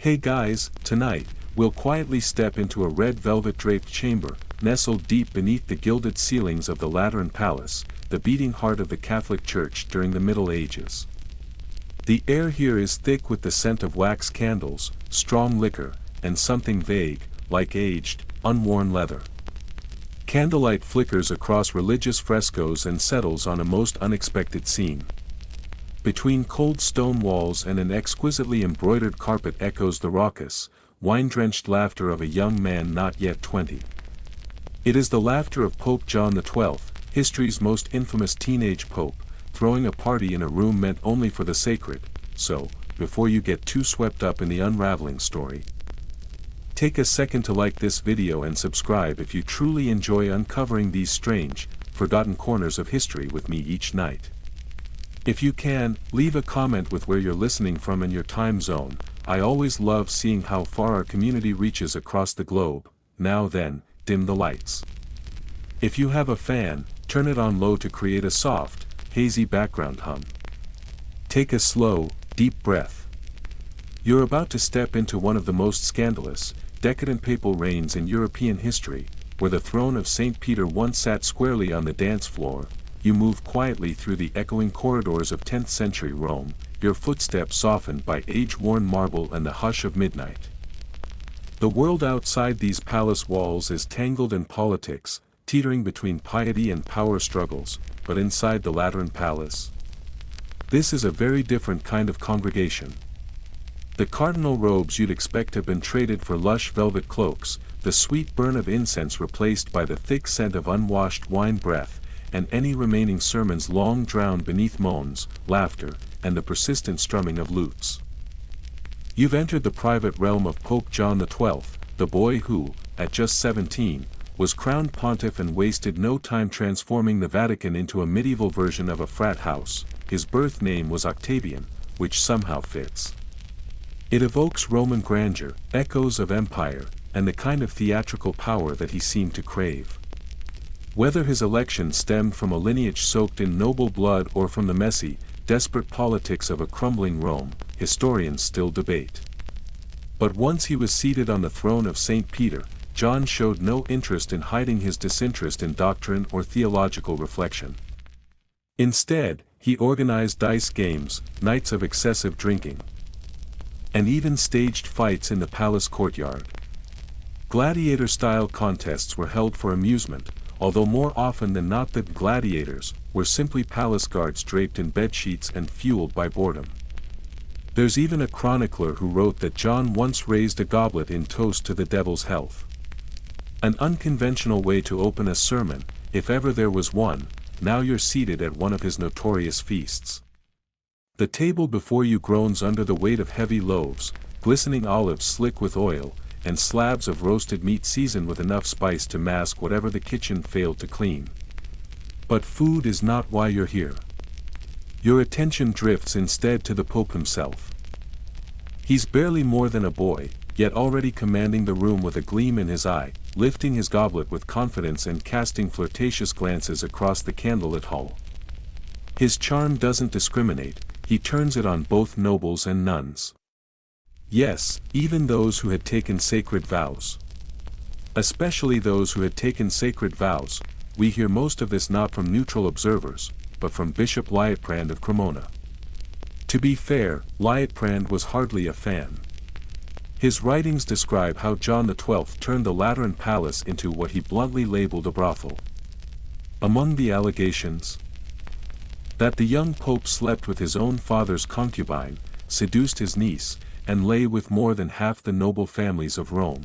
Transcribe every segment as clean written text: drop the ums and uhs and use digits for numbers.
Hey guys, tonight, we'll quietly step into a red velvet draped chamber, nestled deep beneath the gilded ceilings of the Lateran Palace, the beating heart of the Catholic Church during the Middle Ages. The air here is thick with the scent of wax candles, strong liquor, and something vague, like aged, unworn leather. Candlelight flickers across religious frescoes and settles on a most unexpected scene. Between cold stone walls and an exquisitely embroidered carpet echoes the raucous, wine-drenched laughter of a young man not yet 20. It is the laughter of Pope John XII, history's most infamous teenage pope, throwing a party in a room meant only for the sacred. So, before you get too swept up in the unraveling story, take a second to like this video and subscribe if you truly enjoy uncovering these strange, forgotten corners of history with me each night. If you can, leave a comment with where you're listening from and your time zone. I always love seeing how far our community reaches across the globe. Now then, dim the lights. If you have a fan, turn it on low to create a soft, hazy background hum. Take a slow, deep breath. You're about to step into one of the most scandalous, decadent papal reigns in European history, where the throne of St. Peter once sat squarely on the dance floor. You move quietly through the echoing corridors of 10th century Rome, your footsteps softened by age-worn marble and the hush of midnight. The world outside these palace walls is tangled in politics, teetering between piety and power struggles, but inside the Lateran Palace, this is a very different kind of congregation. The cardinal robes you'd expect have been traded for lush velvet cloaks, the sweet burn of incense replaced by the thick scent of unwashed wine breath, and any remaining sermons long drowned beneath moans, laughter, and the persistent strumming of lutes. You've entered the private realm of Pope John XII, the boy who, at just 17, was crowned pontiff and wasted no time transforming the Vatican into a medieval version of a frat house. His birth name was Octavian, which somehow fits. It evokes Roman grandeur, echoes of empire, and the kind of theatrical power that he seemed to crave. Whether his election stemmed from a lineage soaked in noble blood or from the messy, desperate politics of a crumbling Rome, historians still debate. But once he was seated on the throne of St. Peter, John showed no interest in hiding his disinterest in doctrine or theological reflection. Instead, he organized dice games, nights of excessive drinking, and even staged fights in the palace courtyard. Gladiator-style contests were held for amusement, although more often than not the gladiators were simply palace guards draped in bedsheets and fueled by boredom. There's even a chronicler who wrote that John once raised a goblet in toast to the devil's health. An unconventional way to open a sermon, if ever there was one. Now you're seated at one of his notorious feasts. The table before you groans under the weight of heavy loaves, glistening olives slick with oil, and slabs of roasted meat seasoned with enough spice to mask whatever the kitchen failed to clean. But food is not why you're here. Your attention drifts instead to the Pope himself. He's barely more than a boy, yet already commanding the room with a gleam in his eye, lifting his goblet with confidence and casting flirtatious glances across the candlelit hall. His charm doesn't discriminate, he turns it on both nobles and nuns. Yes, even those who had taken sacred vows. Especially those who had taken sacred vows. We hear most of this not from neutral observers, but from Bishop Liutprand of Cremona. To be fair, Liutprand was hardly a fan. His writings describe how John XII turned the Lateran Palace into what he bluntly labeled a brothel. Among the allegations, that the young pope slept with his own father's concubine, seduced his niece, and lay with more than half the noble families of Rome.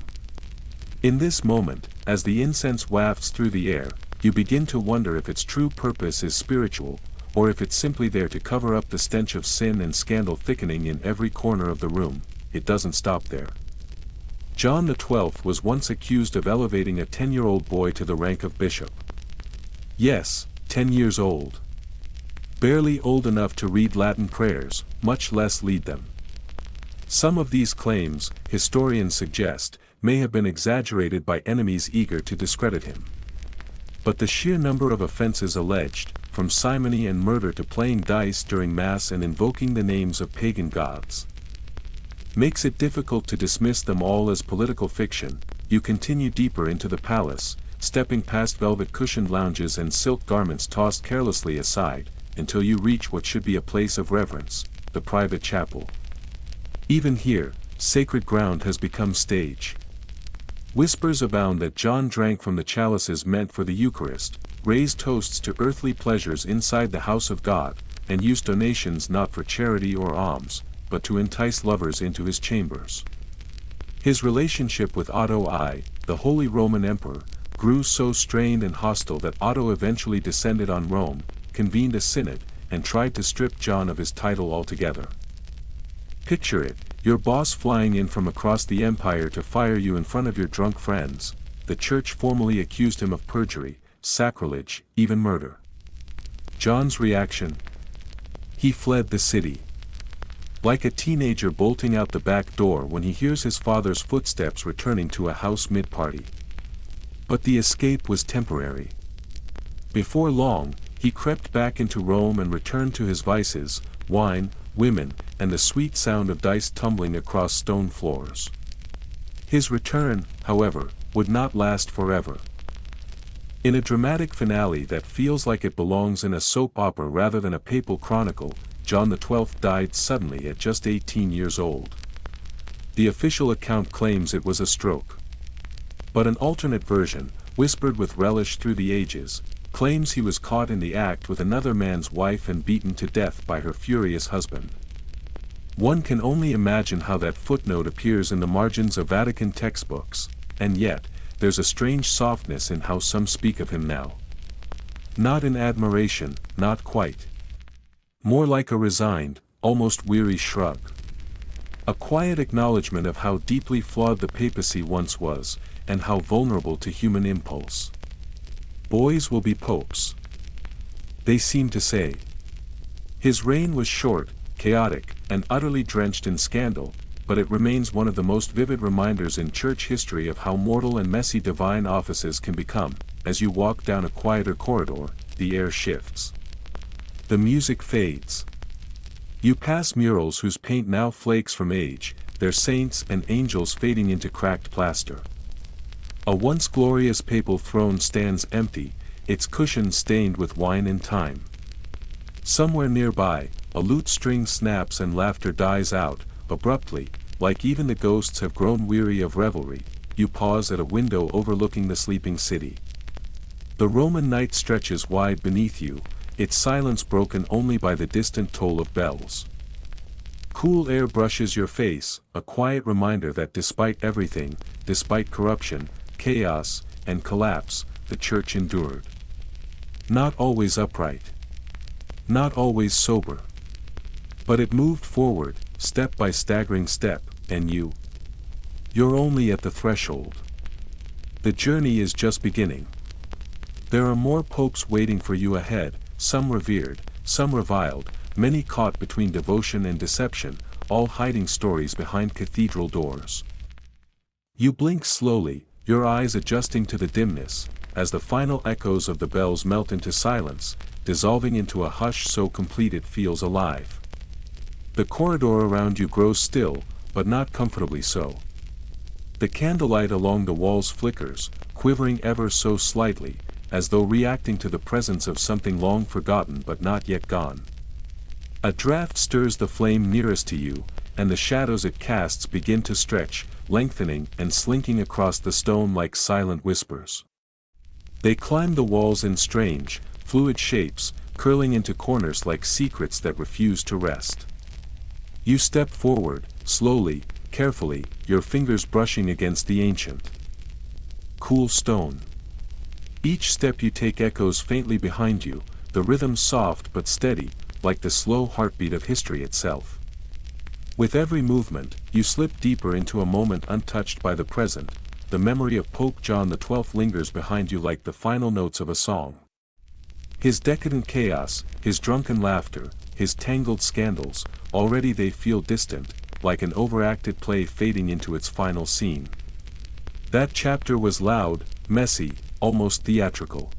In this moment, as the incense wafts through the air, you begin to wonder if its true purpose is spiritual, or if it's simply there to cover up the stench of sin and scandal thickening in every corner of the room. It doesn't stop there. John XII was once accused of elevating a 10-year-old boy to the rank of bishop. Yes, 10 years old. Barely old enough to read Latin prayers, much less lead them. Some of these claims, historians suggest, may have been exaggerated by enemies eager to discredit him. But the sheer number of offenses alleged, from simony and murder to playing dice during Mass and invoking the names of pagan gods, makes it difficult to dismiss them all as political fiction. You continue deeper into the palace, stepping past velvet cushioned lounges and silk garments tossed carelessly aside, until you reach what should be a place of reverence, the private chapel. Even here, sacred ground has become stage. Whispers abound that John drank from the chalices meant for the Eucharist, raised toasts to earthly pleasures inside the house of God, and used donations not for charity or alms, but to entice lovers into his chambers. His relationship with Otto I, the Holy Roman Emperor, grew so strained and hostile that Otto eventually descended on Rome, convened a synod, and tried to strip John of his title altogether. Picture it, your boss flying in from across the empire to fire you in front of your drunk friends. The church formally accused him of perjury, sacrilege, even murder. John's reaction? He fled the city. Like a teenager bolting out the back door when he hears his father's footsteps returning to a house mid-party. But the escape was temporary. Before long, he crept back into Rome and returned to his vices, wine, women, and the sweet sound of dice tumbling across stone floors. His return, however, would not last forever. In a dramatic finale that feels like it belongs in a soap opera rather than a papal chronicle, John XII died suddenly at just 18 years old. The official account claims it was a stroke. But an alternate version, whispered with relish through the ages, claims he was caught in the act with another man's wife and beaten to death by her furious husband. One can only imagine how that footnote appears in the margins of Vatican textbooks, and yet, there's a strange softness in how some speak of him now. Not in admiration, not quite. More like a resigned, almost weary shrug. A quiet acknowledgement of how deeply flawed the papacy once was, and how vulnerable to human impulse. Boys will be popes, they seem to say. His reign was short, chaotic, and utterly drenched in scandal, but it remains one of the most vivid reminders in church history of how mortal and messy divine offices can become. As you walk down a quieter corridor, the air shifts. The music fades. You pass murals whose paint now flakes from age, their saints and angels fading into cracked plaster. A once glorious papal throne stands empty, its cushions stained with wine and time. Somewhere nearby, a lute string snaps and laughter dies out, abruptly, like even the ghosts have grown weary of revelry. You pause at a window overlooking the sleeping city. The Roman night stretches wide beneath you, its silence broken only by the distant toll of bells. Cool air brushes your face, a quiet reminder that despite everything, despite corruption, chaos, and collapse, the church endured. Not always upright. Not always sober. But it moved forward, step by staggering step, and you're only at the threshold. The journey is just beginning. There are more popes waiting for you ahead, some revered, some reviled, many caught between devotion and deception, all hiding stories behind cathedral doors. You blink slowly, your eyes adjusting to the dimness, as the final echoes of the bells melt into silence, dissolving into a hush so complete it feels alive. The corridor around you grows still, but not comfortably so. The candlelight along the walls flickers, quivering ever so slightly, as though reacting to the presence of something long forgotten but not yet gone. A draft stirs the flame nearest to you, and the shadows it casts begin to stretch, lengthening and slinking across the stone like silent whispers. They climb the walls in strange, fluid shapes, curling into corners like secrets that refuse to rest. You step forward, slowly, carefully, your fingers brushing against the ancient, cool stone. Each step you take echoes faintly behind you, the rhythm soft but steady, like the slow heartbeat of history itself. With every movement, you slip deeper into a moment untouched by the present. The memory of Pope John XII lingers behind you like the final notes of a song. His decadent chaos, his drunken laughter, his tangled scandals, already they feel distant, like an overacted play fading into its final scene. That chapter was loud, messy, almost theatrical.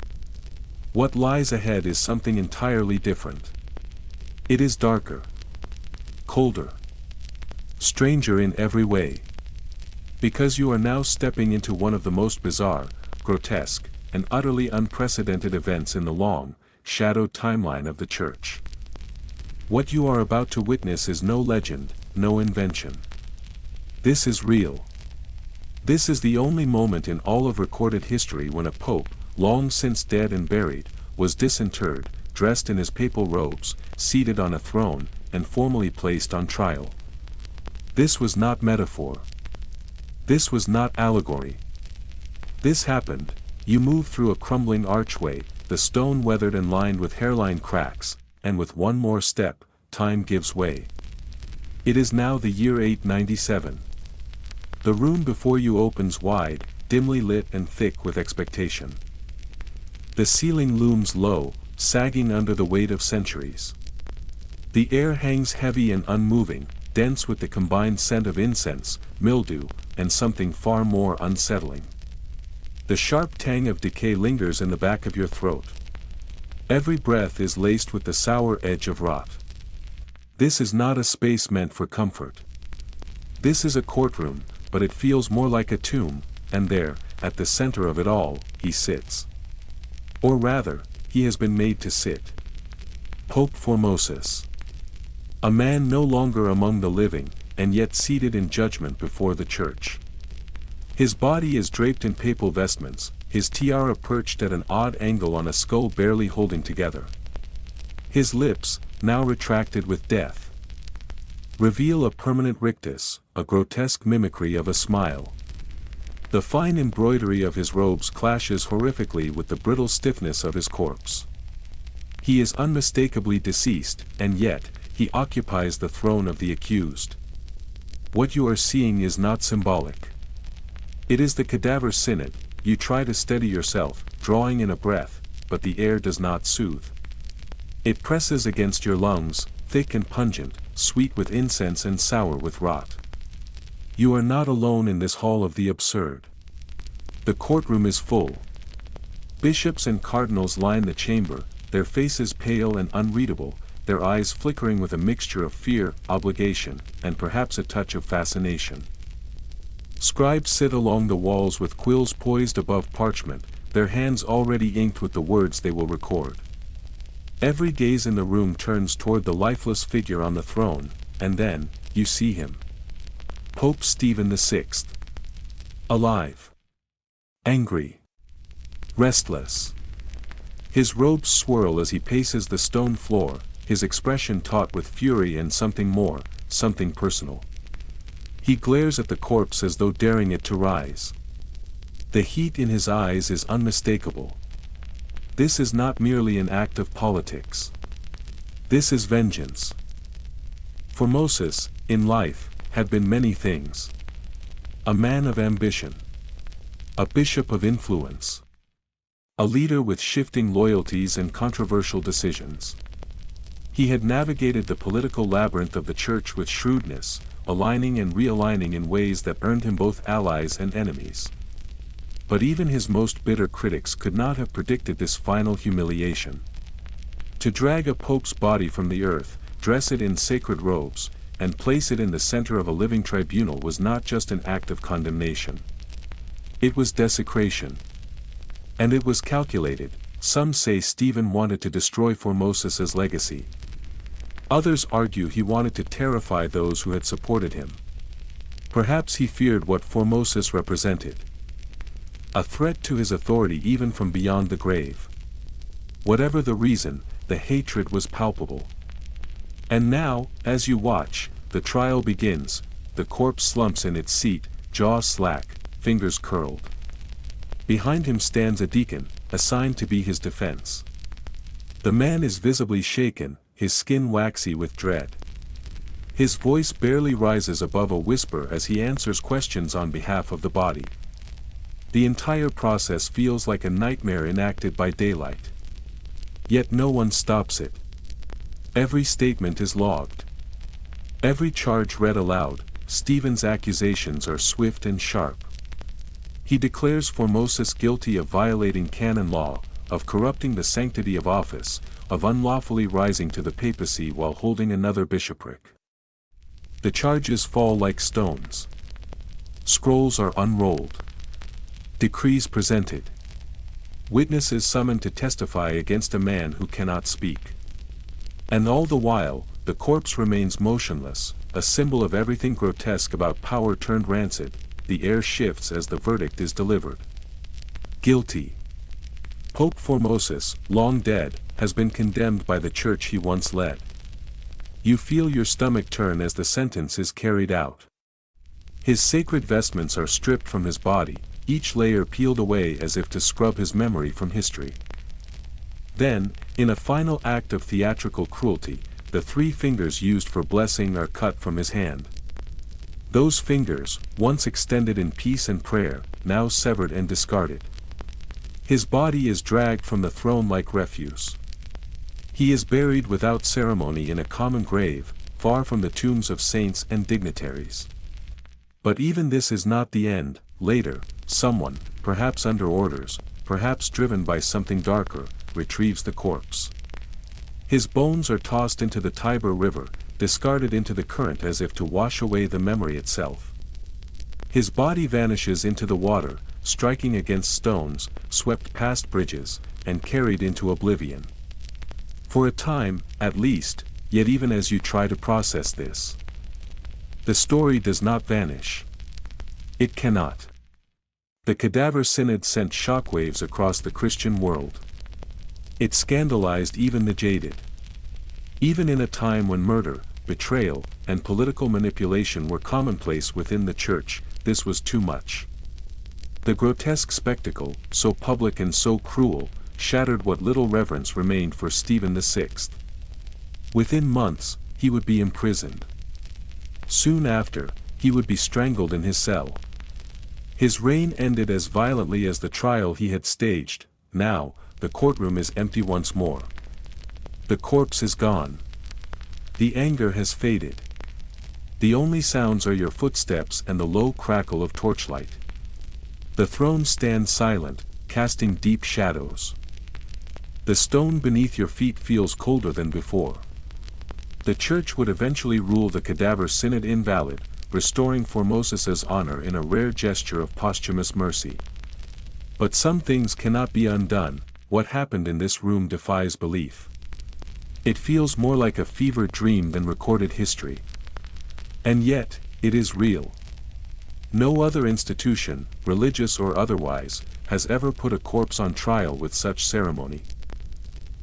What lies ahead is something entirely different. It is darker, colder, stranger in every way. Because you are now stepping into one of the most bizarre, grotesque, and utterly unprecedented events in the long, shadowed timeline of the Church. What you are about to witness is no legend, no invention. This is real. This is the only moment in all of recorded history when a pope, long since dead and buried, was disinterred, dressed in his papal robes, seated on a throne, and formally placed on trial. This was not metaphor. This was not allegory. This happened. You move through a crumbling archway, the stone weathered and lined with hairline cracks, and with one more step, time gives way. It is now the year 897. The room before you opens wide, dimly lit and thick with expectation. The ceiling looms low, sagging under the weight of centuries. The air hangs heavy and unmoving, dense with the combined scent of incense, mildew, and something far more unsettling. The sharp tang of decay lingers in the back of your throat. Every breath is laced with the sour edge of rot. This is not a space meant for comfort. This is a courtroom, but it feels more like a tomb, and there, at the center of it all, he sits. Or rather, he has been made to sit. Pope Formosus. A man no longer among the living, and yet seated in judgment before the Church. His body is draped in papal vestments, his tiara perched at an odd angle on a skull barely holding together. His lips, now retracted with death, reveal a permanent rictus, a grotesque mimicry of a smile. The fine embroidery of his robes clashes horrifically with the brittle stiffness of his corpse. He is unmistakably deceased, and yet, he occupies the throne of the accused. What you are seeing is not symbolic. It is the cadaver synod. You try to steady yourself, drawing in a breath, but the air does not soothe. It presses against your lungs, thick and pungent, sweet with incense and sour with rot. You are not alone in this hall of the absurd. The courtroom is full. Bishops and cardinals line the chamber, their faces pale and unreadable, their eyes flickering with a mixture of fear, obligation, and perhaps a touch of fascination. Scribes sit along the walls with quills poised above parchment, their hands already inked with the words they will record. Every gaze in the room turns toward the lifeless figure on the throne, and then, you see him. Pope Stephen VI. Alive. Angry. Restless. His robes swirl as he paces the stone floor, his expression taut with fury and something more, something personal. He glares at the corpse as though daring it to rise. The heat in his eyes is unmistakable. This is not merely an act of politics. This is vengeance. Formosus, in life, had been many things. A man of ambition. A bishop of influence. A leader with shifting loyalties and controversial decisions. He had navigated the political labyrinth of the Church with shrewdness, aligning and realigning in ways that earned him both allies and enemies. But even his most bitter critics could not have predicted this final humiliation. To drag a pope's body from the earth, dress it in sacred robes, and place it in the center of a living tribunal was not just an act of condemnation. It was desecration. And it was calculated. Some say Stephen wanted to destroy Formosus's legacy. Others argue he wanted to terrify those who had supported him. Perhaps he feared what Formosus represented. A threat to his authority even from beyond the grave. Whatever the reason, the hatred was palpable. And now, as you watch, the trial begins. The corpse slumps in its seat, jaw slack, fingers curled. Behind him stands a deacon, assigned to be his defense. The man is visibly shaken, his skin waxy with dread. His voice barely rises above a whisper as he answers questions on behalf of the body. The entire process feels like a nightmare enacted by daylight. Yet no one stops it. Every statement is logged. Every charge read aloud. Stephen's accusations are swift and sharp. He declares Formosus guilty of violating canon law, of corrupting the sanctity of office, of unlawfully rising to the papacy while holding another bishopric. The charges fall like stones. Scrolls are unrolled. Decrees presented. Witnesses summoned to testify against a man who cannot speak. And all the while, the corpse remains motionless, a symbol of everything grotesque about power turned rancid. The air shifts as the verdict is delivered. Guilty. Pope Formosus, long dead, has been condemned by the church he once led. You feel your stomach turn as the sentence is carried out. His sacred vestments are stripped from his body, each layer peeled away as if to scrub his memory from history. Then, in a final act of theatrical cruelty, the 3 fingers used for blessing are cut from his hand. Those fingers, once extended in peace and prayer, now severed and discarded. His body is dragged from the throne like refuse. He is buried without ceremony in a common grave, far from the tombs of saints and dignitaries. But even this is not the end. Later, someone, perhaps under orders, perhaps driven by something darker, retrieves the corpse. His bones are tossed into the Tiber River, discarded into the current as if to wash away the memory itself. His body vanishes into the water, striking against stones, swept past bridges, and carried into oblivion. For a time, at least, yet even as you try to process this, the story does not vanish. It cannot. The Cadaver Synod sent shockwaves across the Christian world. It scandalized even the jaded. Even in a time when murder, betrayal, and political manipulation were commonplace within the church, this was too much. The grotesque spectacle, so public and so cruel, shattered what little reverence remained for Stephen VI. Within months, he would be imprisoned. Soon after, he would be strangled in his cell. His reign ended as violently as the trial he had staged. Now, the courtroom is empty once more. The corpse is gone. The anger has faded. The only sounds are your footsteps and the low crackle of torchlight. The throne stands silent, casting deep shadows. The stone beneath your feet feels colder than before. The church would eventually rule the Cadaver Synod invalid, restoring Formosus's honor in a rare gesture of posthumous mercy. But some things cannot be undone. What happened in this room defies belief. It feels more like a fevered dream than recorded history. And yet, it is real. No other institution, religious or otherwise, has ever put a corpse on trial with such ceremony.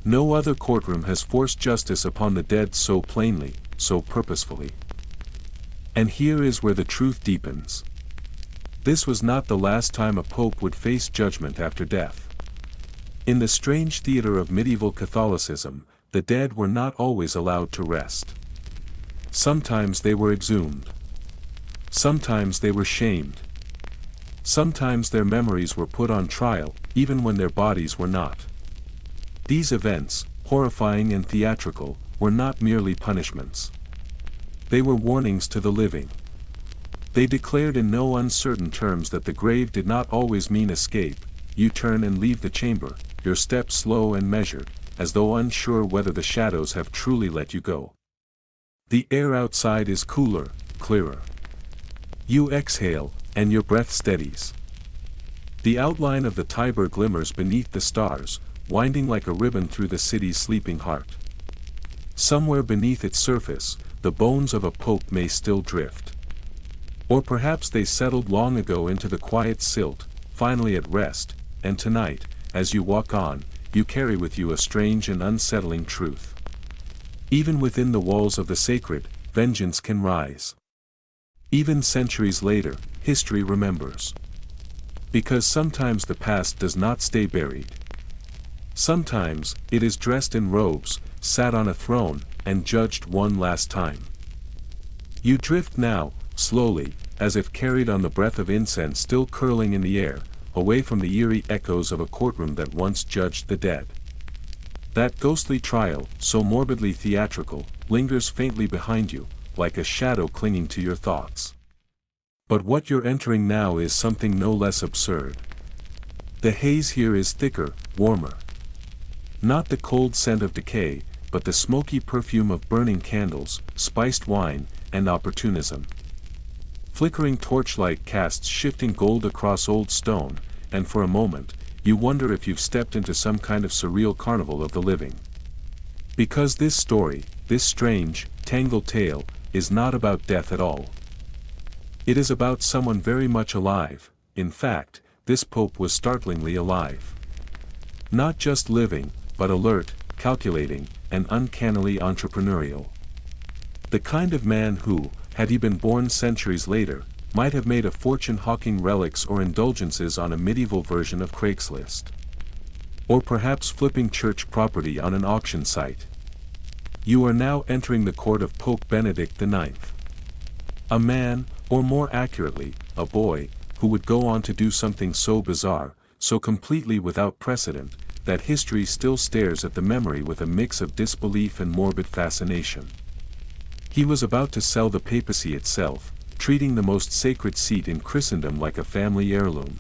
No other courtroom has forced justice upon the dead so plainly, so purposefully. And here is where the truth deepens. This was not the last time a pope would face judgment after death. In the strange theater of medieval Catholicism, the dead were not always allowed to rest. Sometimes they were exhumed. Sometimes they were shamed. Sometimes their memories were put on trial, even when their bodies were not. These events, horrifying and theatrical, were not merely punishments. They were warnings to the living. They declared in no uncertain terms that the grave did not always mean escape. You turn and leave the chamber, your steps slow and measured, as though unsure whether the shadows have truly let you go. The air outside is cooler, clearer. You exhale, and your breath steadies. The outline of the Tiber glimmers beneath the stars, winding like a ribbon through the city's sleeping heart. Somewhere beneath its surface, the bones of a pope may still drift. Or perhaps they settled long ago into the quiet silt, finally at rest, and tonight, as you walk on, you carry with you a strange and unsettling truth. Even within the walls of the sacred, vengeance can rise. Even centuries later, history remembers. Because sometimes the past does not stay buried. Sometimes, it is dressed in robes, sat on a throne, and judged one last time. You drift now, slowly, as if carried on the breath of incense still curling in the air, away from the eerie echoes of a courtroom that once judged the dead. That ghostly trial, so morbidly theatrical, lingers faintly behind you, like a shadow clinging to your thoughts. But what you're entering now is something no less absurd. The haze here is thicker, warmer. Not the cold scent of decay, but the smoky perfume of burning candles, spiced wine, and opportunism. Flickering torchlight casts shifting gold across old stone, and for a moment, you wonder if you've stepped into some kind of surreal carnival of the living. Because this story, this strange, tangled tale, is not about death at all. It is about someone very much alive. In fact, this pope was startlingly alive. Not just living, but alert, calculating, and uncannily entrepreneurial. The kind of man who, had he been born centuries later, might have made a fortune hawking relics or indulgences on a medieval version of Craigslist. Or perhaps flipping church property on an auction site. You are now entering the court of Pope Benedict IX. A man, or more accurately, a boy, who would go on to do something so bizarre, so completely without precedent, that history still stares at the memory with a mix of disbelief and morbid fascination. He was about to sell the papacy itself, treating the most sacred seat in Christendom like a family heirloom.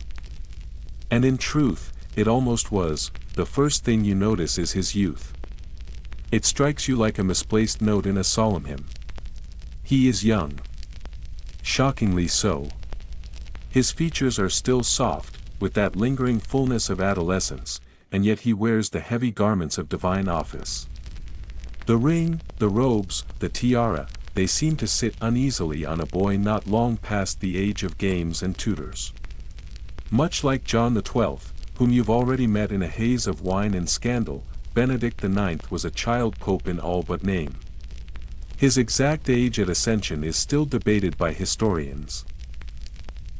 And in truth, it almost was. The first thing you notice is his youth. It strikes you like a misplaced note in a solemn hymn. He is young. Shockingly so. His features are still soft, with that lingering fullness of adolescence, and yet he wears the heavy garments of divine office. The ring, the robes, the tiara, they seem to sit uneasily on a boy not long past the age of games and tutors. Much like John XII, whom you've already met in a haze of wine and scandal, Benedict IX was a child pope in all but name. His exact age at ascension is still debated by historians.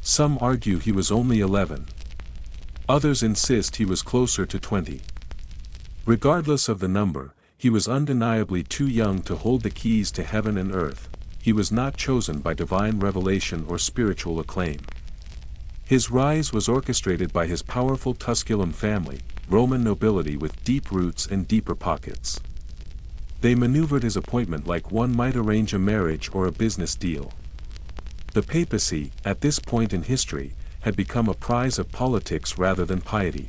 Some argue he was only 11. Others insist he was closer to 20. Regardless of the number, he was undeniably too young to hold the keys to heaven and earth. He was not chosen by divine revelation or spiritual acclaim. His rise was orchestrated by his powerful Tusculum family, Roman nobility with deep roots and deeper pockets. They maneuvered his appointment like one might arrange a marriage or a business deal. The papacy, at this point in history, had become a prize of politics rather than piety.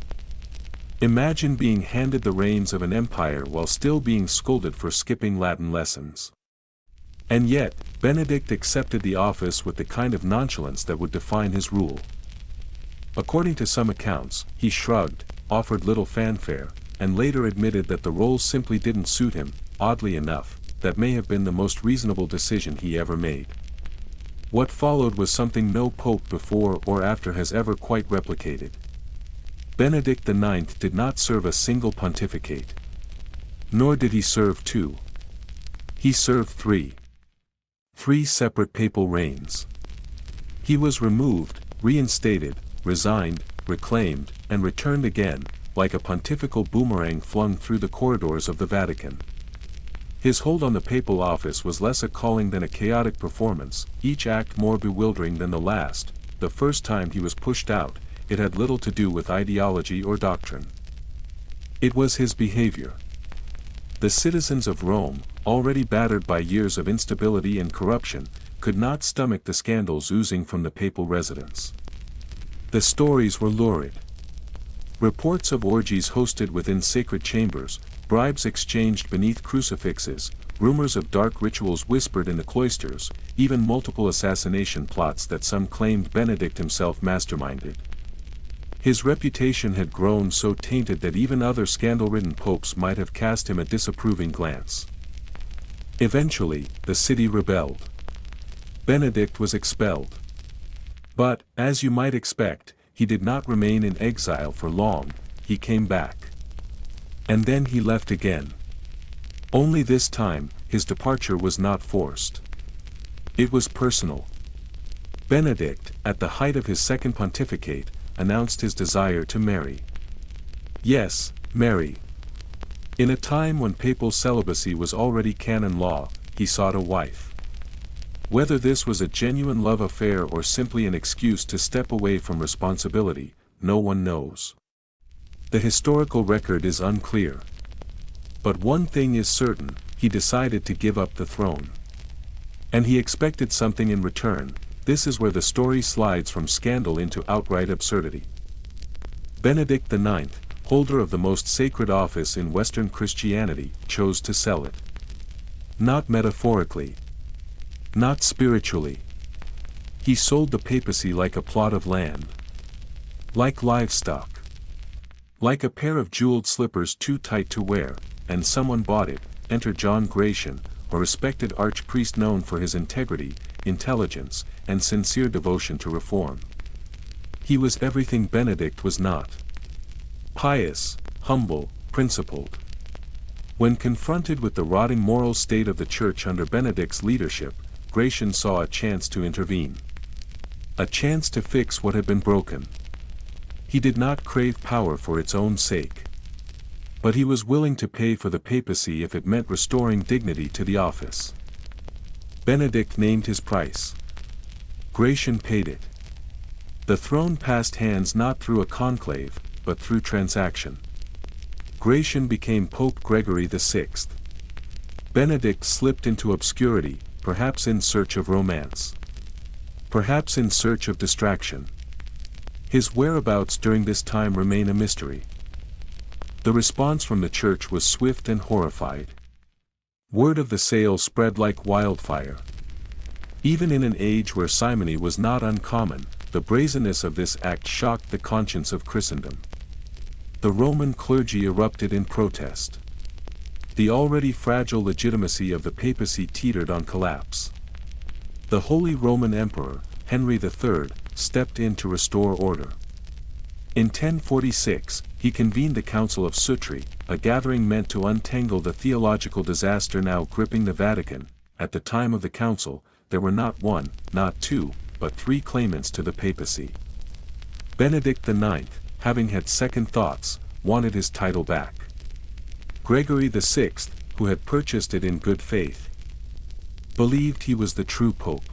Imagine being handed the reins of an empire while still being scolded for skipping Latin lessons. And yet, Benedict accepted the office with the kind of nonchalance that would define his rule. According to some accounts, he shrugged, offered little fanfare, and later admitted that the role simply didn't suit him. Oddly enough, that may have been the most reasonable decision he ever made. What followed was something no pope before or after has ever quite replicated. Benedict IX did not serve a single pontificate. Nor did he serve two. He served three. 3 separate papal reigns. He was removed, reinstated, resigned, reclaimed, and returned again, like a pontifical boomerang flung through the corridors of the Vatican. His hold on the papal office was less a calling than a chaotic performance, each act more bewildering than the last. The first time he was pushed out, it had little to do with ideology or doctrine. It was his behavior. The citizens of Rome, already battered by years of instability and corruption, could not stomach the scandals oozing from the papal residence. The stories were lurid. Reports of orgies hosted within sacred chambers, bribes exchanged beneath crucifixes, rumors of dark rituals whispered in the cloisters, even multiple assassination plots that some claimed Benedict himself masterminded. His reputation had grown so tainted that even other scandal-ridden popes might have cast him a disapproving glance. Eventually, the city rebelled. Benedict was expelled. But, as you might expect, he did not remain in exile for long. He came back. And then he left again. Only this time, his departure was not forced. It was personal. Benedict, at the height of his second pontificate, announced his desire to marry. Yes, marry. In a time when papal celibacy was already canon law, he sought a wife. Whether this was a genuine love affair or simply an excuse to step away from responsibility, no one knows. The historical record is unclear. But one thing is certain, he decided to give up the throne. And he expected something in return. This is where the story slides from scandal into outright absurdity. Benedict IX, holder of the most sacred office in Western Christianity, chose to sell it. Not metaphorically. Not spiritually. He sold the papacy like a plot of land. Like livestock. Like a pair of jeweled slippers too tight to wear, and someone bought it. Enter John Gratian, a respected archpriest known for his integrity, intelligence, and sincere devotion to reform. He was everything Benedict was not. Pious, humble, principled. When confronted with the rotting moral state of the Church under Benedict's leadership, Gratian saw a chance to intervene. A chance to fix what had been broken. He did not crave power for its own sake. But he was willing to pay for the papacy if it meant restoring dignity to the office. Benedict named his price. Gratian paid it. The throne passed hands not through a conclave, but through transaction. Gratian became Pope Gregory VI. Benedict slipped into obscurity, perhaps in search of romance. Perhaps in search of distraction. His whereabouts during this time remain a mystery. The response from the Church was swift and horrified. Word of the sale spread like wildfire. Even in an age where simony was not uncommon, the brazenness of this act shocked the conscience of Christendom. The Roman clergy erupted in protest. The already fragile legitimacy of the papacy teetered on collapse. The Holy Roman Emperor, Henry III, stepped in to restore order. In 1046, he convened the Council of Sutri, a gathering meant to untangle the theological disaster now gripping the Vatican. At the time of the council, there were not one, not two, but three claimants to the papacy. Benedict IX, having had second thoughts, wanted his title back. Gregory VI, who had purchased it in good faith, believed he was the true pope.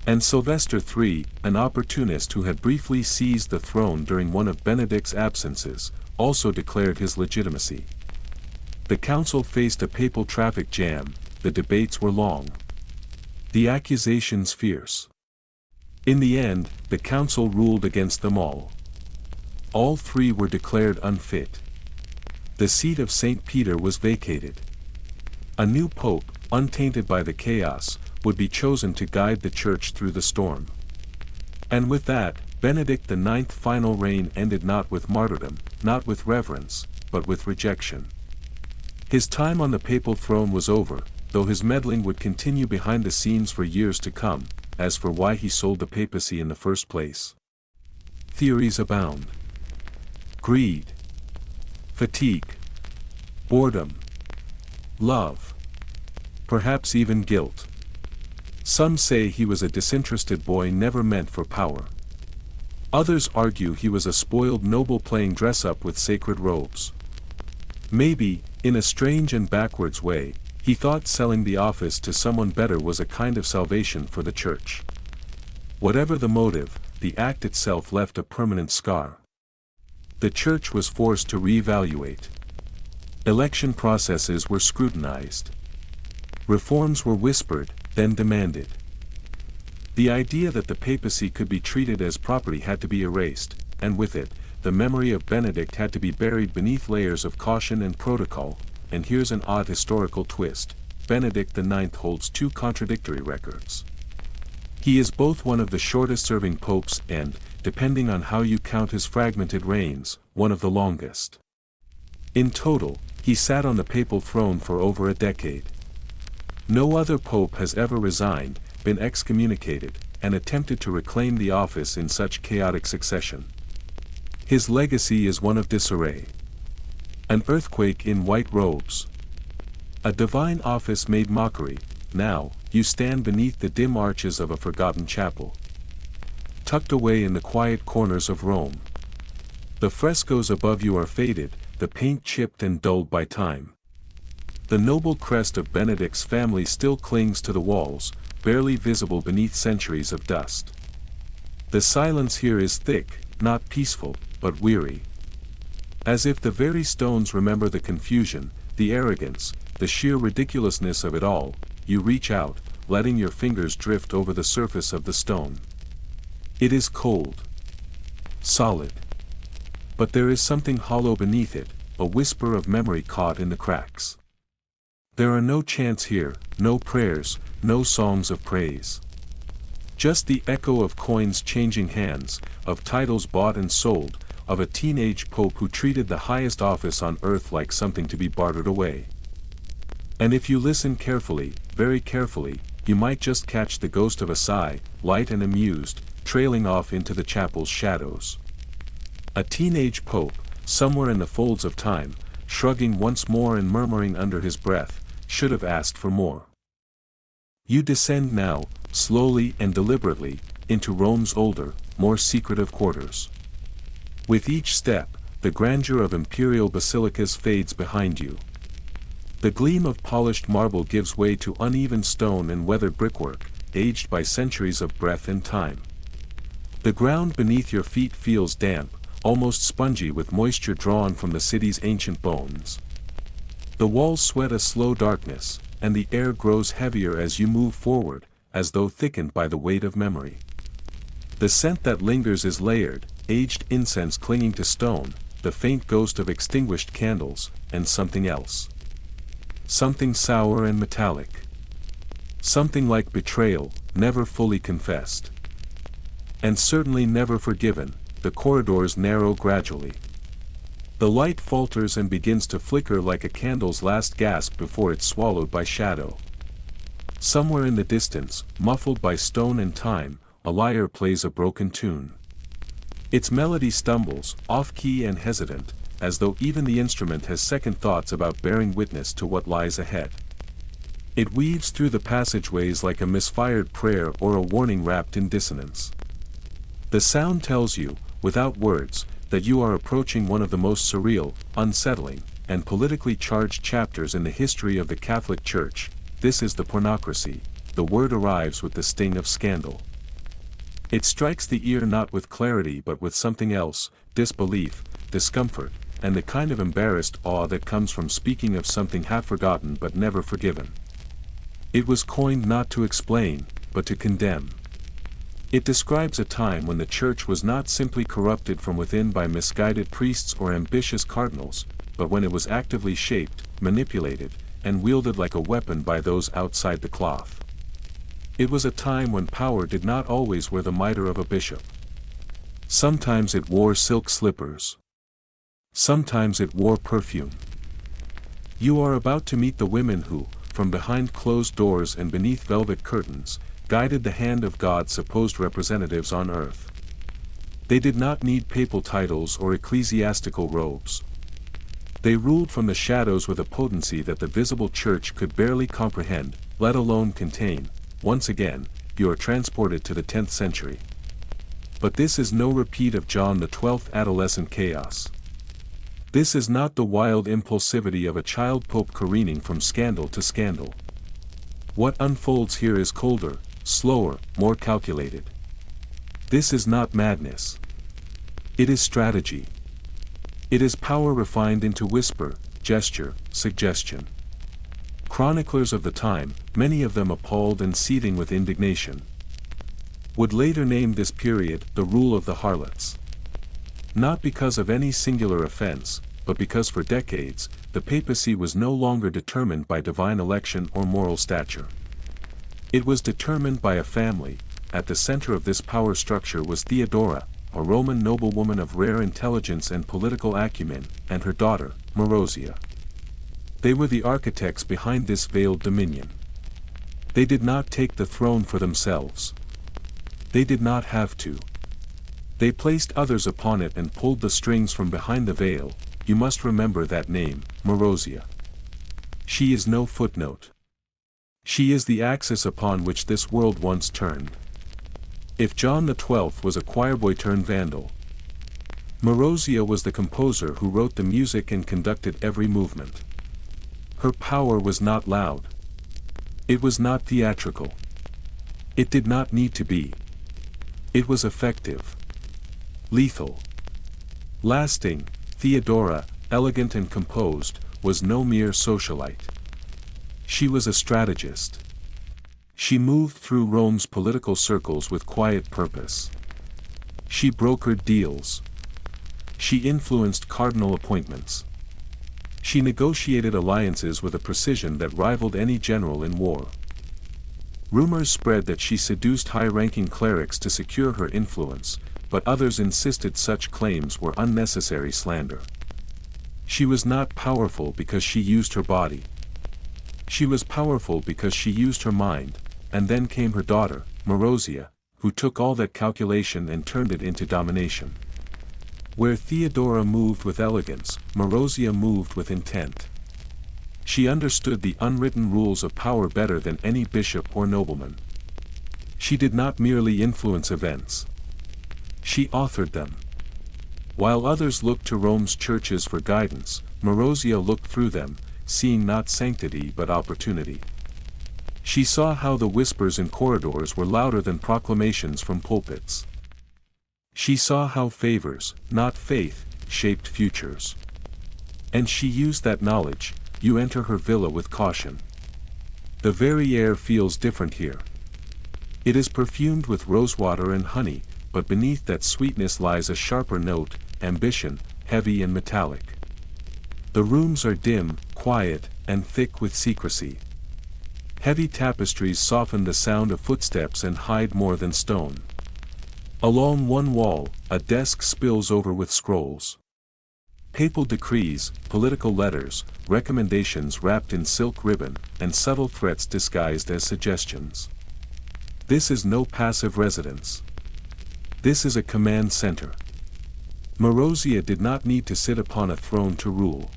And Sylvester III, an opportunist who had briefly seized the throne during one of Benedict's absences, also declared his legitimacy. The council faced a papal traffic jam, the debates were long. The accusations fierce. In the end, the council ruled against them all. All three were declared unfit. The seat of St. Peter was vacated. A new pope, untainted by the chaos, would be chosen to guide the Church through the storm. And with that, Benedict IX's final reign ended not with martyrdom, not with reverence, but with rejection. His time on the papal throne was over, though his meddling would continue behind the scenes for years to come. As for why he sold the papacy in the first place, theories abound. Greed, fatigue, boredom, love, perhaps even guilt. Some say he was a disinterested boy never meant for power. Others argue he was a spoiled noble playing dress-up with sacred robes. Maybe, in a strange and backwards way, he thought selling the office to someone better was a kind of salvation for the Church. Whatever the motive, the act itself left a permanent scar. The Church was forced to reevaluate. Election processes were scrutinized. Reforms were whispered, then demanded. The idea that the papacy could be treated as property had to be erased, and with it, the memory of Benedict had to be buried beneath layers of caution and protocol. And here's an odd historical twist: Benedict IX holds two contradictory records. He is both one of the shortest-serving popes and, depending on how you count his fragmented reigns, one of the longest. In total, he sat on the papal throne for over a decade. No other pope has ever resigned, been excommunicated, and attempted to reclaim the office in such chaotic succession. His legacy is one of disarray. An earthquake in white robes. A divine office made mockery. Now, you stand beneath the dim arches of a forgotten chapel. Tucked away in the quiet corners of Rome. The frescoes above you are faded, the paint chipped and dulled by time. The noble crest of Benedict's family still clings to the walls, barely visible beneath centuries of dust. The silence here is thick, not peaceful, but weary. As if the very stones remember the confusion, the arrogance, the sheer ridiculousness of it all, you reach out, letting your fingers drift over the surface of the stone. It is cold. Solid. But there is something hollow beneath it, a whisper of memory caught in the cracks. There are no chants here, no prayers, no songs of praise. Just the echo of coins changing hands, of titles bought and sold, of a teenage pope who treated the highest office on earth like something to be bartered away. And if you listen carefully, very carefully, you might just catch the ghost of a sigh, light and amused, trailing off into the chapel's shadows. A teenage pope, somewhere in the folds of time, shrugging once more and murmuring under his breath, should have asked for more. You descend now, slowly and deliberately, into Rome's older, more secretive quarters. With each step, the grandeur of imperial basilicas fades behind you. The gleam of polished marble gives way to uneven stone and weathered brickwork, aged by centuries of breath and time. The ground beneath your feet feels damp, almost spongy with moisture drawn from the city's ancient bones. The walls sweat a slow darkness, and the air grows heavier as you move forward, as though thickened by the weight of memory. The scent that lingers is layered, aged incense clinging to stone, the faint ghost of extinguished candles, and something else. Something sour and metallic. Something like betrayal, never fully confessed. And certainly never forgiven. The corridors narrow gradually. The light falters and begins to flicker like a candle's last gasp before it's swallowed by shadow. Somewhere in the distance, muffled by stone and time, a lyre plays a broken tune. Its melody stumbles, off-key and hesitant, as though even the instrument has second thoughts about bearing witness to what lies ahead. It weaves through the passageways like a misfired prayer or a warning wrapped in dissonance. The sound tells you, without words, that you are approaching one of the most surreal, unsettling, and politically charged chapters in the history of the Catholic Church. This is the pornocracy. The word arrives with the sting of scandal. It strikes the ear not with clarity but with something else, disbelief, discomfort, and the kind of embarrassed awe that comes from speaking of something half forgotten but never forgiven. It was coined not to explain, but to condemn. It describes a time when the Church was not simply corrupted from within by misguided priests or ambitious cardinals, but when it was actively shaped, manipulated, and wielded like a weapon by those outside the cloth. It was a time when power did not always wear the mitre of a bishop. Sometimes it wore silk slippers. Sometimes it wore perfume. You are about to meet the women who, from behind closed doors and beneath velvet curtains, guided the hand of God's supposed representatives on earth. They did not need papal titles or ecclesiastical robes. They ruled from the shadows with a potency that the visible church could barely comprehend, let alone contain. Once again, you are transported to the 10th century. But this is no repeat of John XII adolescent chaos. This is not the wild impulsivity of a child pope careening from scandal to scandal. What unfolds here is colder, slower, more calculated. This is not madness. It is strategy. It is power refined into whisper, gesture, suggestion. Chroniclers of the time, many of them appalled and seething with indignation, would later name this period the rule of the harlots. Not because of any singular offense, but because for decades, the papacy was no longer determined by divine election or moral stature. It was determined by a family. At the center of this power structure was Theodora, a Roman noblewoman of rare intelligence and political acumen, and her daughter, Marozia. They were the architects behind this veiled dominion. They did not take the throne for themselves. They did not have to. They placed others upon it and pulled the strings from behind the veil. You must remember that name, Marozia. She is no footnote. She is the axis upon which this world once turned. If John XII was a choirboy turned vandal, Marozia was the composer who wrote the music and conducted every movement. Her power was not loud. It was not theatrical. It did not need to be. It was effective. Lethal. Lasting. Theodora, elegant and composed, was no mere socialite. She was a strategist. She moved through Rome's political circles with quiet purpose. She brokered deals. She influenced cardinal appointments. She negotiated alliances with a precision that rivaled any general in war. Rumors spread that she seduced high-ranking clerics to secure her influence, but others insisted such claims were unnecessary slander. She was not powerful because she used her body. She was powerful because she used her mind, and then came her daughter, Marozia, who took all that calculation and turned it into domination. Where Theodora moved with elegance, Marozia moved with intent. She understood the unwritten rules of power better than any bishop or nobleman. She did not merely influence events. She authored them. While others looked to Rome's churches for guidance, Marozia looked through them, seeing not sanctity but opportunity. She saw how the whispers in corridors were louder than proclamations from pulpits. She saw how favors, not faith, shaped futures. And she used that knowledge. You enter her villa with caution. The very air feels different here. It is perfumed with rosewater and honey, but beneath that sweetness lies a sharper note, ambition, heavy and metallic. The rooms are dim, quiet, and thick with secrecy. Heavy tapestries soften the sound of footsteps and hide more than stone. Along one wall, a desk spills over with scrolls. Papal decrees, political letters, recommendations wrapped in silk ribbon, and subtle threats disguised as suggestions. This is no passive residence. This is a command center. Marozia did not need to sit upon a throne to rule.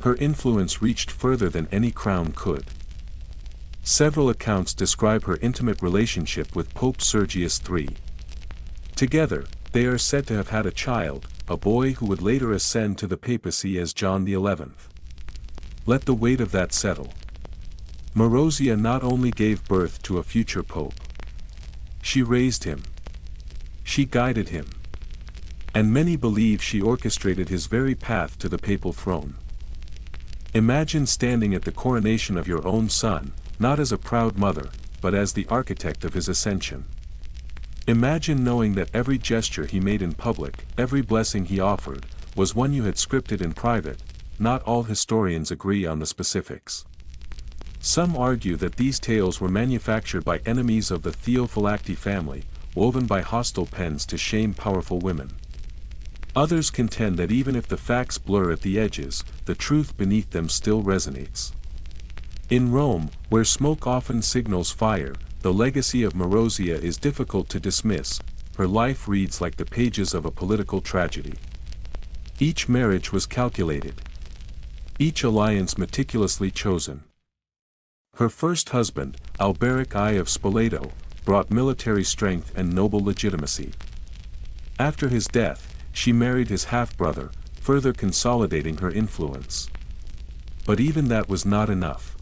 Her influence reached further than any crown could. Several accounts describe her intimate relationship with Pope Sergius III. Together, they are said to have had a child, a boy who would later ascend to the papacy as John XI. Let the weight of that settle. Marozia not only gave birth to a future pope. She raised him. She guided him. And many believe she orchestrated his very path to the papal throne. Imagine standing at the coronation of your own son, not as a proud mother, but as the architect of his ascension. Imagine knowing that every gesture he made in public, every blessing he offered, was one you had scripted in private. Not all historians agree on the specifics. Some argue that these tales were manufactured by enemies of the Theophylacti family, woven by hostile pens to shame powerful women. Others contend that even if the facts blur at the edges, the truth beneath them still resonates. In Rome, where smoke often signals fire, the legacy of Marozia is difficult to dismiss. Her life reads like the pages of a political tragedy. Each marriage was calculated. Each alliance meticulously chosen. Her first husband, Alberic I of Spoleto, brought military strength and noble legitimacy. After his death, she married his half-brother, further consolidating her influence. But even that was not enough.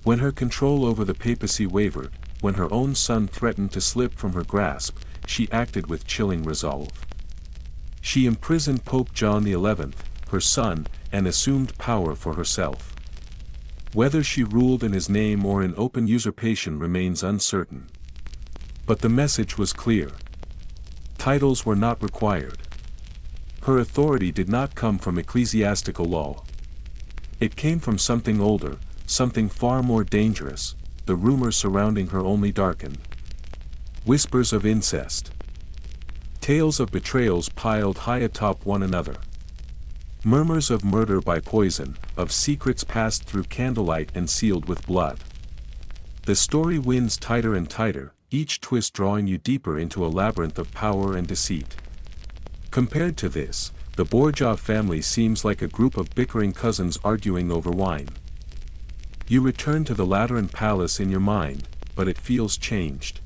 When her control over the papacy wavered, when her own son threatened to slip from her grasp, she acted with chilling resolve. She imprisoned Pope John XI, her son, and assumed power for herself. Whether she ruled in his name or in open usurpation remains uncertain. But the message was clear. Titles were not required. Her authority did not come from ecclesiastical law. It came from something older, something far more dangerous. The rumors surrounding her only darkened. Whispers of incest. Tales of betrayals piled high atop one another. Murmurs of murder by poison, of secrets passed through candlelight and sealed with blood. The story winds tighter and tighter, each twist drawing you deeper into a labyrinth of power and deceit. Compared to this, the Borgia family seems like a group of bickering cousins arguing over wine. You return to the Lateran palace in your mind, but it feels changed.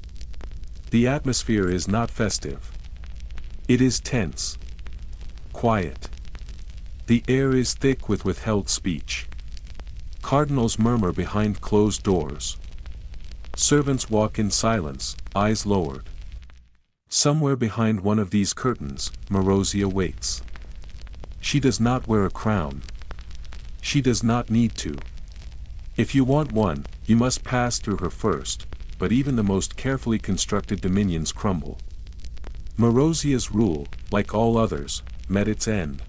The atmosphere is not festive. It is tense. Quiet. The air is thick with withheld speech. Cardinals murmur behind closed doors. Servants walk in silence, eyes lowered. Somewhere behind one of these curtains, Marozia waits. She does not wear a crown. She does not need to. If you want one, you must pass through her first, but even the most carefully constructed dominions crumble. Marozia's rule, like all others, met its end.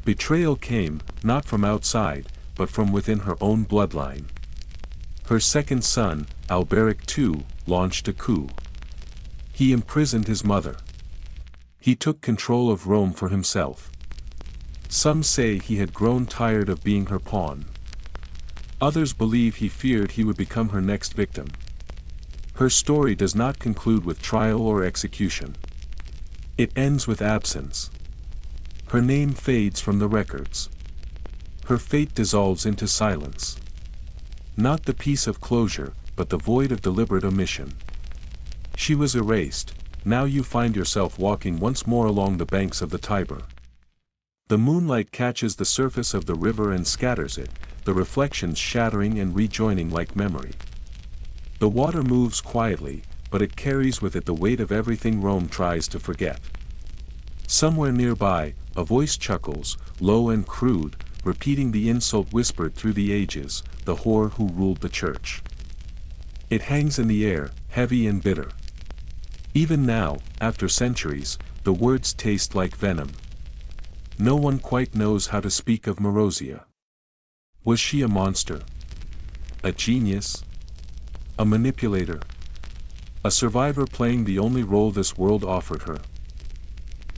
Betrayal came, not from outside, but from within her own bloodline. Her second son, Alberic II, launched a coup. He imprisoned his mother. He took control of Rome for himself. Some say he had grown tired of being her pawn. Others believe he feared he would become her next victim. Her story does not conclude with trial or execution. It ends with absence. Her name fades from the records. Her fate dissolves into silence. Not the peace of closure, but the void of deliberate omission. She was erased. Now you find yourself walking once more along the banks of the Tiber. The moonlight catches the surface of the river and scatters it, the reflections shattering and rejoining like memory. The water moves quietly, but it carries with it the weight of everything Rome tries to forget. Somewhere nearby, a voice chuckles, low and crude, repeating the insult whispered through the ages, the whore who ruled the church. It hangs in the air, heavy and bitter. Even now, after centuries, the words taste like venom. No one quite knows how to speak of Marozia. Was she a monster? A genius? A manipulator? A survivor playing the only role this world offered her?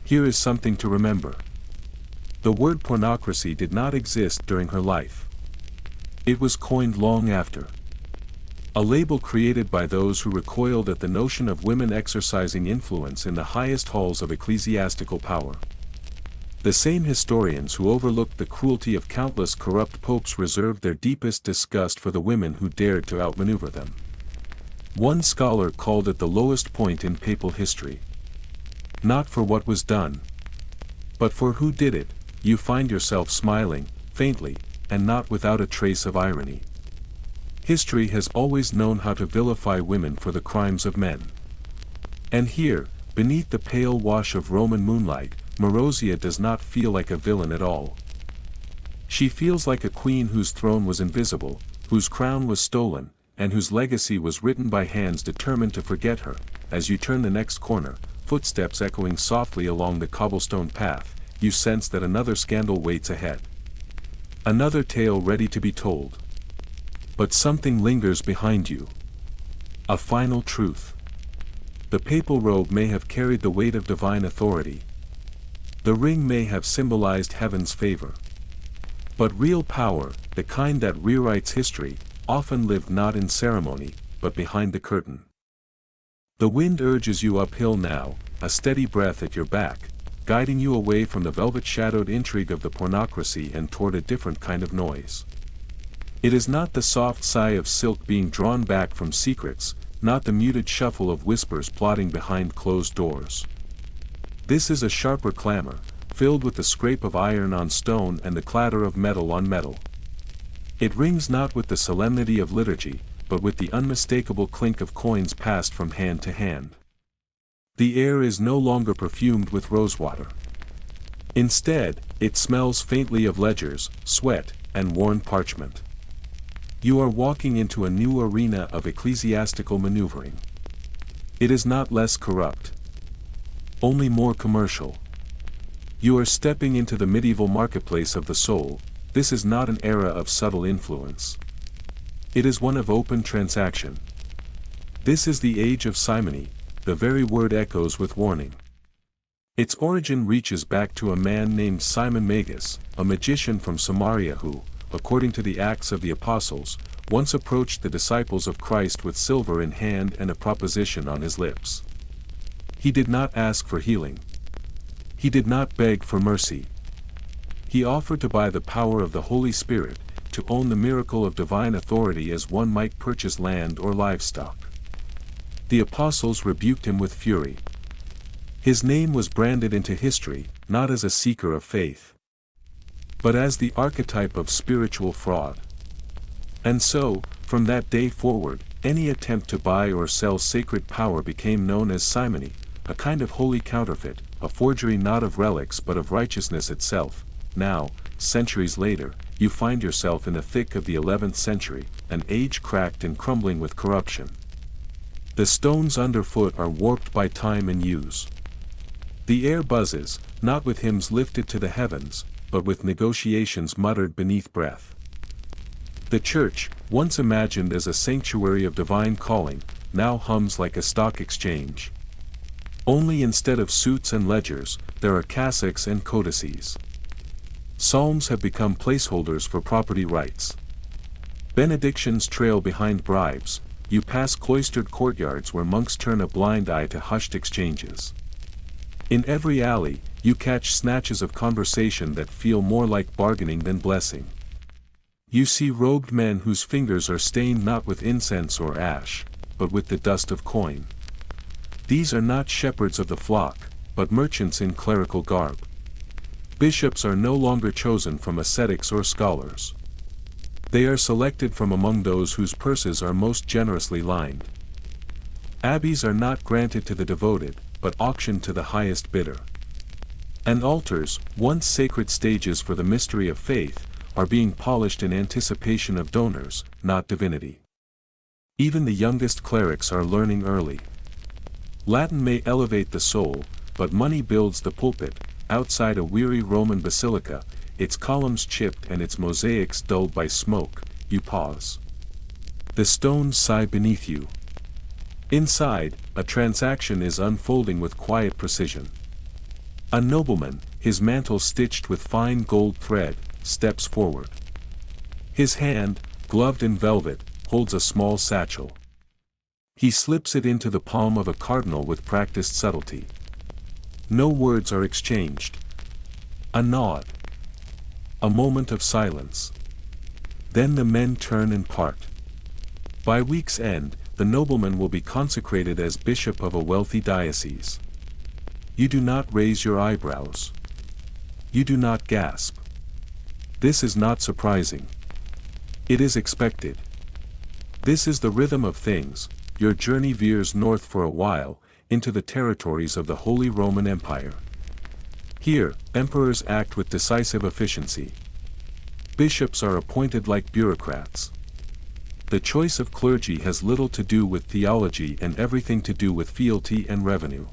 Here is something to remember. The word pornocracy did not exist during her life. It was coined long after. A label created by those who recoiled at the notion of women exercising influence in the highest halls of ecclesiastical power. The same historians who overlooked the cruelty of countless corrupt popes reserved their deepest disgust for the women who dared to outmaneuver them. One scholar called it the lowest point in papal history. Not for what was done, but for who did it. You find yourself smiling, faintly, and not without a trace of irony. History has always known how to vilify women for the crimes of men. And here, beneath the pale wash of Roman moonlight, Marozia does not feel like a villain at all. She feels like a queen whose throne was invisible, whose crown was stolen, and whose legacy was written by hands determined to forget her. As you turn the next corner, footsteps echoing softly along the cobblestone path, you sense that another scandal waits ahead. Another tale ready to be told. But something lingers behind you. A final truth. The papal robe may have carried the weight of divine authority. The ring may have symbolized heaven's favor. But real power, the kind that rewrites history, often lived not in ceremony, but behind the curtain. The wind urges you uphill now, a steady breath at your back, guiding you away from the velvet-shadowed intrigue of the pornocracy and toward a different kind of noise. It is not the soft sigh of silk being drawn back from secrets, not the muted shuffle of whispers plotting behind closed doors. This is a sharper clamor, filled with the scrape of iron on stone and the clatter of metal on metal. It rings not with the solemnity of liturgy, but with the unmistakable clink of coins passed from hand to hand. The air is no longer perfumed with rosewater. Instead, it smells faintly of ledgers, sweat, and worn parchment. You are walking into a new arena of ecclesiastical maneuvering. It is not less corrupt. Only more commercial. You are stepping into the medieval marketplace of the soul. This is not an era of subtle influence. It is one of open transaction. This is the age of simony, the very word echoes with warning. Its origin reaches back to a man named Simon Magus, a magician from Samaria who, according to the Acts of the Apostles, once approached the disciples of Christ with silver in hand and a proposition on his lips. He did not ask for healing. He did not beg for mercy. He offered to buy the power of the Holy Spirit, to own the miracle of divine authority as one might purchase land or livestock. The apostles rebuked him with fury. His name was branded into history, not as a seeker of faith, but as the archetype of spiritual fraud. And so, from that day forward, any attempt to buy or sell sacred power became known as simony, a kind of holy counterfeit, a forgery not of relics but of righteousness itself. Now, centuries later, you find yourself in the thick of the 11th century, an age cracked and crumbling with corruption. The stones underfoot are warped by time and use. The air buzzes, not with hymns lifted to the heavens, but with negotiations muttered beneath breath. The church, once imagined as a sanctuary of divine calling, now hums like a stock exchange. Only instead of suits and ledgers, there are cassocks and codices. Psalms have become placeholders for property rights. Benedictions trail behind bribes. You pass cloistered courtyards where monks turn a blind eye to hushed exchanges. In every alley, you catch snatches of conversation that feel more like bargaining than blessing. You see robed men whose fingers are stained not with incense or ash, but with the dust of coin. These are not shepherds of the flock, but merchants in clerical garb. Bishops are no longer chosen from ascetics or scholars. They are selected from among those whose purses are most generously lined. Abbeys are not granted to the devoted, but auctioned to the highest bidder. And altars, once sacred stages for the mystery of faith, are being polished in anticipation of donors, not divinity. Even the youngest clerics are learning early. Latin may elevate the soul, but money builds the pulpit. Outside a weary Roman basilica, its columns chipped and its mosaics dulled by smoke, you pause. The stones sigh beneath you. Inside, a transaction is unfolding with quiet precision. A nobleman, his mantle stitched with fine gold thread, steps forward. His hand, gloved in velvet, holds a small satchel. He slips it into the palm of a cardinal with practiced subtlety. No words are exchanged. A nod. A moment of silence. Then the men turn and part. By week's end, the nobleman will be consecrated as bishop of a wealthy diocese. You do not raise your eyebrows. You do not gasp. This is not surprising. It is expected. This is the rhythm of things. Your journey veers north for a while, into the territories of the Holy Roman Empire. Here, emperors act with decisive efficiency. Bishops are appointed like bureaucrats. The choice of clergy has little to do with theology and everything to do with fealty and revenue.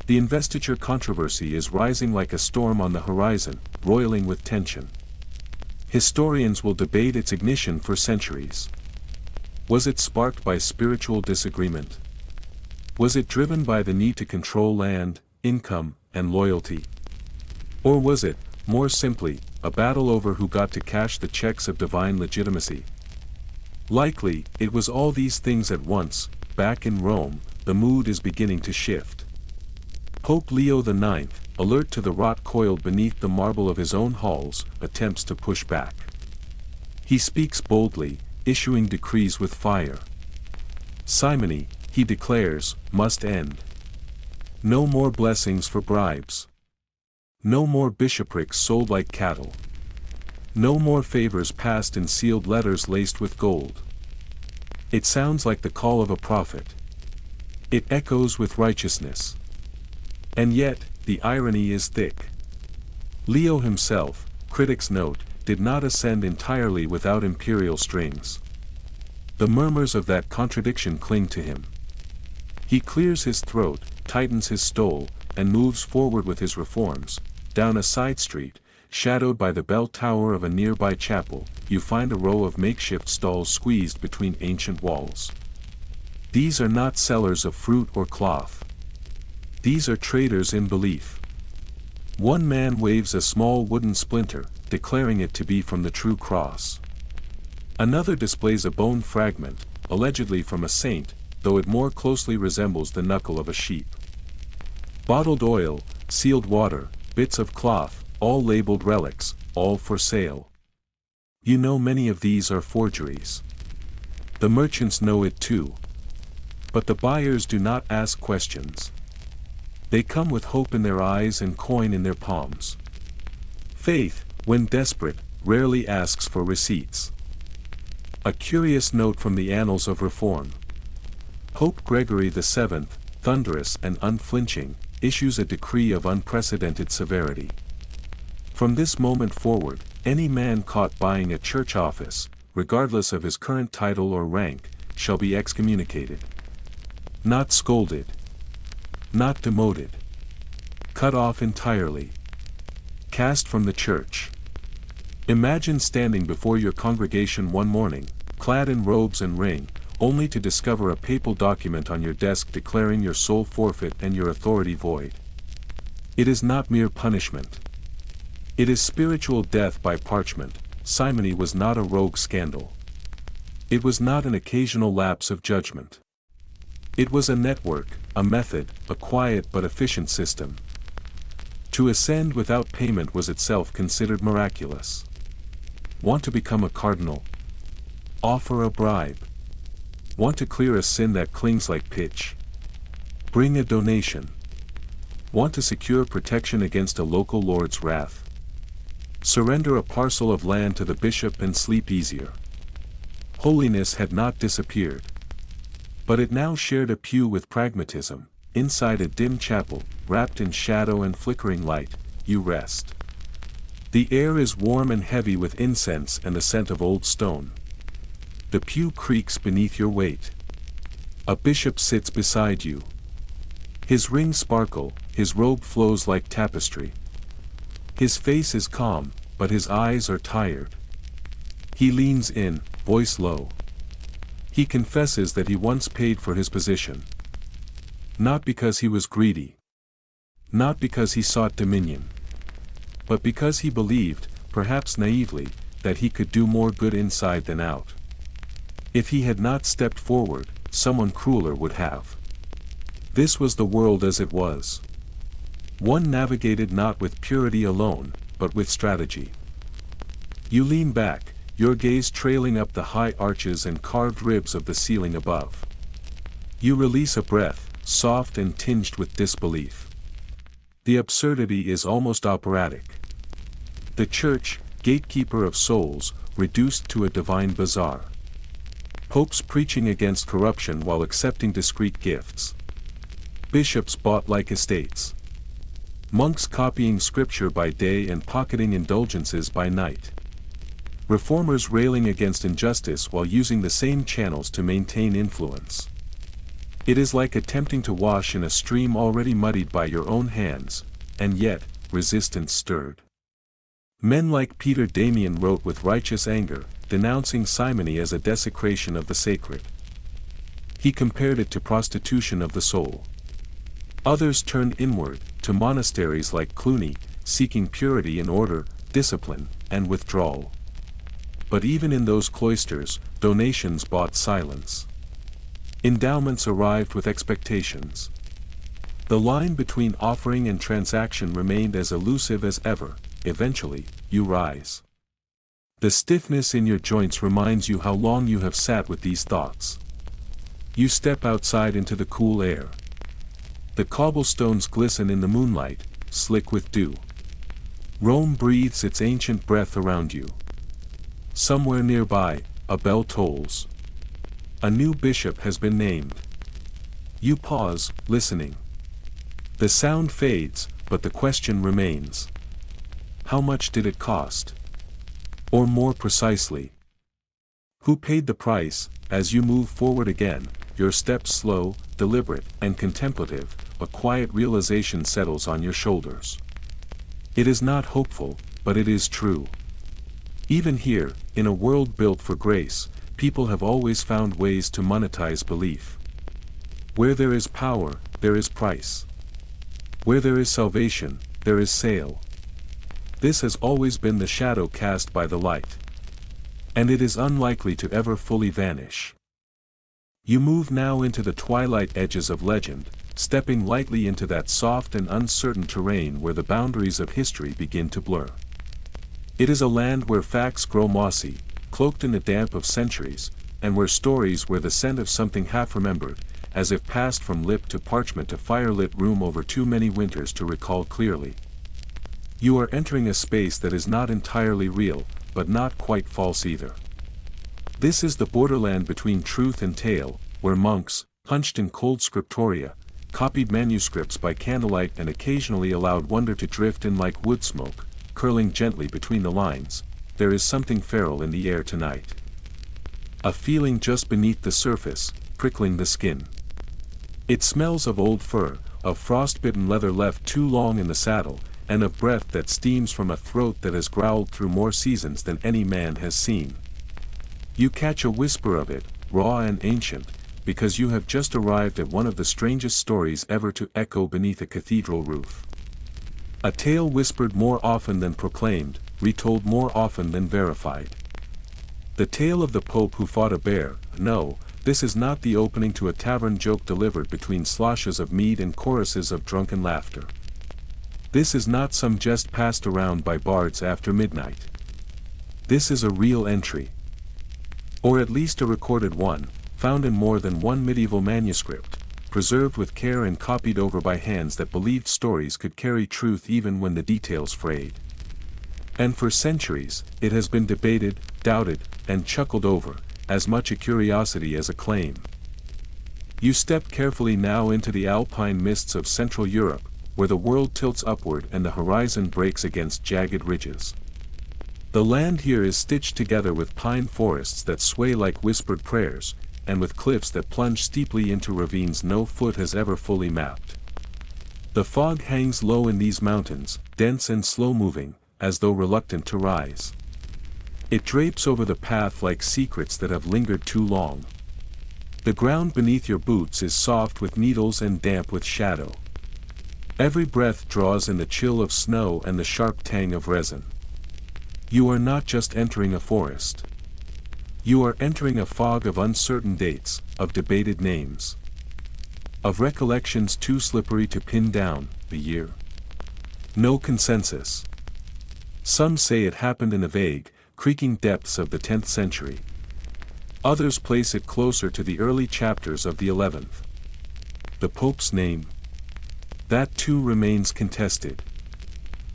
The investiture controversy is rising like a storm on the horizon, roiling with tension. Historians will debate its ignition for centuries. Was it sparked by spiritual disagreement? Was it driven by the need to control land, income, and loyalty? Or was it, more simply, a battle over who got to cash the checks of divine legitimacy? Likely, it was all these things at once. Back in Rome, the mood is beginning to shift. Pope Leo IX, alert to the rot coiled beneath the marble of his own halls, attempts to push back. He speaks boldly, issuing decrees with fire. Simony, he declares, must end. No more blessings for bribes. No more bishoprics sold like cattle. No more favors passed in sealed letters laced with gold. It sounds like the call of a prophet. It echoes with righteousness. And yet, the irony is thick. Leo himself, critics note, did not ascend entirely without imperial strings. The murmurs of that contradiction cling to him. He clears his throat, tightens his stole, and moves forward with his reforms. Down a side street, shadowed by the bell tower of a nearby chapel, you find a row of makeshift stalls squeezed between ancient walls. These are not sellers of fruit or cloth. These are traders in belief. One man waves a small wooden splinter, declaring it to be from the true cross. Another displays a bone fragment, allegedly from a saint, though it more closely resembles the knuckle of a sheep. Bottled oil, sealed water, bits of cloth, all labeled relics, all for sale. You know many of these are forgeries. The merchants know it too. But the buyers do not ask questions. They come with hope in their eyes and coin in their palms. Faith, when desperate, rarely asks for receipts. A curious note from the annals of reform. Pope Gregory VII, thunderous and unflinching, issues a decree of unprecedented severity. From this moment forward, any man caught buying a church office, regardless of his current title or rank, shall be excommunicated. Not scolded. Not demoted. Cut off entirely. Cast from the church. Imagine standing before your congregation one morning, clad in robes and ring, only to discover a papal document on your desk declaring your soul forfeit and your authority void. It is not mere punishment. It is spiritual death by parchment. Simony was not a rogue scandal. It was not an occasional lapse of judgment. It was a network, a method, a quiet but efficient system. To ascend without payment was itself considered miraculous. Want to become a cardinal? Offer a bribe. Want to clear a sin that clings like pitch? Bring a donation. Want to secure protection against a local lord's wrath? Surrender a parcel of land to the bishop and sleep easier. Holiness had not disappeared. But it now shared a pew with pragmatism. Inside a dim chapel, wrapped in shadow and flickering light, you rest. The air is warm and heavy with incense and the scent of old stone. The pew creaks beneath your weight. A bishop sits beside you. His rings sparkle, his robe flows like tapestry. His face is calm, but his eyes are tired. He leans in, voice low. He confesses that he once paid for his position. Not because he was greedy. Not because he sought dominion. But because he believed, perhaps naively, that he could do more good inside than out. If he had not stepped forward, someone crueler would have. This was the world as it was. One navigated not with purity alone, but with strategy. You lean back, your gaze trailing up the high arches and carved ribs of the ceiling above. You release a breath, soft and tinged with disbelief. The absurdity is almost operatic. The church, gatekeeper of souls, reduced to a divine bazaar. Popes preaching against corruption while accepting discreet gifts. Bishops bought like estates. Monks copying scripture by day and pocketing indulgences by night. Reformers railing against injustice while using the same channels to maintain influence. It is like attempting to wash in a stream already muddied by your own hands, and yet, resistance stirred. Men like Peter Damian wrote with righteous anger, denouncing simony as a desecration of the sacred. He compared it to prostitution of the soul. Others turned inward, to monasteries like Cluny, seeking purity in order, discipline, and withdrawal. But even in those cloisters, donations bought silence. Endowments arrived with expectations. The line between offering and transaction remained as elusive as ever. Eventually, you rise. The stiffness in your joints reminds you how long you have sat with these thoughts. You step outside into the cool air. The cobblestones glisten in the moonlight, slick with dew. Rome breathes its ancient breath around you. Somewhere nearby, a bell tolls. A new bishop has been named. You pause, listening. The sound fades, but the question remains. How much did it cost? Or more precisely, who paid the price? As you move forward again, your steps slow, deliberate, and contemplative, a quiet realization settles on your shoulders. It is not hopeful, but it is true. Even here, in a world built for grace, people have always found ways to monetize belief. Where there is power, there is price. Where there is salvation, there is sale. This has always been the shadow cast by the light. And it is unlikely to ever fully vanish. You move now into the twilight edges of legend, stepping lightly into that soft and uncertain terrain where the boundaries of history begin to blur. It is a land where facts grow mossy, cloaked in the damp of centuries, and where stories wear the scent of something half-remembered, as if passed from lip to parchment to firelit room over too many winters to recall clearly. You are entering a space that is not entirely real, but not quite false either. This is the borderland between truth and tale, where monks, hunched in cold scriptoria, copied manuscripts by candlelight and occasionally allowed wonder to drift in like wood smoke, curling gently between the lines. There is something feral in the air tonight. A feeling just beneath the surface, prickling the skin. It smells of old fur, of frostbitten leather left too long in the saddle, and of breath that steams from a throat that has growled through more seasons than any man has seen. You catch a whisper of it, raw and ancient, because you have just arrived at one of the strangest stories ever to echo beneath a cathedral roof. A tale whispered more often than proclaimed, retold more often than verified. The tale of the Pope who fought a bear. No, this is not the opening to a tavern joke delivered between sloshes of mead and choruses of drunken laughter. This is not some jest passed around by bards after midnight. This is a real entry. Or at least a recorded one, found in more than one medieval manuscript, preserved with care and copied over by hands that believed stories could carry truth even when the details frayed. And for centuries, it has been debated, doubted, and chuckled over, as much a curiosity as a claim. You step carefully now into the alpine mists of Central Europe, where the world tilts upward and the horizon breaks against jagged ridges. The land here is stitched together with pine forests that sway like whispered prayers, and with cliffs that plunge steeply into ravines no foot has ever fully mapped. The fog hangs low in these mountains, dense and slow-moving, as though reluctant to rise. It drapes over the path like secrets that have lingered too long. The ground beneath your boots is soft with needles and damp with shadow. Every breath draws in the chill of snow and the sharp tang of resin. You are not just entering a forest. You are entering a fog of uncertain dates, of debated names. Of recollections too slippery to pin down, the year. No consensus. Some say it happened in the vague, creaking depths of the 10th century. Others place it closer to the early chapters of the 11th. The Pope's name? That too remains contested.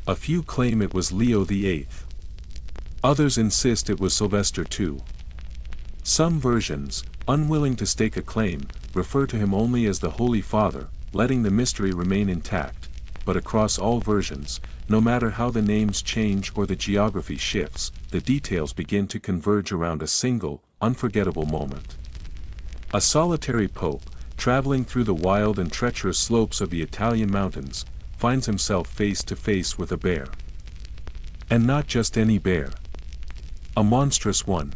A few claim it was Leo VIII. Others insist it was Sylvester II. Some versions, unwilling to stake a claim, refer to him only as the Holy Father, letting the mystery remain intact, but across all versions, no matter how the names change or the geography shifts, the details begin to converge around a single, unforgettable moment. A solitary pope, traveling through the wild and treacherous slopes of the Italian mountains, finds himself face to face with a bear. And not just any bear. A monstrous one.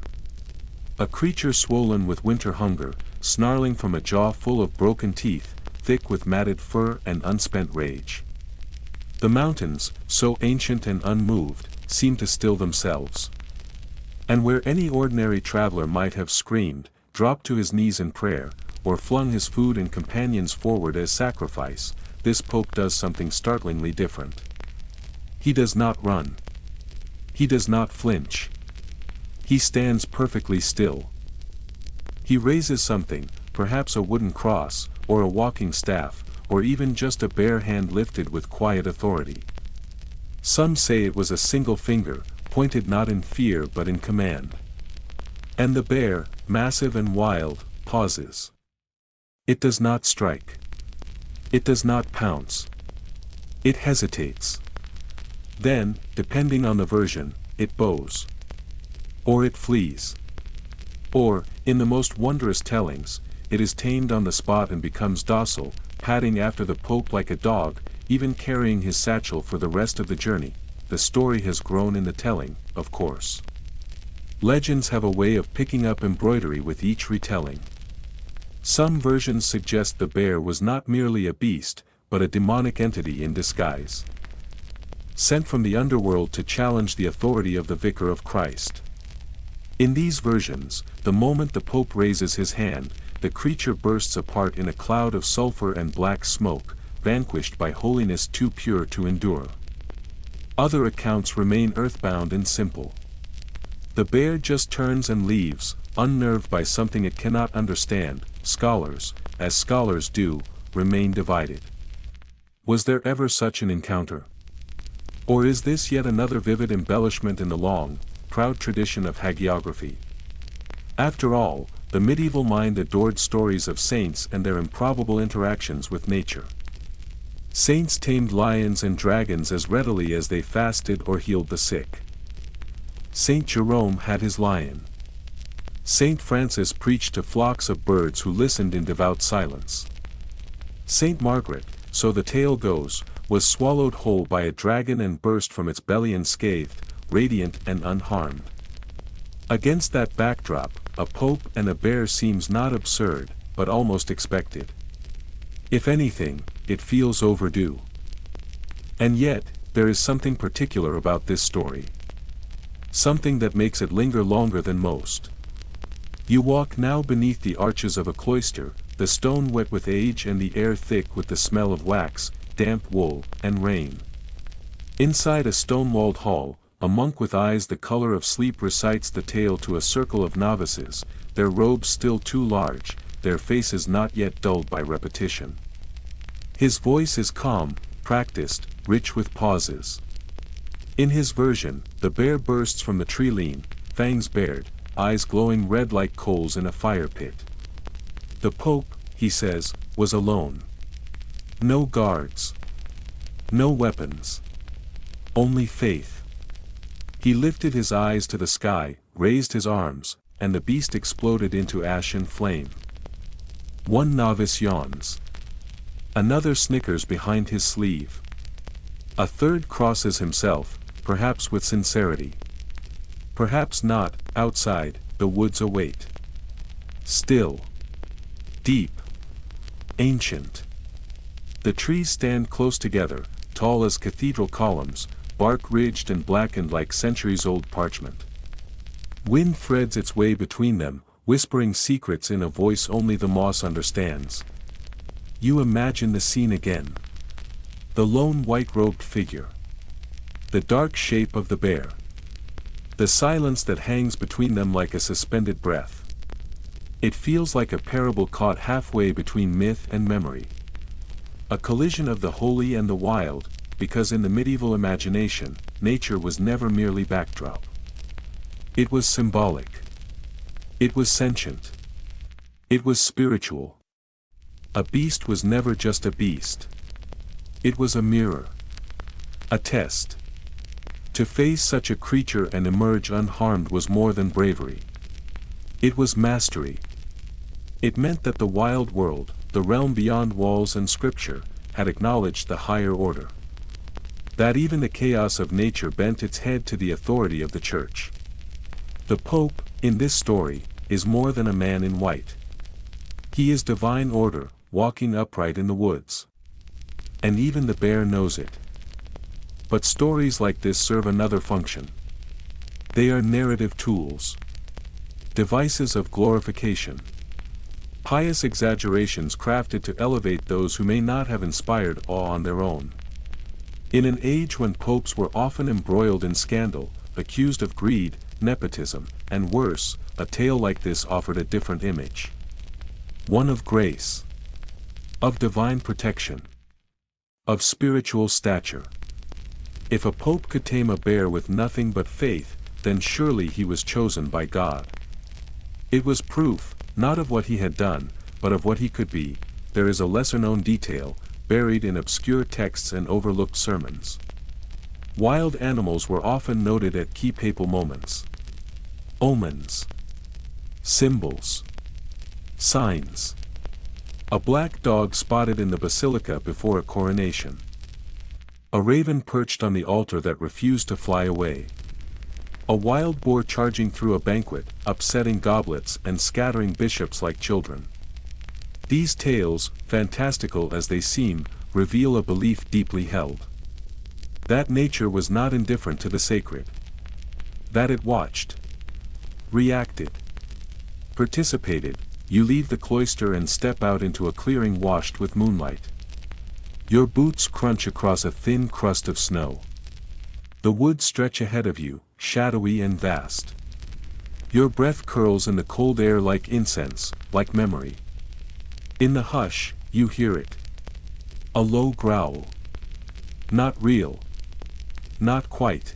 A creature swollen with winter hunger, snarling from a jaw full of broken teeth, thick with matted fur and unspent rage. The mountains, so ancient and unmoved, seem to still themselves. And where any ordinary traveler might have screamed, dropped to his knees in prayer, or flung his food and companions forward as sacrifice, this pope does something startlingly different. He does not run. He does not flinch. He stands perfectly still. He raises something, perhaps a wooden cross, or a walking staff, or even just a bare hand lifted with quiet authority. Some say it was a single finger, pointed not in fear but in command. And the bear, massive and wild, pauses. It does not strike. It does not pounce. It hesitates. Then, depending on the version, it bows. Or it flees. Or, in the most wondrous tellings, it is tamed on the spot and becomes docile, padding after the Pope like a dog, even carrying his satchel for the rest of the journey. The story has grown in the telling, of course. Legends have a way of picking up embroidery with each retelling. Some versions suggest the bear was not merely a beast, but a demonic entity in disguise. Sent from the underworld to challenge the authority of the Vicar of Christ. In these versions, the moment the Pope raises his hand, the creature bursts apart in a cloud of sulfur and black smoke, vanquished by holiness too pure to endure. Other accounts remain earthbound and simple. The bear just turns and leaves, unnerved by something it cannot understand. Scholars, as scholars do, remain divided. Was there ever such an encounter? Or is this yet another vivid embellishment in the long, proud tradition of hagiography? After all, the medieval mind adored stories of saints and their improbable interactions with nature. Saints tamed lions and dragons as readily as they fasted or healed the sick. Saint Jerome had his lion. Saint Francis preached to flocks of birds who listened in devout silence. Saint Margaret, so the tale goes, was swallowed whole by a dragon and burst from its belly unscathed, radiant and unharmed. Against that backdrop, a pope and a bear seems not absurd, but almost expected. If anything, it feels overdue. And yet, there is something particular about this story. Something that makes it linger longer than most. You walk now beneath the arches of a cloister, the stone wet with age and the air thick with the smell of wax, damp wool, and rain. Inside a stone-walled hall, a monk with eyes the color of sleep recites the tale to a circle of novices, their robes still too large, their faces not yet dulled by repetition. His voice is calm, practiced, rich with pauses. In his version, the bear bursts from the tree lean, fangs bared, eyes glowing red like coals in a fire pit. The Pope, he says, was alone. No guards. No weapons. Only faith. He lifted his eyes to the sky, raised his arms, and the beast exploded into ash and flame. One novice yawns. Another snickers behind his sleeve. A third crosses himself, perhaps with sincerity. Perhaps not. Outside, the woods await. Still. Deep. Ancient. The trees stand close together, tall as cathedral columns, bark ridged and blackened like centuries-old parchment. Wind threads its way between them, whispering secrets in a voice only the moss understands. You imagine the scene again. The lone white-robed figure. The dark shape of the bear. The silence that hangs between them like a suspended breath. It feels like a parable caught halfway between myth and memory. A collision of the holy and the wild, because in the medieval imagination, nature was never merely backdrop. It was symbolic. It was sentient. It was spiritual. A beast was never just a beast. It was a mirror. A test. To face such a creature and emerge unharmed was more than bravery. It was mastery. It meant that the wild world, the realm beyond walls and scripture, had acknowledged the higher order. That even the chaos of nature bent its head to the authority of the church. The Pope, in this story, is more than a man in white. He is divine order, walking upright in the woods. And even the bear knows it. But stories like this serve another function. They are narrative tools. Devices of glorification. Pious exaggerations crafted to elevate those who may not have inspired awe on their own. In an age when popes were often embroiled in scandal, accused of greed, nepotism, and worse, a tale like this offered a different image. One of grace. Of divine protection. Of spiritual stature. If a pope could tame a bear with nothing but faith, then surely he was chosen by God. It was proof, not of what he had done, but of what he could be. There is a lesser-known detail, buried in obscure texts and overlooked sermons. Wild animals were often noted at key papal moments. Omens. Symbols. Signs. A black dog spotted in the basilica before a coronation. A raven perched on the altar that refused to fly away. A wild boar charging through a banquet, upsetting goblets and scattering bishops like children. These tales, fantastical as they seem, reveal a belief deeply held. That nature was not indifferent to the sacred. That it watched. Reacted. Participated. You leave the cloister and step out into a clearing washed with moonlight. Your boots crunch across a thin crust of snow. The woods stretch ahead of you, shadowy and vast. Your breath curls in the cold air like incense, like memory. In the hush, you hear it. A low growl. Not real. Not quite.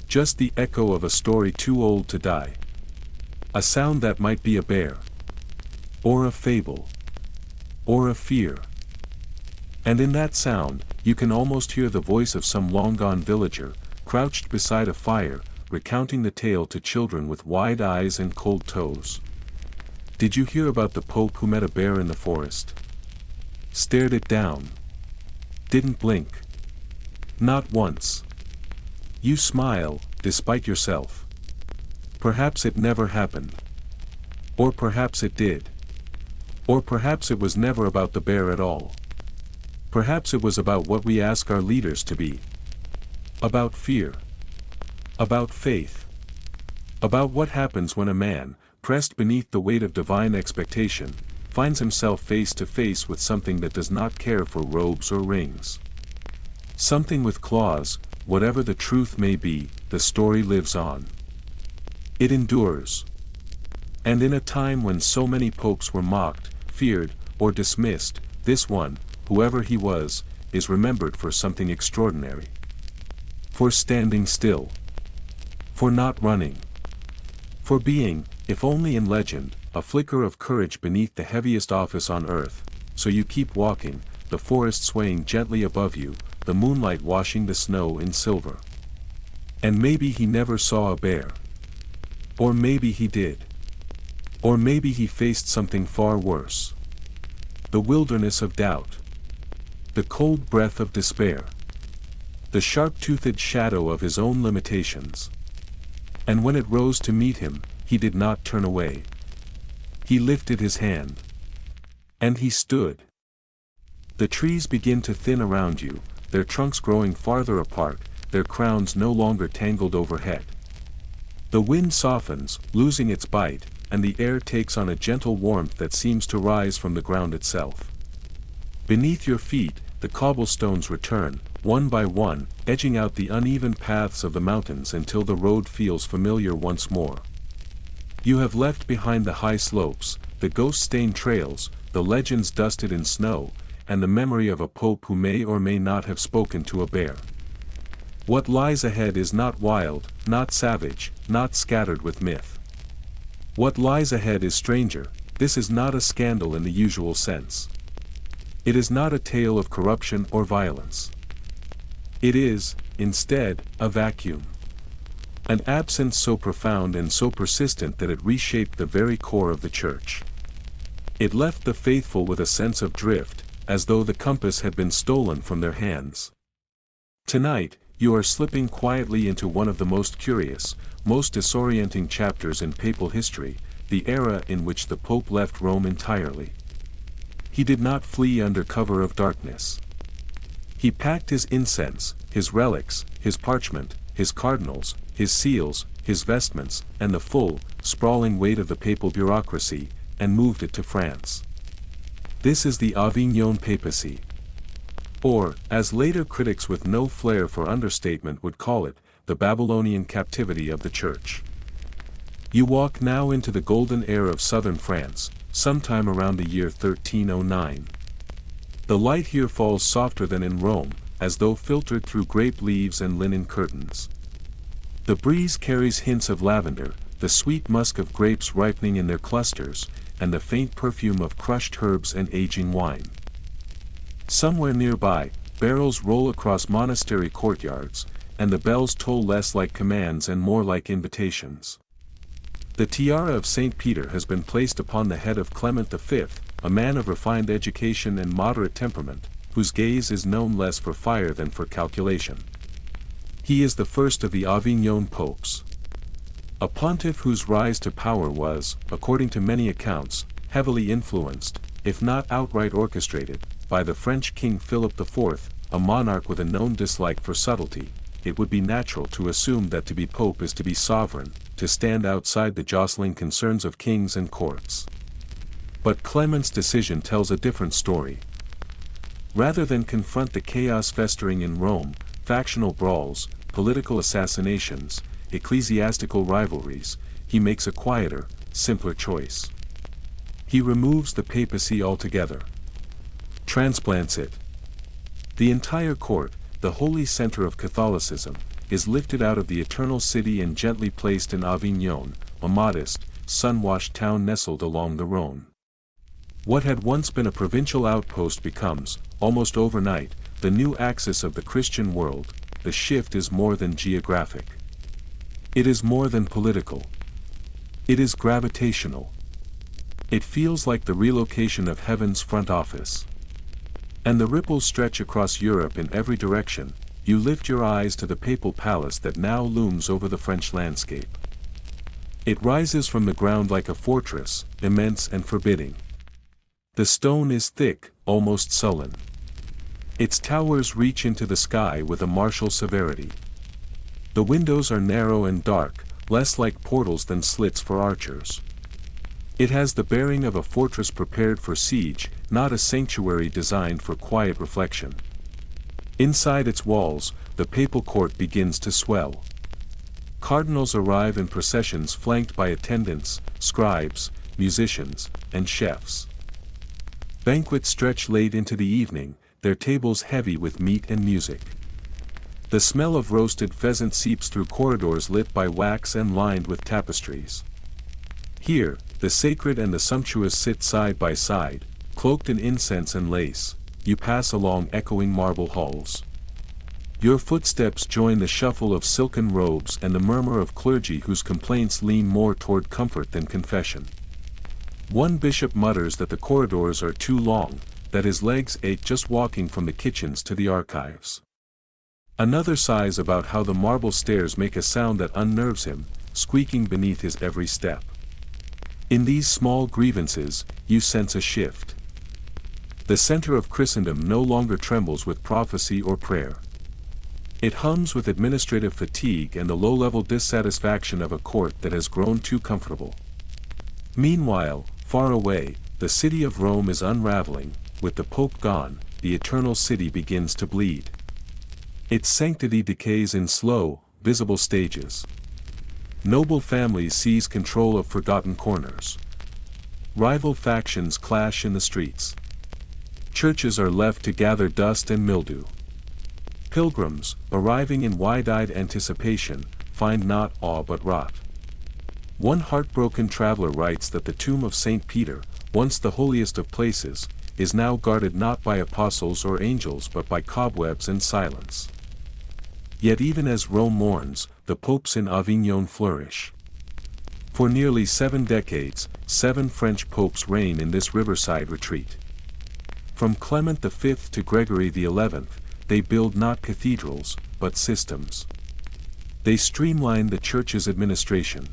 Just the echo of a story too old to die. A sound that might be a bear. Or a fable. Or a fear. And in that sound, you can almost hear the voice of some long-gone villager, crouched beside a fire, recounting the tale to children with wide eyes and cold toes. Did you hear about the Pope who met a bear in the forest? Stared it down. didn't blink. Not once. You smile, despite yourself. Perhaps it never happened. Or perhaps it did. Or perhaps it was never about the bear at all. Perhaps it was about what we ask our leaders to be. About fear. About faith. About what happens when a man, pressed beneath the weight of divine expectation, finds himself face to face with something that does not care for robes or rings. Something with claws. Whatever the truth may be, the story lives on. It endures. And in a time when so many popes were mocked, feared, or dismissed, this one, whoever he was, is remembered for something extraordinary. For standing still. For not running. For being, if only in legend, a flicker of courage beneath the heaviest office on earth. So you keep walking, the forest swaying gently above you, the moonlight washing the snow in silver. And maybe he never saw a bear. Or maybe he did. Or maybe he faced something far worse. The wilderness of doubt. The cold breath of despair. The sharp-toothed shadow of his own limitations. And when it rose to meet him, he did not turn away. He lifted his hand. And he stood. The trees begin to thin around you, their trunks growing farther apart, their crowns no longer tangled overhead. The wind softens, losing its bite, and the air takes on a gentle warmth that seems to rise from the ground itself. Beneath your feet, the cobblestones return, one by one, edging out the uneven paths of the mountains until the road feels familiar once more. You have left behind the high slopes, the ghost-stained trails, the legends dusted in snow, and the memory of a pope who may or may not have spoken to a bear. What lies ahead is not wild, not savage, not scattered with myth. What lies ahead is stranger. This is not a scandal in the usual sense. It is not a tale of corruption or violence. It is, instead, a vacuum. An absence so profound and so persistent that it reshaped the very core of the church. It left the faithful with a sense of drift, as though the compass had been stolen from their hands. Tonight, you are slipping quietly into one of the most curious, most disorienting chapters in papal history, the era in which the Pope left Rome entirely. He did not flee under cover of darkness. He packed his incense, his relics, his parchment, his cardinals, his seals, his vestments, and the full, sprawling weight of the papal bureaucracy, and moved it to France. This is the Avignon papacy. Or, as later critics with no flair for understatement would call it, the Babylonian captivity of the Church. You walk now into the golden era of southern France, sometime around the year 1309. The light here falls softer than in Rome, as though filtered through grape leaves and linen curtains. The breeze carries hints of lavender, the sweet musk of grapes ripening in their clusters, and the faint perfume of crushed herbs and aging wine. Somewhere nearby, barrels roll across monastery courtyards, and the bells toll less like commands and more like invitations. The tiara of St. Peter has been placed upon the head of Clement V, a man of refined education and moderate temperament, whose gaze is known less for fire than for calculation. He is the first of the Avignon popes. A pontiff whose rise to power was, according to many accounts, heavily influenced, if not outright orchestrated, by the French King Philip IV, a monarch with a known dislike for subtlety. It would be natural to assume that to be pope is to be sovereign, to stand outside the jostling concerns of kings and courts. But Clement's decision tells a different story. Rather than confront the chaos festering in Rome, factional brawls, political assassinations, ecclesiastical rivalries, he makes a quieter, simpler choice. He removes the papacy altogether. Transplants it. The entire court, the holy center of Catholicism, is lifted out of the eternal city and gently placed in Avignon, a modest, sun-washed town nestled along the Rhone. What had once been a provincial outpost becomes, almost overnight, the new axis of the Christian world. The shift is more than geographic. It is more than political. It is gravitational. It feels like the relocation of heaven's front office. And the ripples stretch across Europe in every direction. You lift your eyes to the papal palace that now looms over the French landscape. It rises from the ground like a fortress, immense and forbidding. The stone is thick, almost sullen. Its towers reach into the sky with a martial severity. The windows are narrow and dark, less like portals than slits for archers. It has the bearing of a fortress prepared for siege, not a sanctuary designed for quiet reflection. Inside its walls, the papal court begins to swell. Cardinals arrive in processions flanked by attendants, scribes, musicians, and chefs. Banquets stretch late into the evening, their tables heavy with meat and music. The smell of roasted pheasant seeps through corridors lit by wax and lined with tapestries. Here, the sacred and the sumptuous sit side by side, cloaked in incense and lace. You pass along echoing marble halls. Your footsteps join the shuffle of silken robes and the murmur of clergy whose complaints lean more toward comfort than confession. One bishop mutters that the corridors are too long, that his legs ache just walking from the kitchens to the archives. Another sighs about how the marble stairs make a sound that unnerves him, squeaking beneath his every step. In these small grievances, you sense a shift. The center of Christendom no longer trembles with prophecy or prayer. It hums with administrative fatigue and the low-level dissatisfaction of a court that has grown too comfortable. Meanwhile, far away, the city of Rome is unraveling. With the Pope gone, the eternal city begins to bleed. Its sanctity decays in slow, visible stages. Noble families seize control of forgotten corners. Rival factions clash in the streets. Churches are left to gather dust and mildew. Pilgrims, arriving in wide-eyed anticipation, find not awe but rot. One heartbroken traveler writes that the tomb of St. Peter, once the holiest of places, is now guarded not by apostles or angels but by cobwebs and silence. Yet even as Rome mourns, the popes in Avignon flourish. For nearly 7 decades, 7 French popes reign in this riverside retreat. From Clement V to Gregory XI, they build not cathedrals, but systems. They streamline the Church's administration.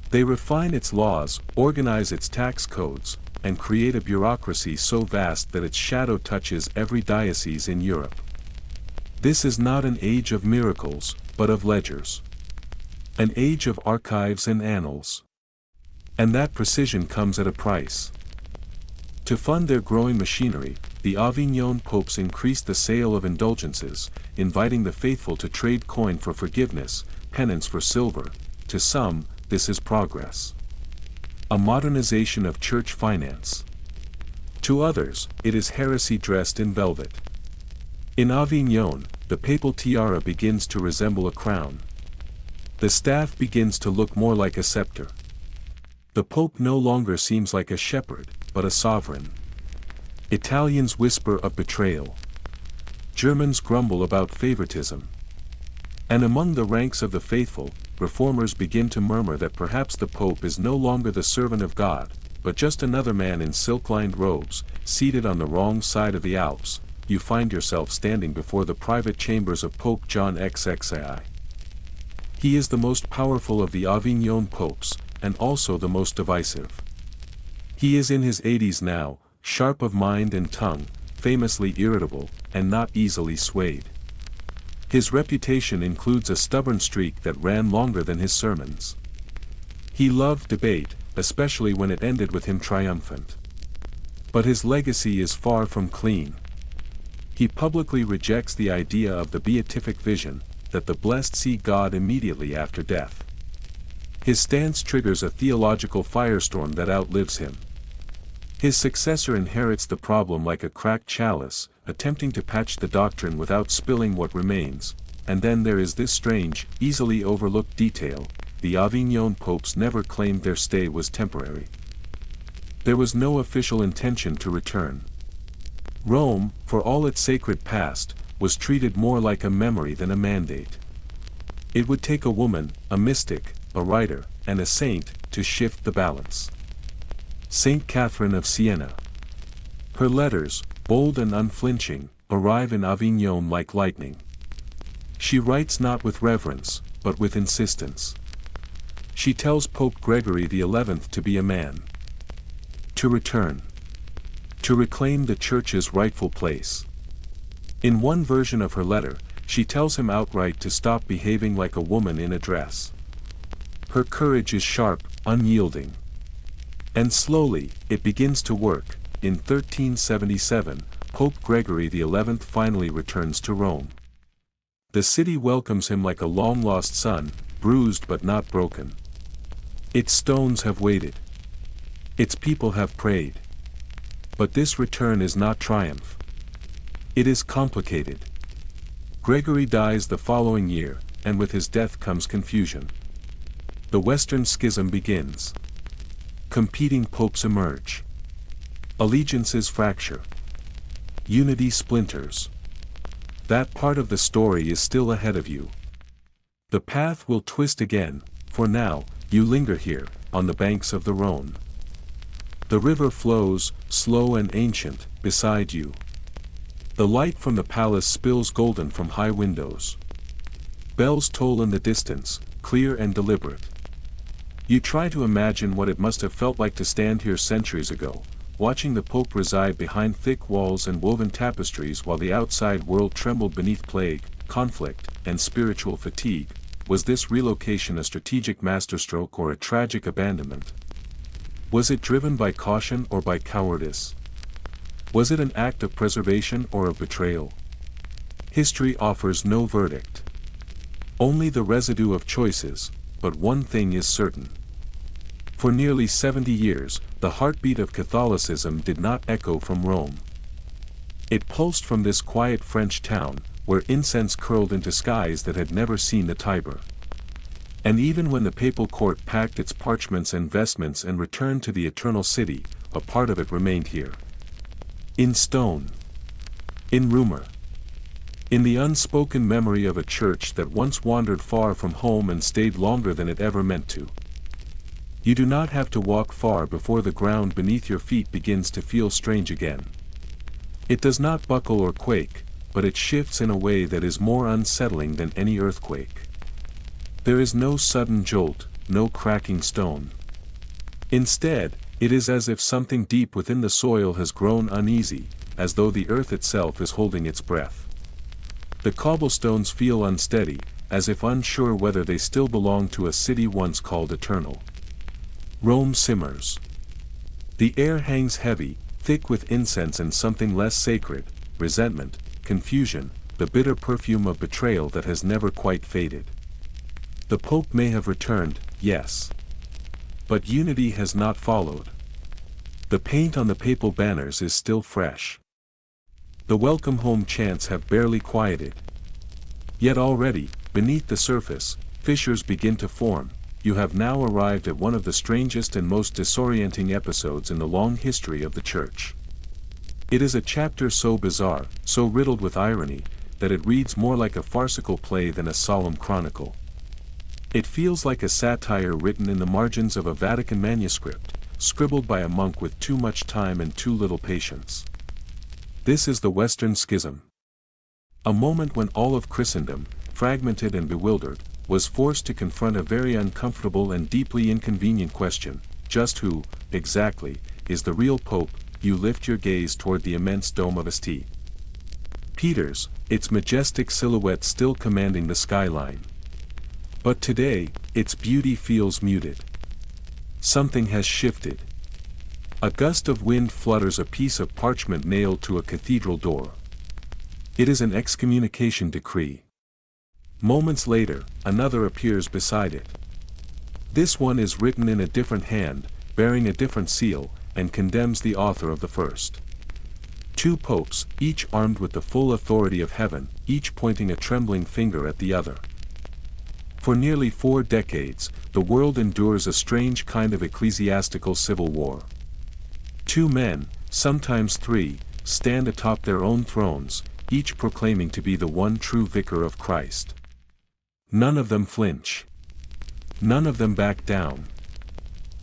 They refine its laws, organize its tax codes, and create a bureaucracy so vast that its shadow touches every diocese in Europe. This is not an age of miracles, but of ledgers. An age of archives and annals. And that precision comes at a price. To fund their growing machinery, the Avignon popes increased the sale of indulgences, inviting the faithful to trade coin for forgiveness, penance for silver. To some, this is progress. A modernization of church finance. To others, it is heresy dressed in velvet. In Avignon, the papal tiara begins to resemble a crown. The staff begins to look more like a scepter. The Pope no longer seems like a shepherd, but a sovereign. Italians whisper of betrayal. Germans grumble about favoritism. And among the ranks of the faithful, reformers begin to murmur that perhaps the Pope is no longer the servant of God, but just another man in silk-lined robes, seated on the wrong side of the Alps. You find yourself standing before the private chambers of Pope John XXII. He is the most powerful of the Avignon popes, and also the most divisive. He is in his 80s now, sharp of mind and tongue, famously irritable, and not easily swayed. His reputation includes a stubborn streak that ran longer than his sermons. He loved debate, especially when it ended with him triumphant. But his legacy is far from clean. He publicly rejects the idea of the beatific vision, that the blessed see God immediately after death. His stance triggers a theological firestorm that outlives him. His successor inherits the problem like a cracked chalice, attempting to patch the doctrine without spilling what remains. And then there is this strange, easily overlooked detail: the Avignon popes never claimed their stay was temporary. There was no official intention to return. Rome, for all its sacred past, was treated more like a memory than a mandate. It would take a woman, a mystic, a writer, and a saint, to shift the balance. Saint Catherine of Siena. Her letters, bold and unflinching, arrive in Avignon like lightning. She writes not with reverence, but with insistence. She tells Pope Gregory XI to be a man. To return. To reclaim the Church's rightful place. In one version of her letter, she tells him outright to stop behaving like a woman in a dress. Her courage is sharp, unyielding. And slowly, it begins to work. In 1377, Pope Gregory XI finally returns to Rome. The city welcomes him like a long-lost son, bruised but not broken. Its stones have waited. Its people have prayed. But this return is not triumph. It is complicated. Gregory dies the following year, and with his death comes confusion. The Western Schism begins. Competing popes emerge. Allegiances fracture. Unity splinters. That part of the story is still ahead of you. The path will twist again, for now, you linger here, on the banks of the Rhone. The river flows, slow and ancient, beside you. The light from the palace spills golden from high windows. Bells toll in the distance, clear and deliberate. You try to imagine what it must have felt like to stand here centuries ago, watching the Pope reside behind thick walls and woven tapestries while the outside world trembled beneath plague, conflict, and spiritual fatigue. Was this relocation a strategic masterstroke or a tragic abandonment? Was it driven by caution or by cowardice? Was it an act of preservation or of betrayal? History offers no verdict. Only the residue of choices, but one thing is certain. For nearly 70 years, the heartbeat of Catholicism did not echo from Rome. It pulsed from this quiet French town, where incense curled into skies that had never seen the Tiber. And even when the papal court packed its parchments and vestments and returned to the Eternal City, a part of it remained here. In stone. In rumor. In the unspoken memory of a church that once wandered far from home and stayed longer than it ever meant to. You do not have to walk far before the ground beneath your feet begins to feel strange again. It does not buckle or quake, but it shifts in a way that is more unsettling than any earthquake. There is no sudden jolt, no cracking stone. Instead, it is as if something deep within the soil has grown uneasy, as though the earth itself is holding its breath. The cobblestones feel unsteady, as if unsure whether they still belong to a city once called eternal. Rome simmers. The air hangs heavy, thick with incense and something less sacred, resentment, confusion, the bitter perfume of betrayal that has never quite faded. The Pope may have returned, yes. But unity has not followed. The paint on the papal banners is still fresh. The welcome home chants have barely quieted. Yet already, beneath the surface, fissures begin to form. You have now arrived at one of the strangest and most disorienting episodes in the long history of the Church. It is a chapter so bizarre, so riddled with irony, that it reads more like a farcical play than a solemn chronicle. It feels like a satire written in the margins of a Vatican manuscript, scribbled by a monk with too much time and too little patience. This is the Western Schism. A moment when all of Christendom, fragmented and bewildered, was forced to confront a very uncomfortable and deeply inconvenient question: just who, exactly, is the real Pope? You lift your gaze toward the immense dome of St. Peter's, its majestic silhouette still commanding the skyline. But today, its beauty feels muted. Something has shifted. A gust of wind flutters a piece of parchment nailed to a cathedral door. It is an excommunication decree. Moments later, another appears beside it. This one is written in a different hand, bearing a different seal, and condemns the author of the first. Two popes, each armed with the full authority of heaven, each pointing a trembling finger at the other. For nearly 4 decades, the world endures a strange kind of ecclesiastical civil war. 2 men, sometimes 3, stand atop their own thrones, each proclaiming to be the one true vicar of Christ. None of them flinch. None of them back down.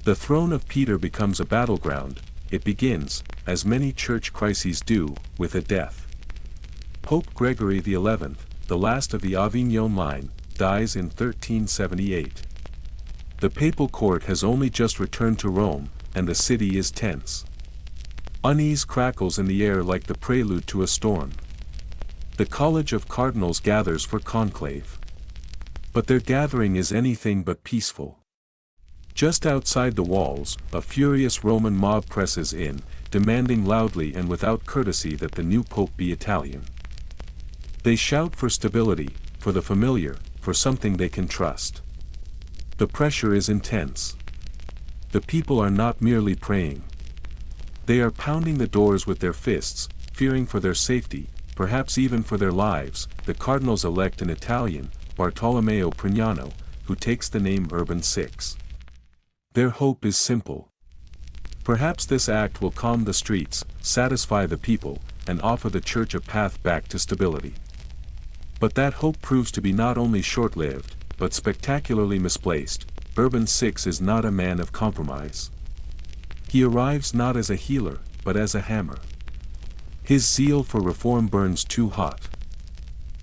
The throne of Peter becomes a battleground, it begins, as many church crises do, with a death. Pope Gregory XI, the last of the Avignon line, dies in 1378. The papal court has only just returned to Rome, and the city is tense. Unease crackles in the air like the prelude to a storm. The College of Cardinals gathers for conclave. But their gathering is anything but peaceful. Just outside the walls, a furious Roman mob presses in, demanding loudly and without courtesy that the new pope be Italian. They shout for stability, for the familiar, for something they can trust. The pressure is intense. The people are not merely praying. They are pounding the doors with their fists, fearing for their safety, perhaps even for their lives. The cardinals elect an Italian, Bartolomeo Prignano, who takes the name Urban VI. Their hope is simple. Perhaps this act will calm the streets, satisfy the people, and offer the church a path back to stability. But that hope proves to be not only short-lived, but spectacularly misplaced. Urban VI is not a man of compromise. He arrives not as a healer, but as a hammer. His zeal for reform burns too hot.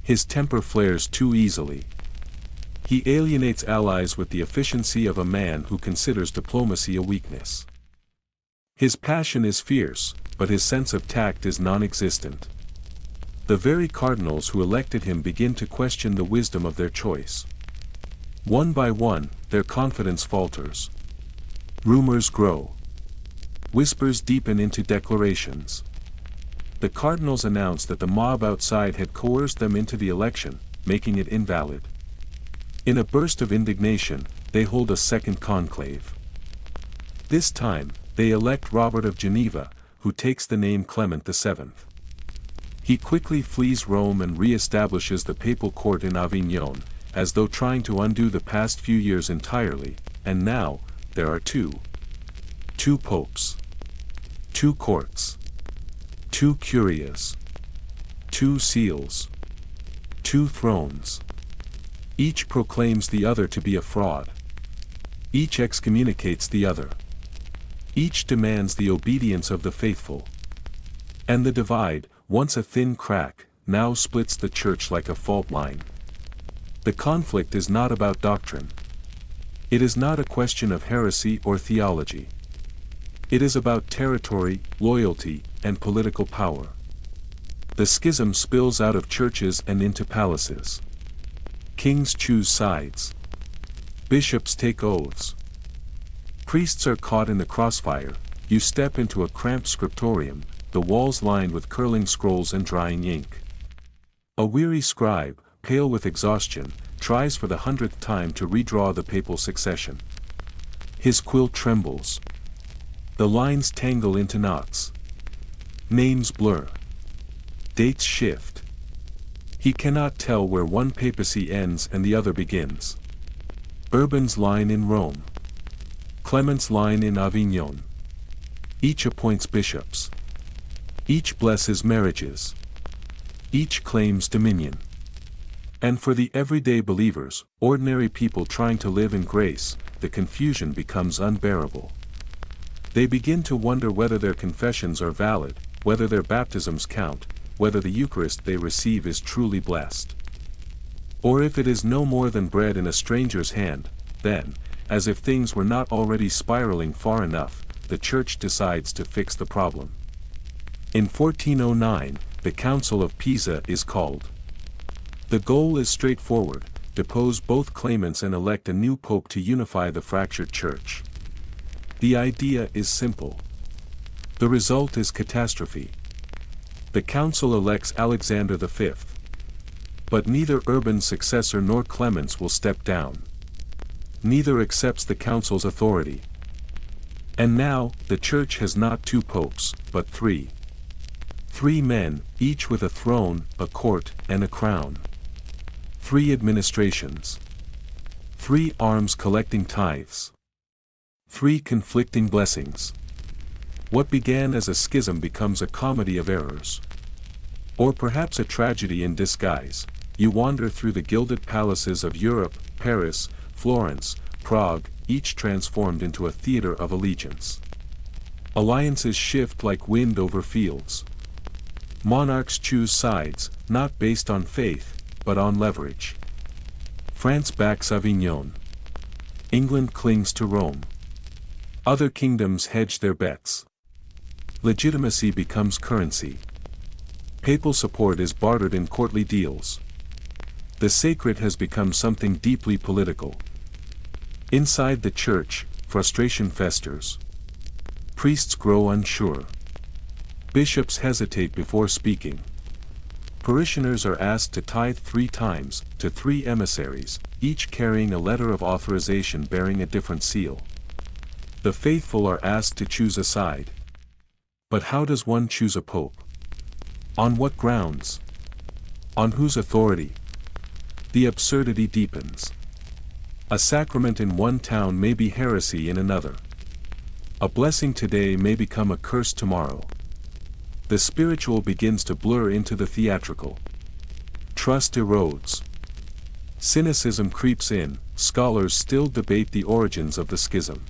His temper flares too easily. He alienates allies with the efficiency of a man who considers diplomacy a weakness. His passion is fierce, but his sense of tact is non-existent. The very cardinals who elected him begin to question the wisdom of their choice. One by one, their confidence falters. Rumors grow. Whispers deepen into declarations. The cardinals announce that the mob outside had coerced them into the election, making it invalid. In a burst of indignation, they hold a second conclave. This time, they elect Robert of Geneva, who takes the name Clement VII. He quickly flees Rome and re-establishes the papal court in Avignon, as though trying to undo the past few years entirely, and now, there are two popes. Two courts. Two curias. Two seals. Two thrones. Each proclaims the other to be a fraud. Each excommunicates the other. Each demands the obedience of the faithful. And the divide, once a thin crack, now splits the church like a fault line. The conflict is not about doctrine. It is not a question of heresy or theology. It is about territory, loyalty, and political power. The schism spills out of churches and into palaces. Kings choose sides. Bishops take oaths. Priests are caught in the crossfire. You step into a cramped scriptorium, the walls lined with curling scrolls and drying ink. A weary scribe, pale with exhaustion, tries for the 100th time to redraw the papal succession. His quill trembles. The lines tangle into knots. Names blur. Dates shift. He cannot tell where one papacy ends and the other begins. Urban's line in Rome. Clement's line in Avignon. Each appoints bishops. Each blesses marriages. Each claims dominion. And for the everyday believers, ordinary people trying to live in grace, the confusion becomes unbearable. They begin to wonder whether their confessions are valid, whether their baptisms count, whether the Eucharist they receive is truly blessed. Or if it is no more than bread in a stranger's hand. Then, as if things were not already spiraling far enough, the Church decides to fix the problem. In 1409, the Council of Pisa is called. The goal is straightforward: depose both claimants and elect a new pope to unify the fractured Church. The idea is simple. The result is catastrophe. The council elects Alexander V. But neither Urban's successor nor Clement's will step down. Neither accepts the council's authority. And now, the Church has not two popes, but three. 3 men, each with a throne, a court, and a crown. 3 administrations. 3 arms collecting tithes. 3 conflicting blessings. What began as a schism becomes a comedy of errors. Or perhaps a tragedy in disguise. You wander through the gilded palaces of Europe, Paris, Florence, Prague, each transformed into a theater of allegiance. Alliances shift like wind over fields. Monarchs choose sides, not based on faith, but on leverage. France backs Avignon. England clings to Rome. Other kingdoms hedge their bets. Legitimacy becomes currency. Papal support is bartered in courtly deals. The sacred has become something deeply political. Inside the church, frustration festers. Priests grow unsure. Bishops hesitate before speaking. Parishioners are asked to tithe 3 times, to 3 emissaries, each carrying a letter of authorization bearing a different seal. The faithful are asked to choose a side. But how does one choose a pope? On what grounds? On whose authority? The absurdity deepens. A sacrament in one town may be heresy in another. A blessing today may become a curse tomorrow. The spiritual begins to blur into the theatrical. Trust erodes. Cynicism creeps in. Scholars still debate the origins of the schism.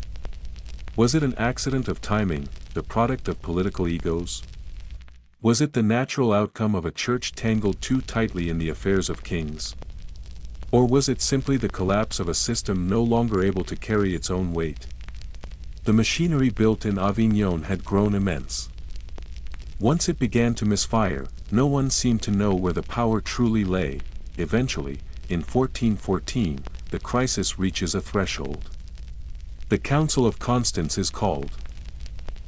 Was it an accident of timing, the product of political egos? Was it the natural outcome of a church tangled too tightly in the affairs of kings? Or was it simply the collapse of a system no longer able to carry its own weight? The machinery built in Avignon had grown immense. Once it began to misfire, no one seemed to know where the power truly lay. Eventually, in 1414, the crisis reaches a threshold. The Council of Constance is called.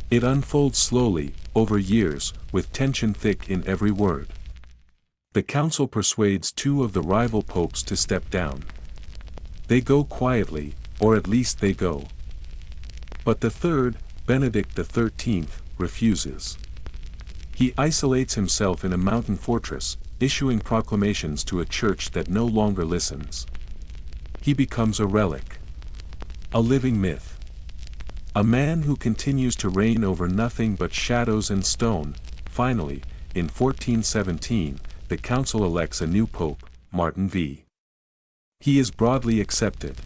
It unfolds slowly, over years, with tension thick in every word. The council persuades 2 of the rival popes to step down. They go quietly, or at least they go. But the third, Benedict XIII, refuses. He isolates himself in a mountain fortress, issuing proclamations to a church that no longer listens. He becomes a relic. A living myth. A man who continues to reign over nothing but shadows and stone. Finally, in 1417, the council elects a new pope, Martin V. He is broadly accepted.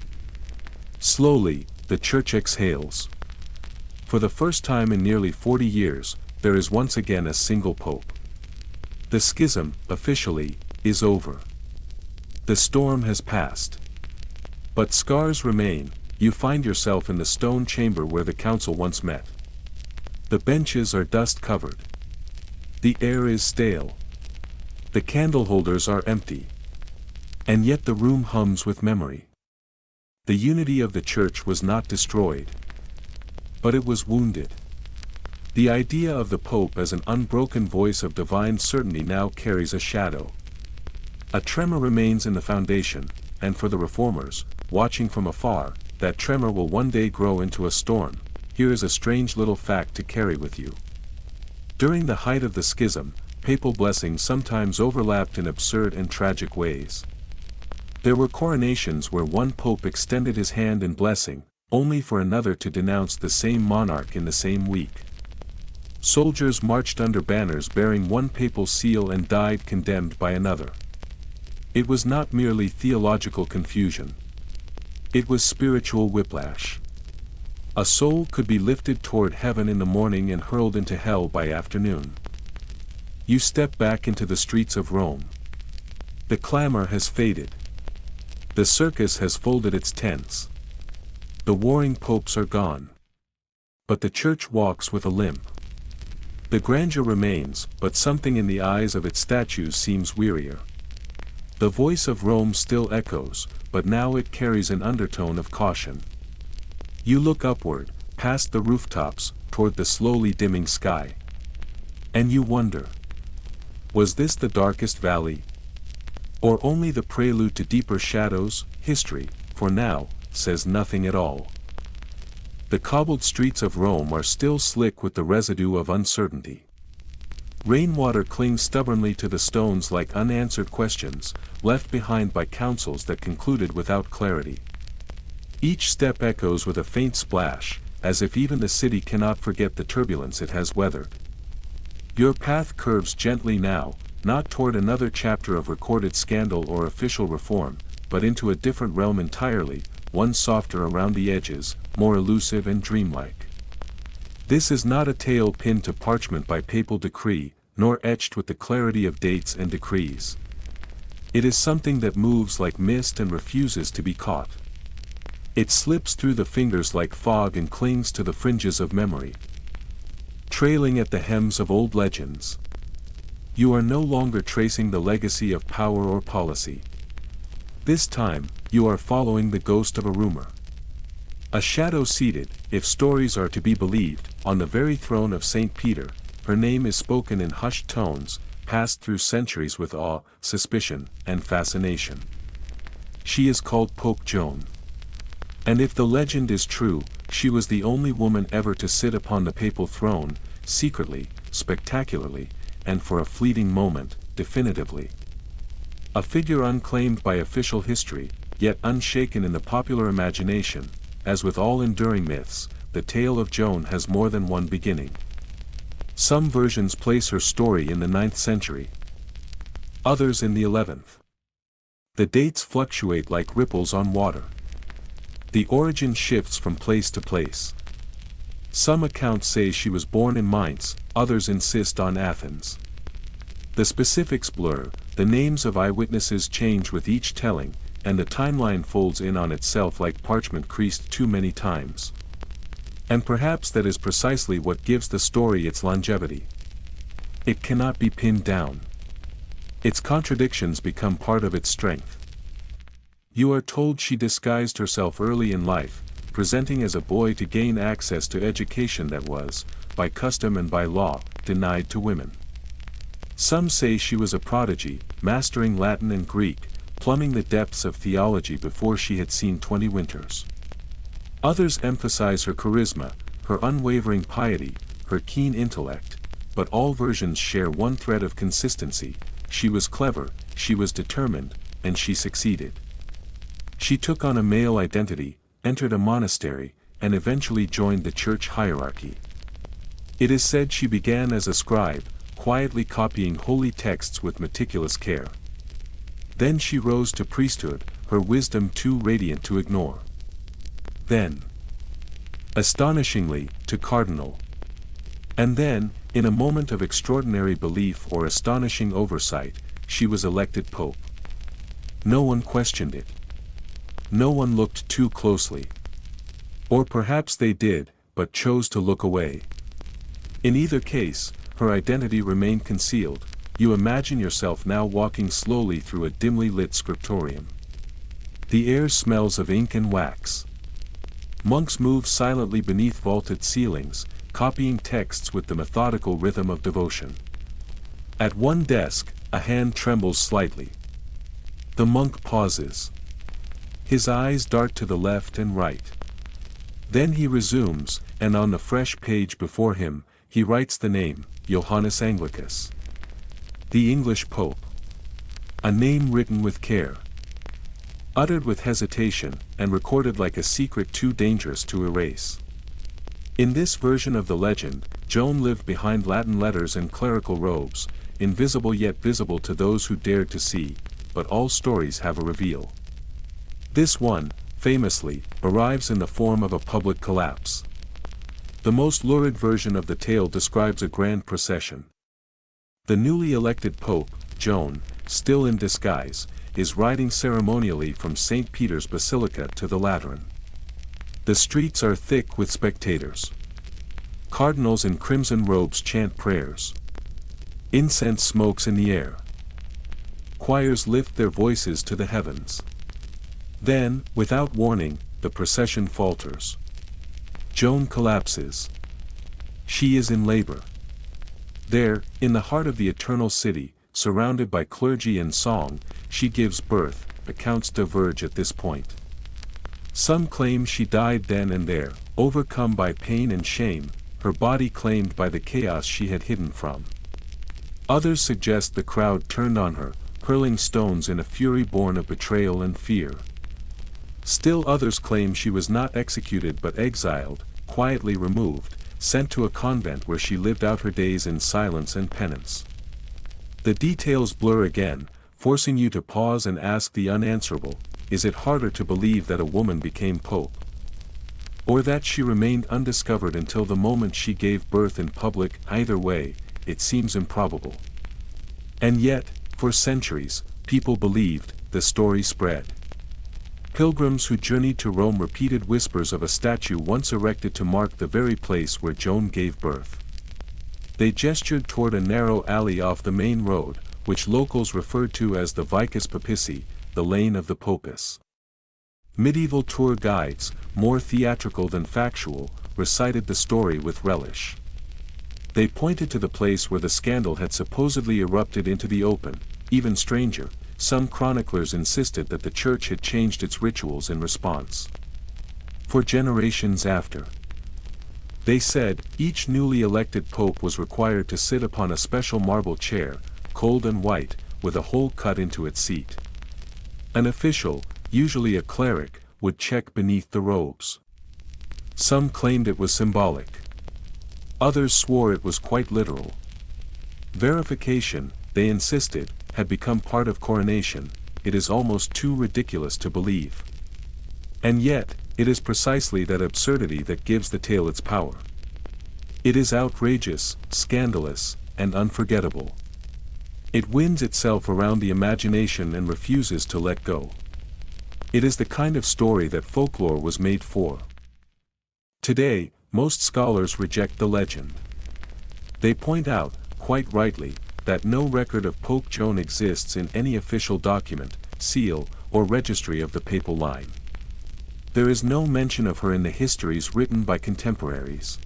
Slowly, the church exhales. For the first time in nearly 40 years, there is once again a single pope. The schism, officially, is over. The storm has passed. But scars remain. You find yourself in the stone chamber where the council once met. The benches are dust-covered. The air is stale. The candle holders are empty. And yet the room hums with memory. The unity of the church was not destroyed. But it was wounded. The idea of the Pope as an unbroken voice of divine certainty now carries a shadow. A tremor remains in the foundation, and for the reformers, watching from afar, that tremor will one day grow into a storm. Here is a strange little fact to carry with you. During the height of the schism, papal blessings sometimes overlapped in absurd and tragic ways. There were coronations where one pope extended his hand in blessing, only for another to denounce the same monarch in the same week. Soldiers marched under banners bearing one papal seal and died condemned by another. It was not merely theological confusion. It was spiritual whiplash. A soul could be lifted toward heaven in the morning and hurled into hell by afternoon. You step back into the streets of Rome. The clamor has faded. The circus has folded its tents. The warring popes are gone. But the church walks with a limp. The grandeur remains, but something in the eyes of its statues seems wearier. The voice of Rome still echoes, but now it carries an undertone of caution. You look upward, past the rooftops, toward the slowly dimming sky. And you wonder. Was this the darkest valley? Or only the prelude to deeper shadows? History, for now, says nothing at all. The cobbled streets of Rome are still slick with the residue of uncertainty. Rainwater clings stubbornly to the stones like unanswered questions, left behind by councils that concluded without clarity. Each step echoes with a faint splash, as if even the city cannot forget the turbulence it has weathered. Your path curves gently now, not toward another chapter of recorded scandal or official reform, but into a different realm entirely, one softer around the edges, more elusive and dreamlike. This is not a tale pinned to parchment by papal decree, nor etched with the clarity of dates and decrees. It is something that moves like mist and refuses to be caught. It slips through the fingers like fog and clings to the fringes of memory, trailing at the hems of old legends. You are no longer tracing the legacy of power or policy. This time, you are following the ghost of a rumor. A shadow seated, if stories are to be believed, on the very throne of St. Peter. Her name is spoken in hushed tones, passed through centuries with awe, suspicion, and fascination. She is called Pope Joan. And if the legend is true, she was the only woman ever to sit upon the papal throne, secretly, spectacularly, and for a fleeting moment, definitively. A figure unclaimed by official history, yet unshaken in the popular imagination. As with all enduring myths, the tale of Joan has more than one beginning. Some versions place her story in the 9th century, others in the 11th. The dates fluctuate like ripples on water. The origin shifts from place to place. Some accounts say she was born in Mainz, others insist on Athens. The specifics blur, the names of eyewitnesses change with each telling, and the timeline folds in on itself like parchment creased too many times. And perhaps that is precisely what gives the story its longevity. It cannot be pinned down. Its contradictions become part of its strength. You are told she disguised herself early in life, presenting as a boy to gain access to education that was, by custom and by law, denied to women. Some say she was a prodigy, mastering Latin and Greek, plumbing the depths of theology before she had seen 20 winters. Others emphasize her charisma, her unwavering piety, her keen intellect, but all versions share one thread of consistency: she was clever, she was determined, and she succeeded. She took on a male identity, entered a monastery, and eventually joined the church hierarchy. It is said she began as a scribe, quietly copying holy texts with meticulous care. Then she rose to priesthood, her wisdom too radiant to ignore. Then, astonishingly, to cardinal. And then, in a moment of extraordinary belief or astonishing oversight, she was elected pope. No one questioned it. No one looked too closely. Or perhaps they did, but chose to look away. In either case, her identity remained concealed. You imagine yourself now walking slowly through a dimly lit scriptorium. The air smells of ink and wax. Monks move silently beneath vaulted ceilings, copying texts with the methodical rhythm of devotion. At one desk, a hand trembles slightly. The monk pauses. His eyes dart to the left and right. Then he resumes, and on the fresh page before him, he writes the name, Johannes Anglicus. The English Pope. A name written with care. Uttered with hesitation, and recorded like a secret too dangerous to erase. In this version of the legend, Joan lived behind Latin letters and clerical robes, invisible yet visible to those who dared to see, but all stories have a reveal. This one, famously, arrives in the form of a public collapse. The most lurid version of the tale describes a grand procession. The newly elected Pope, Joan, still in disguise, is riding ceremonially from St. Peter's Basilica to the Lateran. The streets are thick with spectators. Cardinals in crimson robes chant prayers. Incense smokes in the air. Choirs lift their voices to the heavens. Then, without warning, the procession falters. Joan collapses. She is in labor. There, in the heart of the eternal city, surrounded by clergy and song, she gives birth. Accounts diverge at this point. Some claim she died then and there, overcome by pain and shame, her body claimed by the chaos she had hidden from. Others suggest the crowd turned on her, hurling stones in a fury born of betrayal and fear. Still others claim she was not executed but exiled, quietly removed, sent to a convent where she lived out her days in silence and penance. The details blur again, forcing you to pause and ask the unanswerable: is it harder to believe that a woman became pope? Or that she remained undiscovered until the moment she gave birth in public. Either way, it seems improbable. And yet, for centuries, people believed, the story spread. Pilgrims who journeyed to Rome repeated whispers of a statue once erected to mark the very place where Joan gave birth. They gestured toward a narrow alley off the main road, which locals referred to as the Vicus Papici, the Lane of the Popus. Medieval tour guides, more theatrical than factual, recited the story with relish. They pointed to the place where the scandal had supposedly erupted into the open. Even stranger, some chroniclers insisted that the church had changed its rituals in response. For generations after, they said, each newly elected pope was required to sit upon a special marble chair, cold and white, with a hole cut into its seat. An official, usually a cleric, would check beneath the robes. Some claimed it was symbolic. Others swore it was quite literal. Verification, they insisted, had become part of coronation. It is almost too ridiculous to believe. And yet, it is precisely that absurdity that gives the tale its power. It is outrageous, scandalous, and unforgettable. It winds itself around the imagination and refuses to let go. It is the kind of story that folklore was made for. Today, most scholars reject the legend. They point out, quite rightly, that no record of Pope Joan exists in any official document, seal, or registry of the papal line. There is no mention of her in the histories written by contemporaries.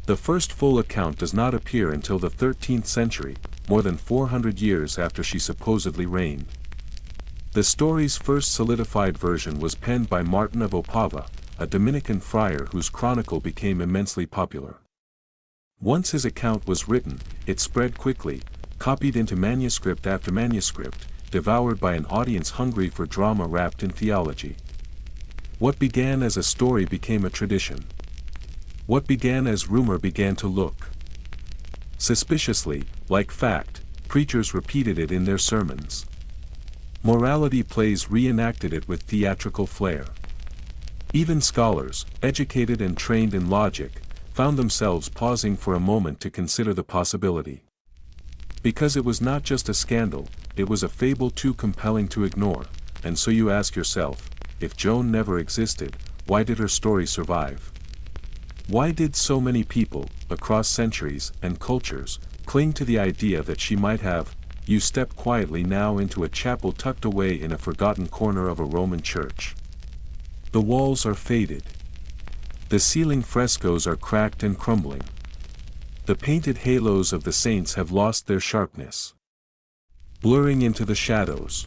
The first full account does not appear until the 13th century, more than 400 years after she supposedly reigned. The story's first solidified version was penned by Martin of Opava, a Dominican friar whose chronicle became immensely popular. Once his account was written, it spread quickly, copied into manuscript after manuscript, devoured by an audience hungry for drama wrapped in theology. What began as a story became a tradition. What began as rumor began to look suspiciously like fact. Preachers repeated it in their sermons. Morality plays reenacted it with theatrical flair. Even scholars, educated and trained in logic, found themselves pausing for a moment to consider the possibility. Because it was not just a scandal, it was a fable too compelling to ignore, and so you ask yourself, if Joan never existed, why did her story survive? Why did so many people, across centuries and cultures, cling to the idea that she might have? You step quietly now into a chapel tucked away in a forgotten corner of a Roman church. The walls are faded. The ceiling frescoes are cracked and crumbling. The painted halos of the saints have lost their sharpness, blurring into the shadows.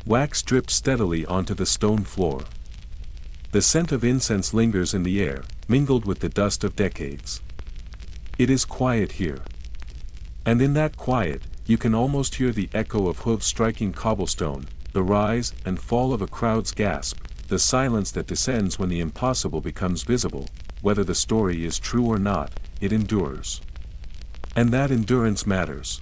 Wax drips steadily onto the stone floor. The scent of incense lingers in the air, mingled with the dust of decades. It is quiet here. And in that quiet, you can almost hear the echo of hooves striking cobblestone, the rise and fall of a crowd's gasp, the silence that descends when the impossible becomes visible. Whether the story is true or not, it endures. And that endurance matters.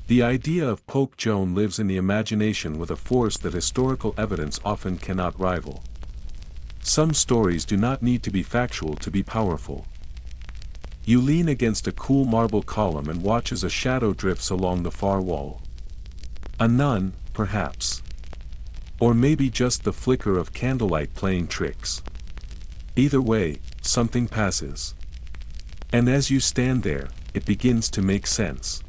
The idea of Pope Joan lives in the imagination with a force that historical evidence often cannot rival. Some stories do not need to be factual to be powerful. You lean against a cool marble column and watch as a shadow drifts along the far wall. A nun, perhaps. Or maybe just the flicker of candlelight playing tricks. Either way, something passes. And as you stand there, it begins to make sense.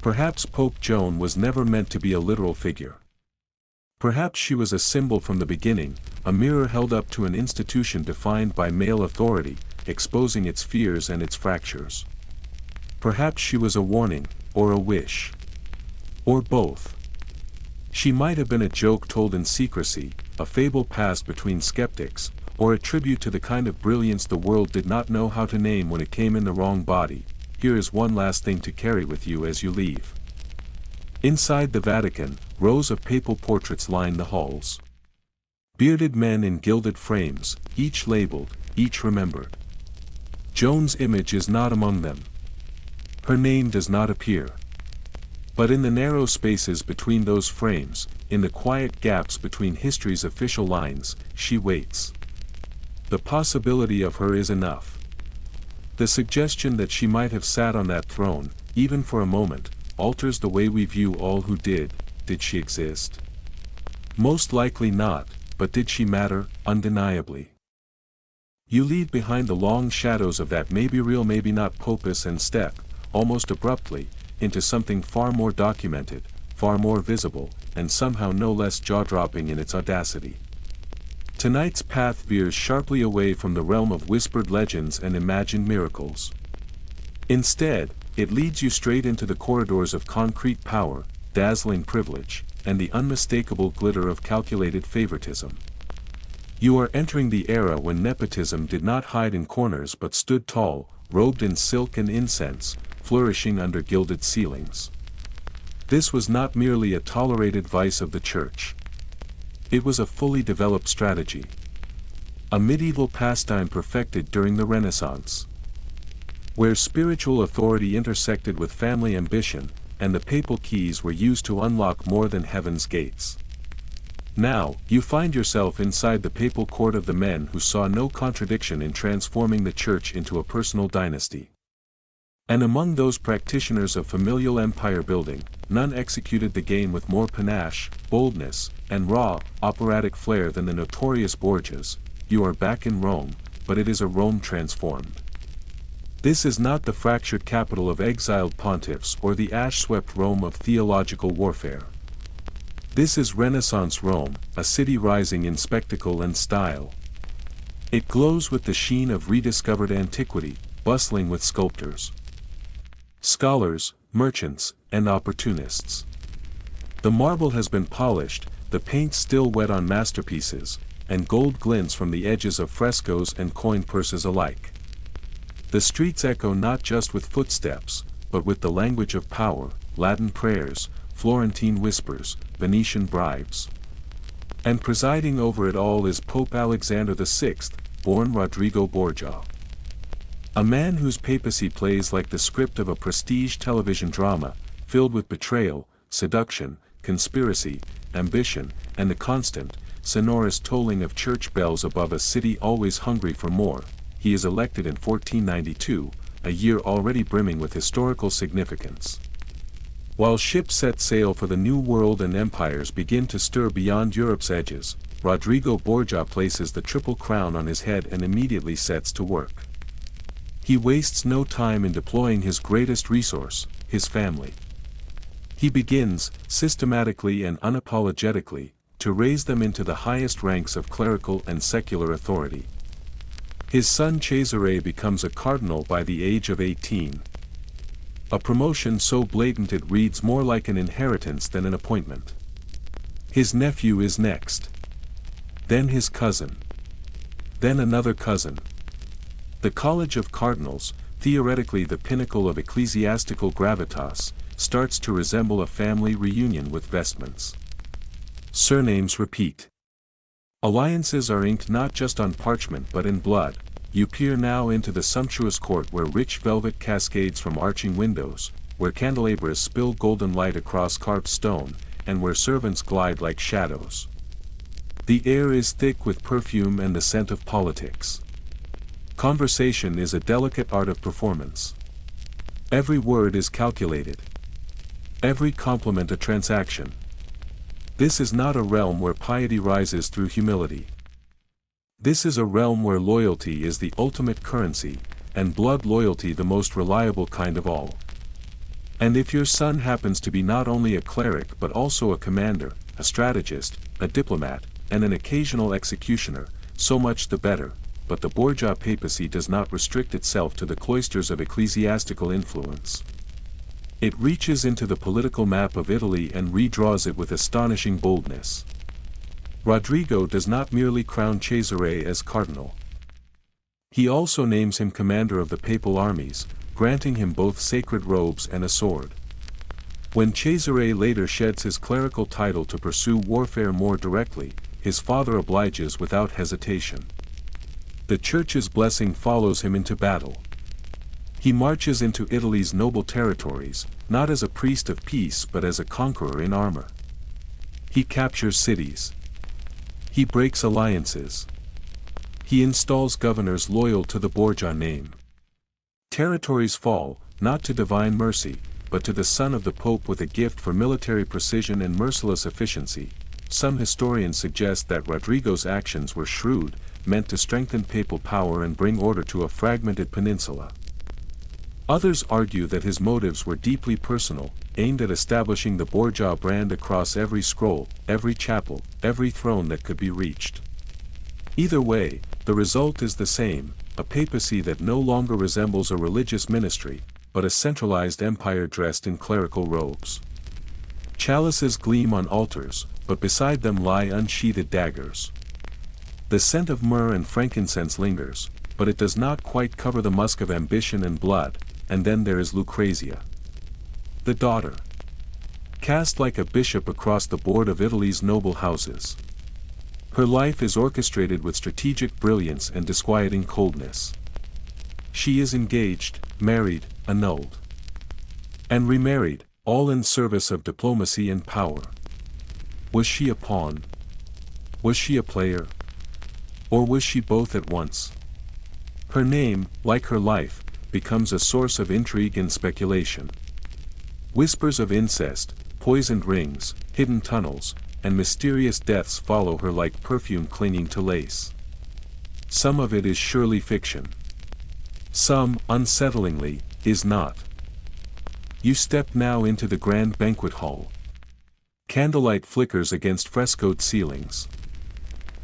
Perhaps Pope Joan was never meant to be a literal figure. Perhaps she was a symbol from the beginning, a mirror held up to an institution defined by male authority, exposing its fears and its fractures. Perhaps she was a warning, or a wish. Or both. She might have been a joke told in secrecy, a fable passed between skeptics, or a tribute to the kind of brilliance the world did not know how to name when it came in the wrong body. Here is one last thing to carry with you as you leave. Inside the Vatican, rows of papal portraits line the halls. Bearded men in gilded frames, each labeled, each remembered. Joan's image is not among them. Her name does not appear. But in the narrow spaces between those frames, in the quiet gaps between history's official lines, she waits. The possibility of her is enough. The suggestion that she might have sat on that throne, even for a moment, alters the way we view all who did she exist? Most likely not, but did she matter? Undeniably. You leave behind the long shadows of that maybe real maybe not Popus and step, almost abruptly, into something far more documented, far more visible, and somehow no less jaw-dropping in its audacity. Tonight's path veers sharply away from the realm of whispered legends and imagined miracles. Instead, it leads you straight into the corridors of concrete power, dazzling privilege, and the unmistakable glitter of calculated favoritism. You are entering the era when nepotism did not hide in corners but stood tall, robed in silk and incense, flourishing under gilded ceilings. This was not merely a tolerated vice of the church. It was a fully developed strategy. A medieval pastime perfected during the Renaissance. Where spiritual authority intersected with family ambition, and the papal keys were used to unlock more than heaven's gates. Now, you find yourself inside the papal court of the men who saw no contradiction in transforming the church into a personal dynasty. And among those practitioners of familial empire building, none executed the game with more panache, boldness, and raw, operatic flair than the notorious Borgias. You are back in Rome, but it is a Rome transformed. This is not the fractured capital of exiled pontiffs or the ash-swept Rome of theological warfare. This is Renaissance Rome, a city rising in spectacle and style. It glows with the sheen of rediscovered antiquity, bustling with sculptors, scholars, merchants, and opportunists. The marble has been polished, the paint still wet on masterpieces, and gold glints from the edges of frescoes and coin purses alike. The streets echo not just with footsteps, but with the language of power, Latin prayers, Florentine whispers, Venetian bribes. And presiding over it all is Pope Alexander VI, born Rodrigo Borgia. A man whose papacy plays like the script of a prestige television drama, filled with betrayal, seduction, conspiracy, ambition, and the constant, sonorous tolling of church bells above a city always hungry for more. He is elected in 1492, a year already brimming with historical significance. While ships set sail for the New World and empires begin to stir beyond Europe's edges, Rodrigo Borgia places the triple crown on his head and immediately sets to work. He wastes no time in deploying his greatest resource, his family. He begins, systematically and unapologetically, to raise them into the highest ranks of clerical and secular authority. His son Cesare becomes a cardinal by the age of 18. A promotion so blatant it reads more like an inheritance than an appointment. His nephew is next. Then his cousin. Then another cousin. The College of Cardinals, theoretically the pinnacle of ecclesiastical gravitas, starts to resemble a family reunion with vestments. Surnames repeat. Alliances are inked not just on parchment but in blood. You peer now into the sumptuous court where rich velvet cascades from arching windows, where candelabras spill golden light across carved stone, and where servants glide like shadows. The air is thick with perfume and the scent of politics. Conversation is a delicate art of performance. Every word is calculated. Every compliment a transaction. This is not a realm where piety rises through humility. This is a realm where loyalty is the ultimate currency, and blood loyalty the most reliable kind of all. And if your son happens to be not only a cleric but also a commander, a strategist, a diplomat, and an occasional executioner, so much the better, but the Borgia papacy does not restrict itself to the cloisters of ecclesiastical influence. It reaches into the political map of Italy and redraws it with astonishing boldness. Rodrigo does not merely crown Cesare as cardinal. He also names him commander of the papal armies, granting him both sacred robes and a sword. When Cesare later sheds his clerical title to pursue warfare more directly, his father obliges without hesitation. The Church's blessing follows him into battle. He marches into Italy's noble territories, not as a priest of peace but as a conqueror in armor. He captures cities. He breaks alliances. He installs governors loyal to the Borgia name. Territories fall, not to divine mercy, but to the son of the Pope with a gift for military precision and merciless efficiency. Some historians suggest that Rodrigo's actions were shrewd, meant to strengthen papal power and bring order to a fragmented peninsula. Others argue that his motives were deeply personal, aimed at establishing the Borgia brand across every scroll, every chapel, every throne that could be reached. Either way, the result is the same, a papacy that no longer resembles a religious ministry, but a centralized empire dressed in clerical robes. Chalices gleam on altars, but beside them lie unsheathed daggers. The scent of myrrh and frankincense lingers, but it does not quite cover the musk of ambition and blood. And then there is Lucrezia, the daughter, cast like a bishop across the board of Italy's noble houses. Her life is orchestrated with strategic brilliance and disquieting coldness. She is engaged, married, annulled, and remarried, all in service of diplomacy and power. Was she a pawn? Was she a player? Or was she both at once? Her name, like her life, becomes a source of intrigue and speculation. Whispers of incest, poisoned rings, hidden tunnels, and mysterious deaths follow her like perfume clinging to lace. Some of it is surely fiction. Some, unsettlingly, is not. You step now into the grand banquet hall. Candlelight flickers against frescoed ceilings.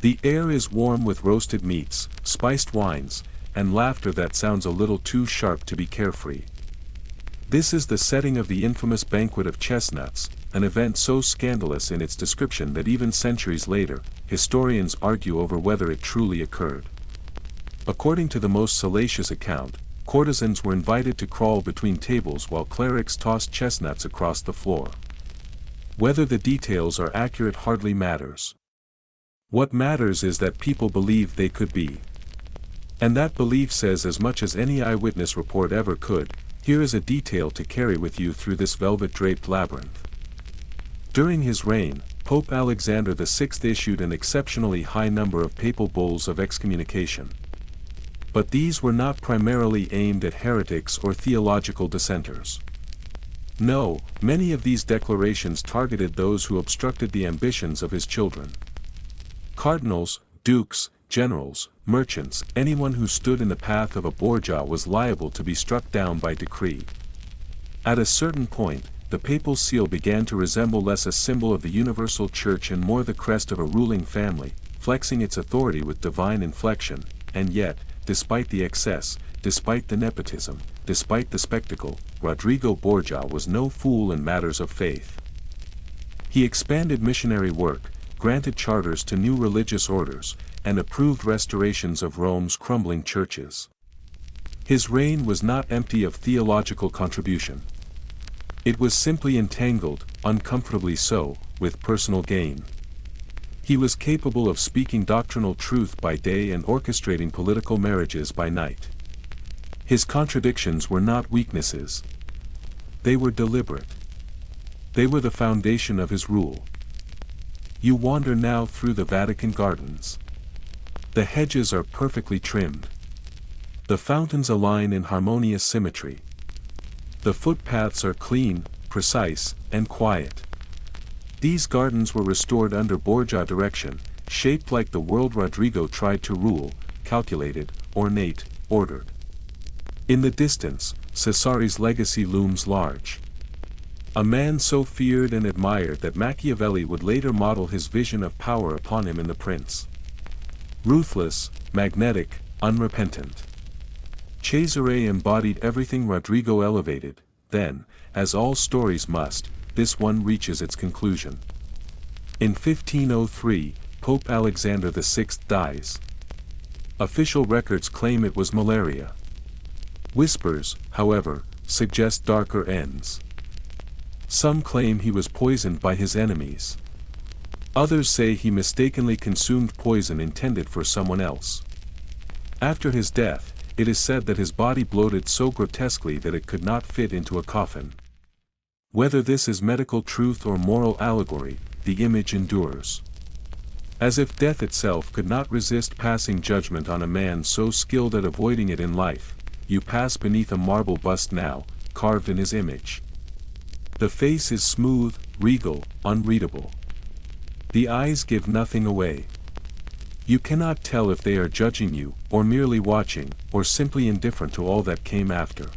The air is warm with roasted meats, spiced wines, and laughter that sounds a little too sharp to be carefree. This is the setting of the infamous banquet of chestnuts, an event so scandalous in its description that even centuries later, historians argue over whether it truly occurred. According to the most salacious account, courtesans were invited to crawl between tables while clerics tossed chestnuts across the floor. Whether the details are accurate hardly matters. What matters is that people believed they could be. And that belief says as much as any eyewitness report ever could. Here is a detail to carry with you through this velvet-draped labyrinth. During his reign, Pope Alexander VI issued an exceptionally high number of papal bulls of excommunication. But these were not primarily aimed at heretics or theological dissenters. No, many of these declarations targeted those who obstructed the ambitions of his children. Cardinals, dukes, generals, merchants, anyone who stood in the path of a Borgia was liable to be struck down by decree. At a certain point, the papal seal began to resemble less a symbol of the universal church and more the crest of a ruling family, flexing its authority with divine inflection, and yet, despite the excess, despite the nepotism, despite the spectacle, Rodrigo Borgia was no fool in matters of faith. He expanded missionary work, granted charters to new religious orders, and approved restorations of Rome's crumbling churches. His reign was not empty of theological contribution. It was simply entangled, uncomfortably so, with personal gain. He was capable of speaking doctrinal truth by day and orchestrating political marriages by night. His contradictions were not weaknesses. They were deliberate. They were the foundation of his rule. You wander now through the Vatican gardens. The hedges are perfectly trimmed. The fountains align in harmonious symmetry. The footpaths are clean, precise, and quiet. These gardens were restored under Borgia direction, shaped like the world Rodrigo tried to rule, calculated, ornate, ordered. In the distance, Cesari's legacy looms large. A man so feared and admired that Machiavelli would later model his vision of power upon him in The Prince. Ruthless, magnetic, unrepentant. Cesare embodied everything Rodrigo elevated. Then, as all stories must, this one reaches its conclusion. In 1503, Pope Alexander VI dies. Official records claim it was malaria. Whispers, however, suggest darker ends. Some claim he was poisoned by his enemies. Others say he mistakenly consumed poison intended for someone else. After his death, it is said that his body bloated so grotesquely that it could not fit into a coffin. Whether this is medical truth or moral allegory, the image endures. As if death itself could not resist passing judgment on a man so skilled at avoiding it in life, you pass beneath a marble bust now, carved in his image. The face is smooth, regal, unreadable. The eyes give nothing away. You cannot tell if they are judging you, or merely watching, or simply indifferent to all that came after.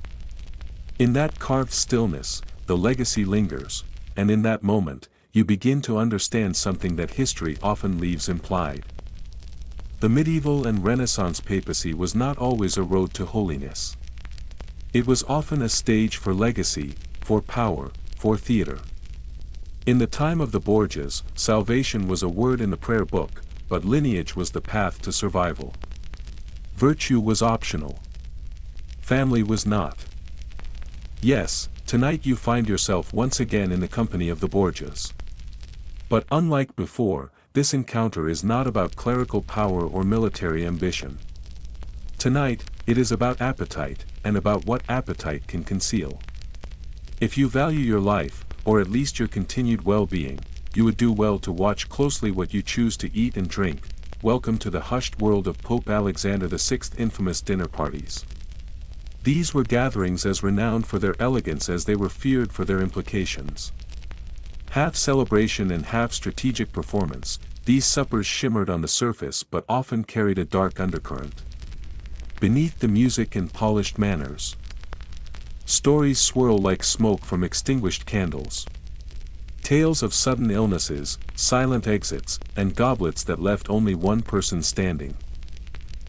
In that carved stillness, the legacy lingers, and in that moment, you begin to understand something that history often leaves implied. The medieval and Renaissance papacy was not always a road to holiness. It was often a stage for legacy, for power, for theater. In the time of the Borgias, salvation was a word in the prayer book, but lineage was the path to survival. Virtue was optional. Family was not. Yes, tonight you find yourself once again in the company of the Borgias. But unlike before, this encounter is not about clerical power or military ambition. Tonight, it is about appetite, and about what appetite can conceal. If you value your life, or at least your continued well-being, you would do well to watch closely what you choose to eat and drink. Welcome to the hushed world of Pope Alexander VI's infamous dinner parties. These were gatherings as renowned for their elegance as they were feared for their implications. Half celebration and half strategic performance, these suppers shimmered on the surface but often carried a dark undercurrent. Beneath the music and polished manners, stories swirl like smoke from extinguished candles. Tales of sudden illnesses, silent exits, and goblets that left only one person standing.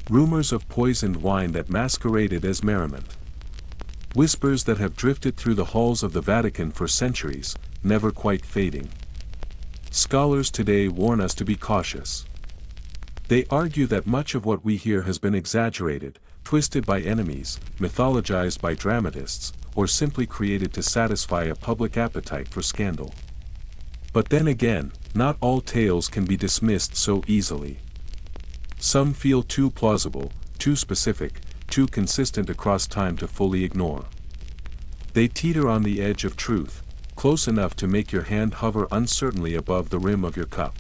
Rumors of poisoned wine that masqueraded as merriment. Whispers that have drifted through the halls of the Vatican for centuries, never quite fading. Scholars today warn us to be cautious. They argue that much of what we hear has been exaggerated, twisted by enemies, mythologized by dramatists, or simply created to satisfy a public appetite for scandal. But then again, not all tales can be dismissed so easily. Some feel too plausible, too specific, too consistent across time to fully ignore. They teeter on the edge of truth, close enough to make your hand hover uncertainly above the rim of your cup.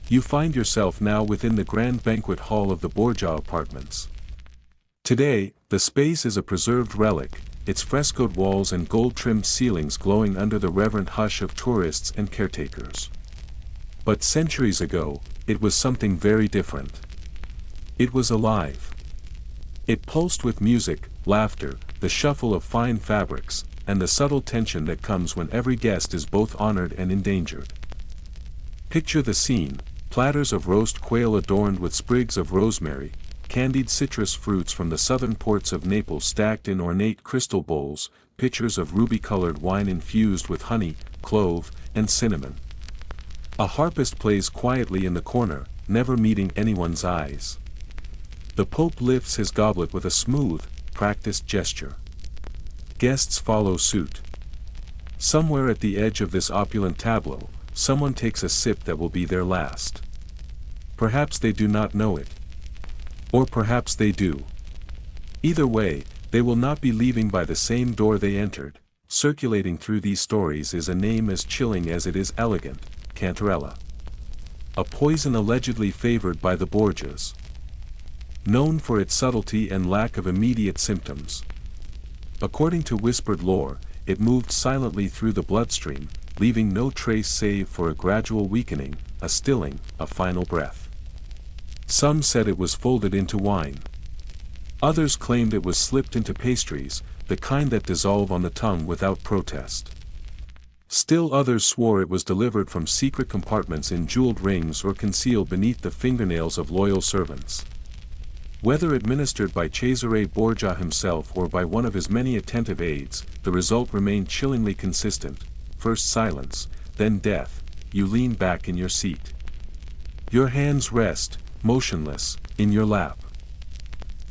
You find yourself now within the grand banquet hall of the Borgia apartments. Today, the space is a preserved relic, its frescoed walls and gold-trimmed ceilings glowing under the reverent hush of tourists and caretakers. But centuries ago, it was something very different. It was alive. It pulsed with music, laughter, the shuffle of fine fabrics, and the subtle tension that comes when every guest is both honored and endangered. Picture the scene: platters of roast quail adorned with sprigs of rosemary, candied citrus fruits from the southern ports of Naples stacked in ornate crystal bowls, pitchers of ruby-colored wine infused with honey, clove, and cinnamon. A harpist plays quietly in the corner, never meeting anyone's eyes. The Pope lifts his goblet with a smooth, practiced gesture. Guests follow suit. Somewhere at the edge of this opulent tableau, someone takes a sip that will be their last. Perhaps they do not know it. Or perhaps they do. Either way, they will not be leaving by the same door they entered. Circulating through these stories is a name as chilling as it is elegant: Cantarella. A poison allegedly favored by the Borgias. Known for its subtlety and lack of immediate symptoms. According to whispered lore, it moved silently through the bloodstream, leaving no trace save for a gradual weakening, a stilling, a final breath. Some said it was folded into wine. Others claimed it was slipped into pastries, the kind that dissolve on the tongue without protest. Still others swore it was delivered from secret compartments in jeweled rings or concealed beneath the fingernails of loyal servants. Whether administered by Cesare Borgia himself or by one of his many attentive aides, the result remained chillingly consistent: first silence, then death. You lean back in your seat. Your hands rest, motionless, in your lap.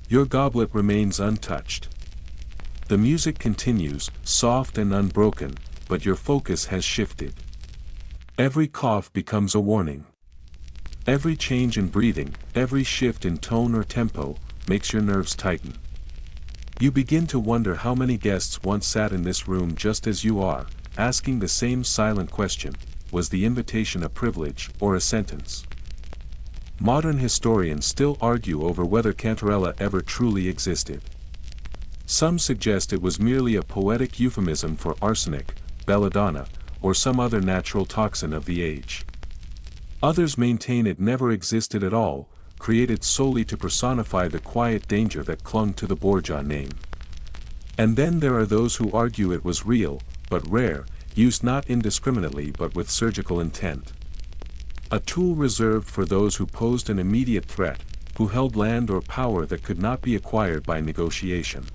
Your goblet remains untouched. The music continues, soft and unbroken, but your focus has shifted. Every cough becomes a warning. Every change in breathing, every shift in tone or tempo, makes your nerves tighten. You begin to wonder how many guests once sat in this room just as you are, asking the same silent question: was the invitation a privilege or a sentence? Modern historians still argue over whether cantarella ever truly existed. Some suggest it was merely a poetic euphemism for arsenic, belladonna, or some other natural toxin of the age. Others maintain it never existed at all, created solely to personify the quiet danger that clung to the Borgia name. And then there are those who argue it was real, but rare, used not indiscriminately but with surgical intent. A tool reserved for those who posed an immediate threat, who held land or power that could not be acquired by negotiation.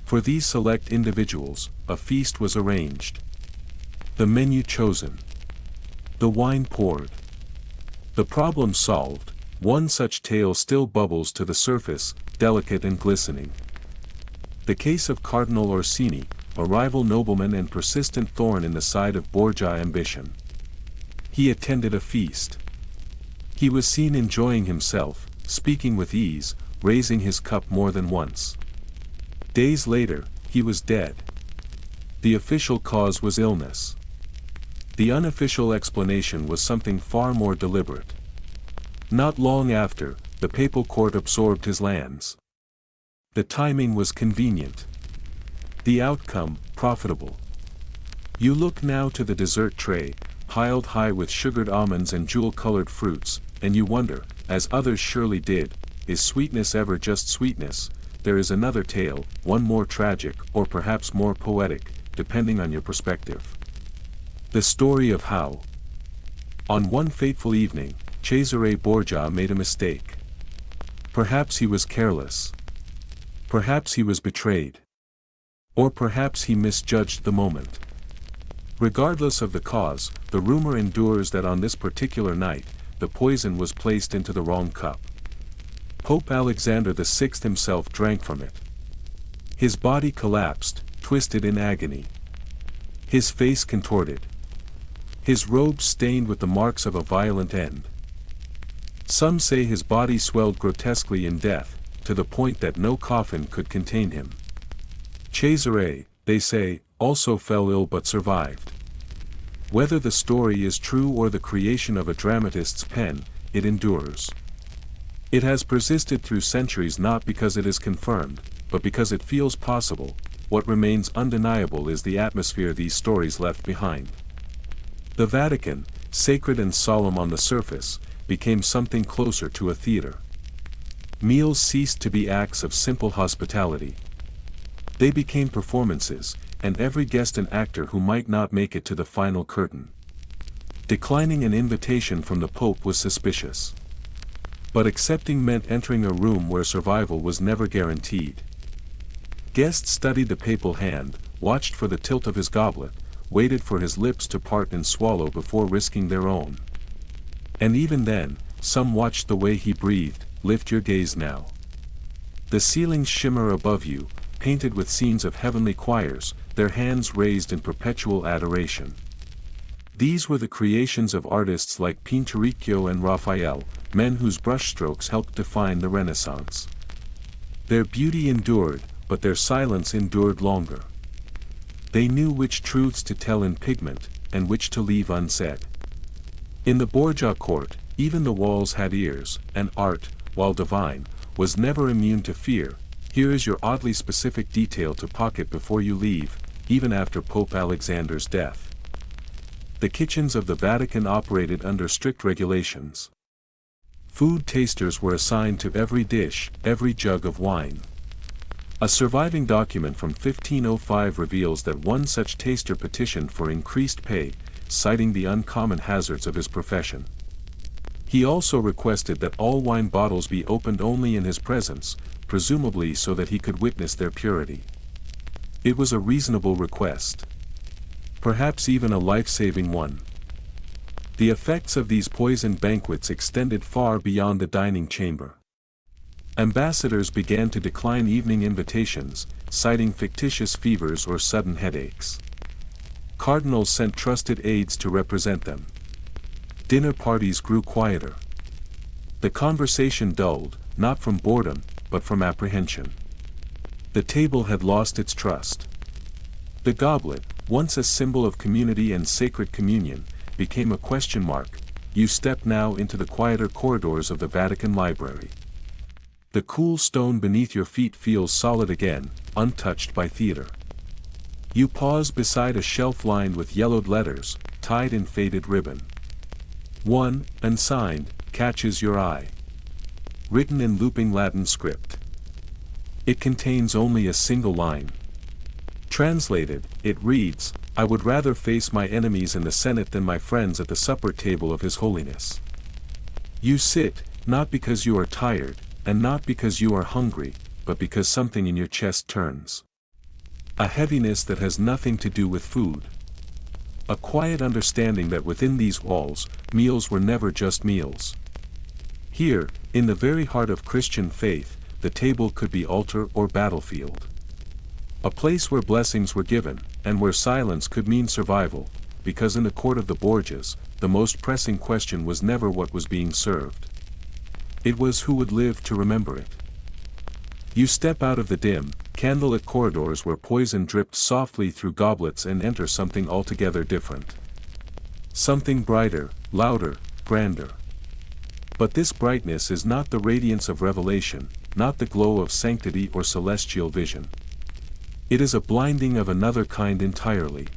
For these select individuals, a feast was arranged. The menu chosen. The wine poured. The problem solved. One such tale still bubbles to the surface, delicate and glistening. The case of Cardinal Orsini, a rival nobleman and persistent thorn in the side of Borgia ambition. He attended a feast. He was seen enjoying himself, speaking with ease, raising his cup more than once. Days later, he was dead. The official cause was illness. The unofficial explanation was something far more deliberate. Not long after, the papal court absorbed his lands. The timing was convenient. The outcome, profitable. You look now to the dessert tray, piled high with sugared almonds and jewel-colored fruits, and you wonder, as others surely did, is sweetness ever just sweetness? There is another tale, one more tragic, or perhaps more poetic, depending on your perspective. The story of how, on one fateful evening, Cesare Borgia made a mistake. Perhaps he was careless. Perhaps he was betrayed. Or perhaps he misjudged the moment. Regardless of the cause, the rumor endures that on this particular night, the poison was placed into the wrong cup. Pope Alexander VI himself drank from it. His body collapsed, twisted in agony. His face contorted. His robes stained with the marks of a violent end. Some say his body swelled grotesquely in death, to the point that no coffin could contain him. Cesare, they say, also fell ill but survived. Whether the story is true or the creation of a dramatist's pen, it endures. It has persisted through centuries not because it is confirmed, but because it feels possible. What remains undeniable is the atmosphere these stories left behind. The Vatican, sacred and solemn on the surface, became something closer to a theater. Meals ceased to be acts of simple hospitality. They became performances, and every guest an actor who might not make it to the final curtain. Declining an invitation from the Pope was suspicious. But accepting meant entering a room where survival was never guaranteed. Guests studied the papal hand, watched for the tilt of his goblet, waited for his lips to part and swallow before risking their own. And even then, some watched the way he breathed. Lift your gaze now. The ceilings shimmer above you, painted with scenes of heavenly choirs, their hands raised in perpetual adoration. These were the creations of artists like Pinturicchio and Raphael, men whose brushstrokes helped define the Renaissance. Their beauty endured, but their silence endured longer. They knew which truths to tell in pigment, and which to leave unsaid. In the Borgia court, even the walls had ears, and art, while divine, was never immune to fear. Here is your oddly specific detail to pocket before you leave, even after Pope Alexander's death. The kitchens of the Vatican operated under strict regulations. Food tasters were assigned to every dish, every jug of wine. A surviving document from 1505 reveals that one such taster petitioned for increased pay, citing the uncommon hazards of his profession. He also requested that all wine bottles be opened only in his presence, presumably so that he could witness their purity. It was a reasonable request. Perhaps even a life-saving one. The effects of these poisoned banquets extended far beyond the dining chamber. Ambassadors began to decline evening invitations, citing fictitious fevers or sudden headaches. Cardinals sent trusted aides to represent them. Dinner parties grew quieter. The conversation dulled, not from boredom, but from apprehension. The table had lost its trust. The goblet, once a symbol of community and sacred communion, became a question mark. you step now into the quieter corridors of the Vatican Library. The cool stone beneath your feet feels solid again, untouched by theater. You pause beside a shelf lined with yellowed letters, tied in faded ribbon. One, unsigned, catches your eye. Written in looping Latin script. It contains only a single line. Translated, it reads, "I would rather face my enemies in the Senate than my friends at the supper table of His Holiness." You sit, not because you are tired, and not because you are hungry, but because something in your chest turns. A heaviness that has nothing to do with food. A quiet understanding that within these walls, meals were never just meals. Here, in the very heart of Christian faith, the table could be altar or battlefield. A place where blessings were given, and where silence could mean survival, because in the court of the Borgias, the most pressing question was never what was being served. It was who would live to remember it. You step out of the dim, candlelit corridors where poison dripped softly through goblets and enter something altogether different. Something brighter, louder, grander. But this brightness is not the radiance of revelation, not the glow of sanctity or celestial vision. It is a blinding of another kind entirely.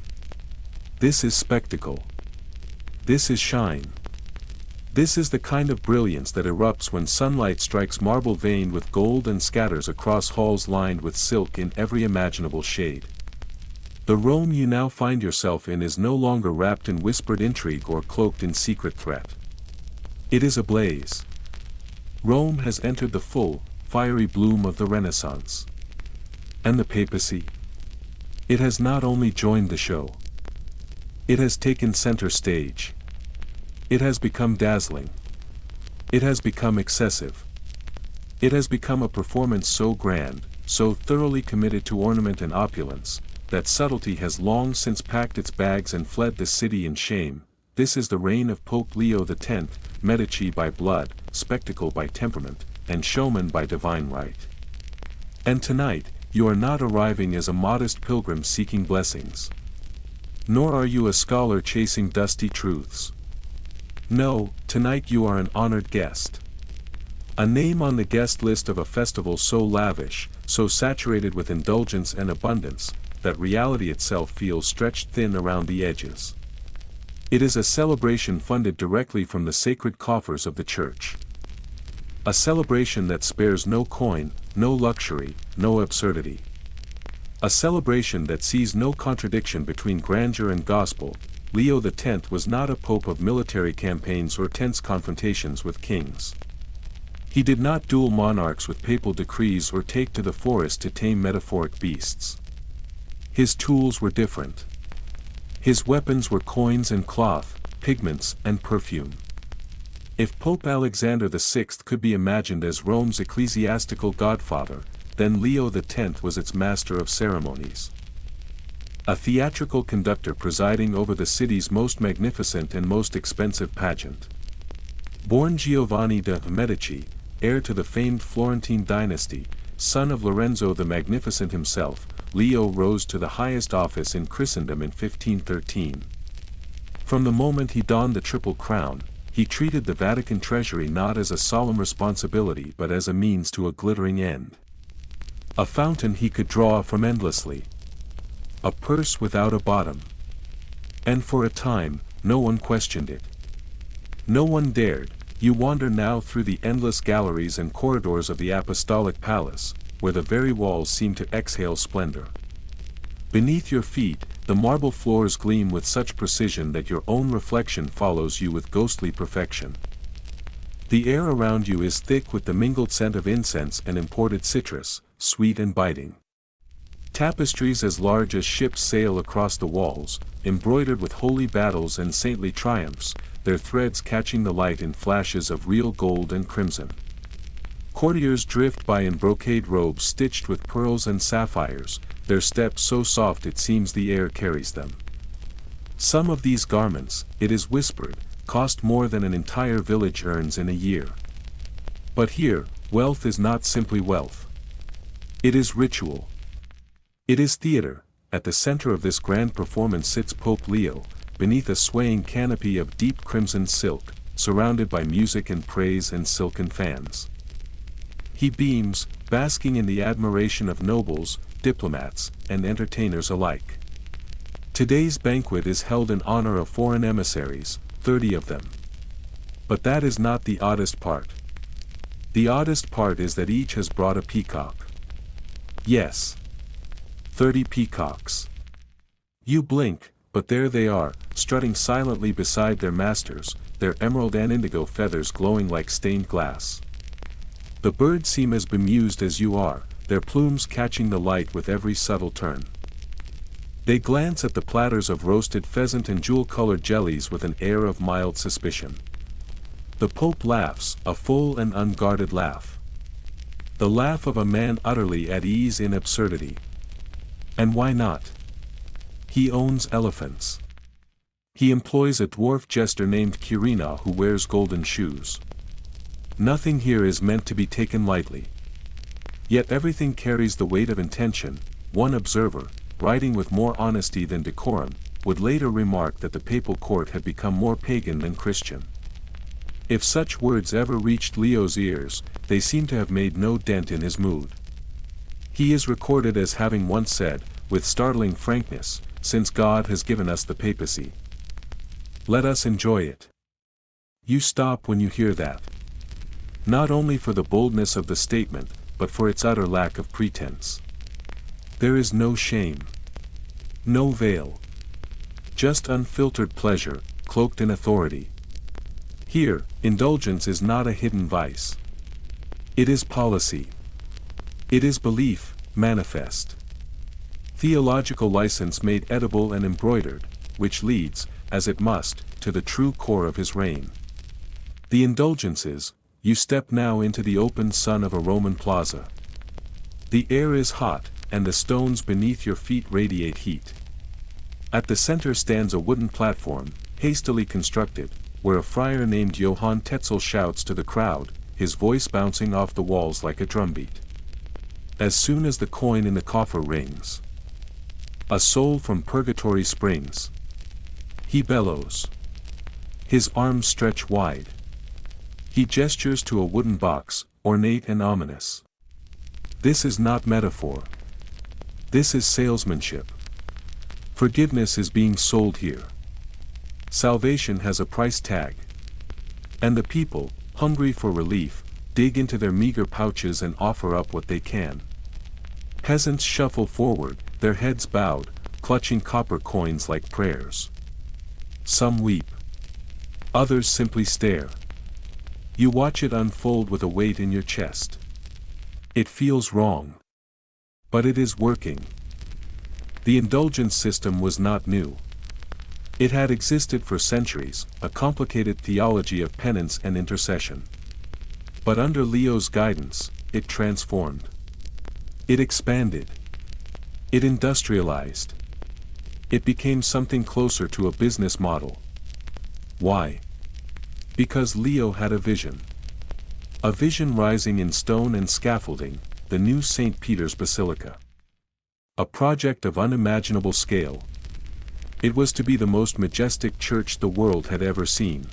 This is spectacle. This is shine. This is the kind of brilliance that erupts when sunlight strikes marble veined with gold and scatters across halls lined with silk in every imaginable shade. The Rome you now find yourself in is no longer wrapped in whispered intrigue or cloaked in secret threat. It is ablaze. Rome has entered the full, fiery bloom of the Renaissance. And the papacy? It has not only joined the show. It has taken center stage. It has become dazzling. It has become excessive. It has become a performance so grand, so thoroughly committed to ornament and opulence, that subtlety has long since packed its bags and fled the city in shame. This is the reign of Pope Leo X, Medici by blood, spectacle by temperament, and showman by divine right. And tonight, you are not arriving as a modest pilgrim seeking blessings. Nor are you a scholar chasing dusty truths. No, tonight you are an honored guest. A name on the guest list of a festival so lavish, so saturated with indulgence and abundance, that reality itself feels stretched thin around the edges. It is a celebration funded directly from the sacred coffers of the Church. A celebration that spares no coin, no luxury, no absurdity. A celebration that sees no contradiction between grandeur and gospel. Leo X was not a pope of military campaigns or tense confrontations with kings. He did not duel monarchs with papal decrees or take to the forest to tame metaphoric beasts. His tools were different. His weapons were coins and cloth, pigments and perfume. If Pope Alexander VI could be imagined as Rome's ecclesiastical godfather, then Leo X was its master of ceremonies. A theatrical conductor presiding over the city's most magnificent and most expensive pageant. Born Giovanni de' Medici, heir to the famed Florentine dynasty, son of Lorenzo the Magnificent himself, Leo rose to the highest office in Christendom in 1513. From the moment he donned the triple crown, he treated the Vatican treasury not as a solemn responsibility but as a means to a glittering end. A fountain he could draw from endlessly. A purse without a bottom. And for a time, no one questioned it. No one dared. You wander now through the endless galleries and corridors of the Apostolic Palace, where the very walls seem to exhale splendor. Beneath your feet, the marble floors gleam with such precision that your own reflection follows you with ghostly perfection. The air around you is thick with the mingled scent of incense and imported citrus, sweet and biting. Tapestries as large as ships sail across the walls, embroidered with holy battles and saintly triumphs, their threads catching the light in flashes of real gold and crimson. Courtiers drift by in brocade robes stitched with pearls and sapphires, their steps so soft it seems the air carries them. Some of these garments, it is whispered, cost more than an entire village earns in a year. But here, wealth is not simply wealth. It is ritual. It is theater. At the center of this grand performance sits Pope Leo, beneath a swaying canopy of deep crimson silk, surrounded by music and praise and silken fans. He beams, basking in the admiration of nobles, diplomats, and entertainers alike. Today's banquet is held in honor of foreign emissaries, 30 of them. But that is not the oddest part. The oddest part is that each has brought a peacock. Yes. 30 peacocks. You blink, but there they are, strutting silently beside their masters, their emerald and indigo feathers glowing like stained glass. The birds seem as bemused as you are, their plumes catching the light with every subtle turn. They glance at the platters of roasted pheasant and jewel-colored jellies with an air of mild suspicion. The Pope laughs, a full and unguarded laugh. The laugh of a man utterly at ease in absurdity. And why not? He owns elephants. He employs a dwarf jester named Kirina who wears golden shoes. Nothing here is meant to be taken lightly. Yet everything carries the weight of intention. One observer, writing with more honesty than decorum, would later remark that the papal court had become more pagan than Christian. If such words ever reached Leo's ears, they seem to have made no dent in his mood. He is recorded as having once said, with startling frankness, "Since God has given us the papacy, let us enjoy it." You stop when you hear that. Not only for the boldness of the statement, but for its utter lack of pretense. There is no shame. No veil. Just unfiltered pleasure, cloaked in authority. Here, indulgence is not a hidden vice. It is policy. It is belief, manifest. Theological license made edible and embroidered, which leads, as it must, to the true core of his reign. The indulgences. You step now into the open sun of a Roman plaza. The air is hot, and the stones beneath your feet radiate heat. At the center stands a wooden platform, hastily constructed, where a friar named Johann Tetzel shouts to the crowd, his voice bouncing off the walls like a drumbeat. As soon as the coin in the coffer rings, a soul from purgatory springs. He bellows. His arms stretch wide. He gestures to a wooden box, ornate and ominous. This is not metaphor. This is salesmanship. Forgiveness is being sold here. Salvation has a price tag. And the people, hungry for relief, dig into their meager pouches and offer up what they can. Peasants shuffle forward, their heads bowed, clutching copper coins like prayers. Some weep. Others simply stare. You watch it unfold with a weight in your chest. It feels wrong. But it is working. The indulgence system was not new. It had existed for centuries, a complicated theology of penance and intercession. But under Leo's guidance, it transformed. It expanded. It industrialized. It became something closer to a business model. Why? Because Leo had a vision. A vision rising in stone and scaffolding, the new St. Peter's Basilica. A project of unimaginable scale. It was to be the most majestic church the world had ever seen.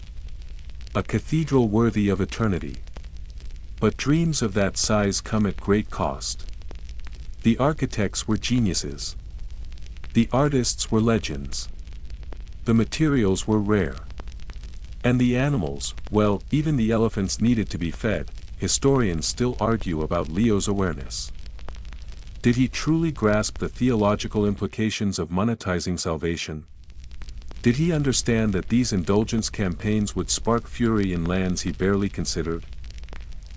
A cathedral worthy of eternity. But dreams of that size come at great cost. The architects were geniuses. The artists were legends. The materials were rare. And the animals, well, even the elephants needed to be fed. Historians still argue about Leo's awareness. Did he truly grasp the theological implications of monetizing salvation? Did he understand that these indulgence campaigns would spark fury in lands he barely considered?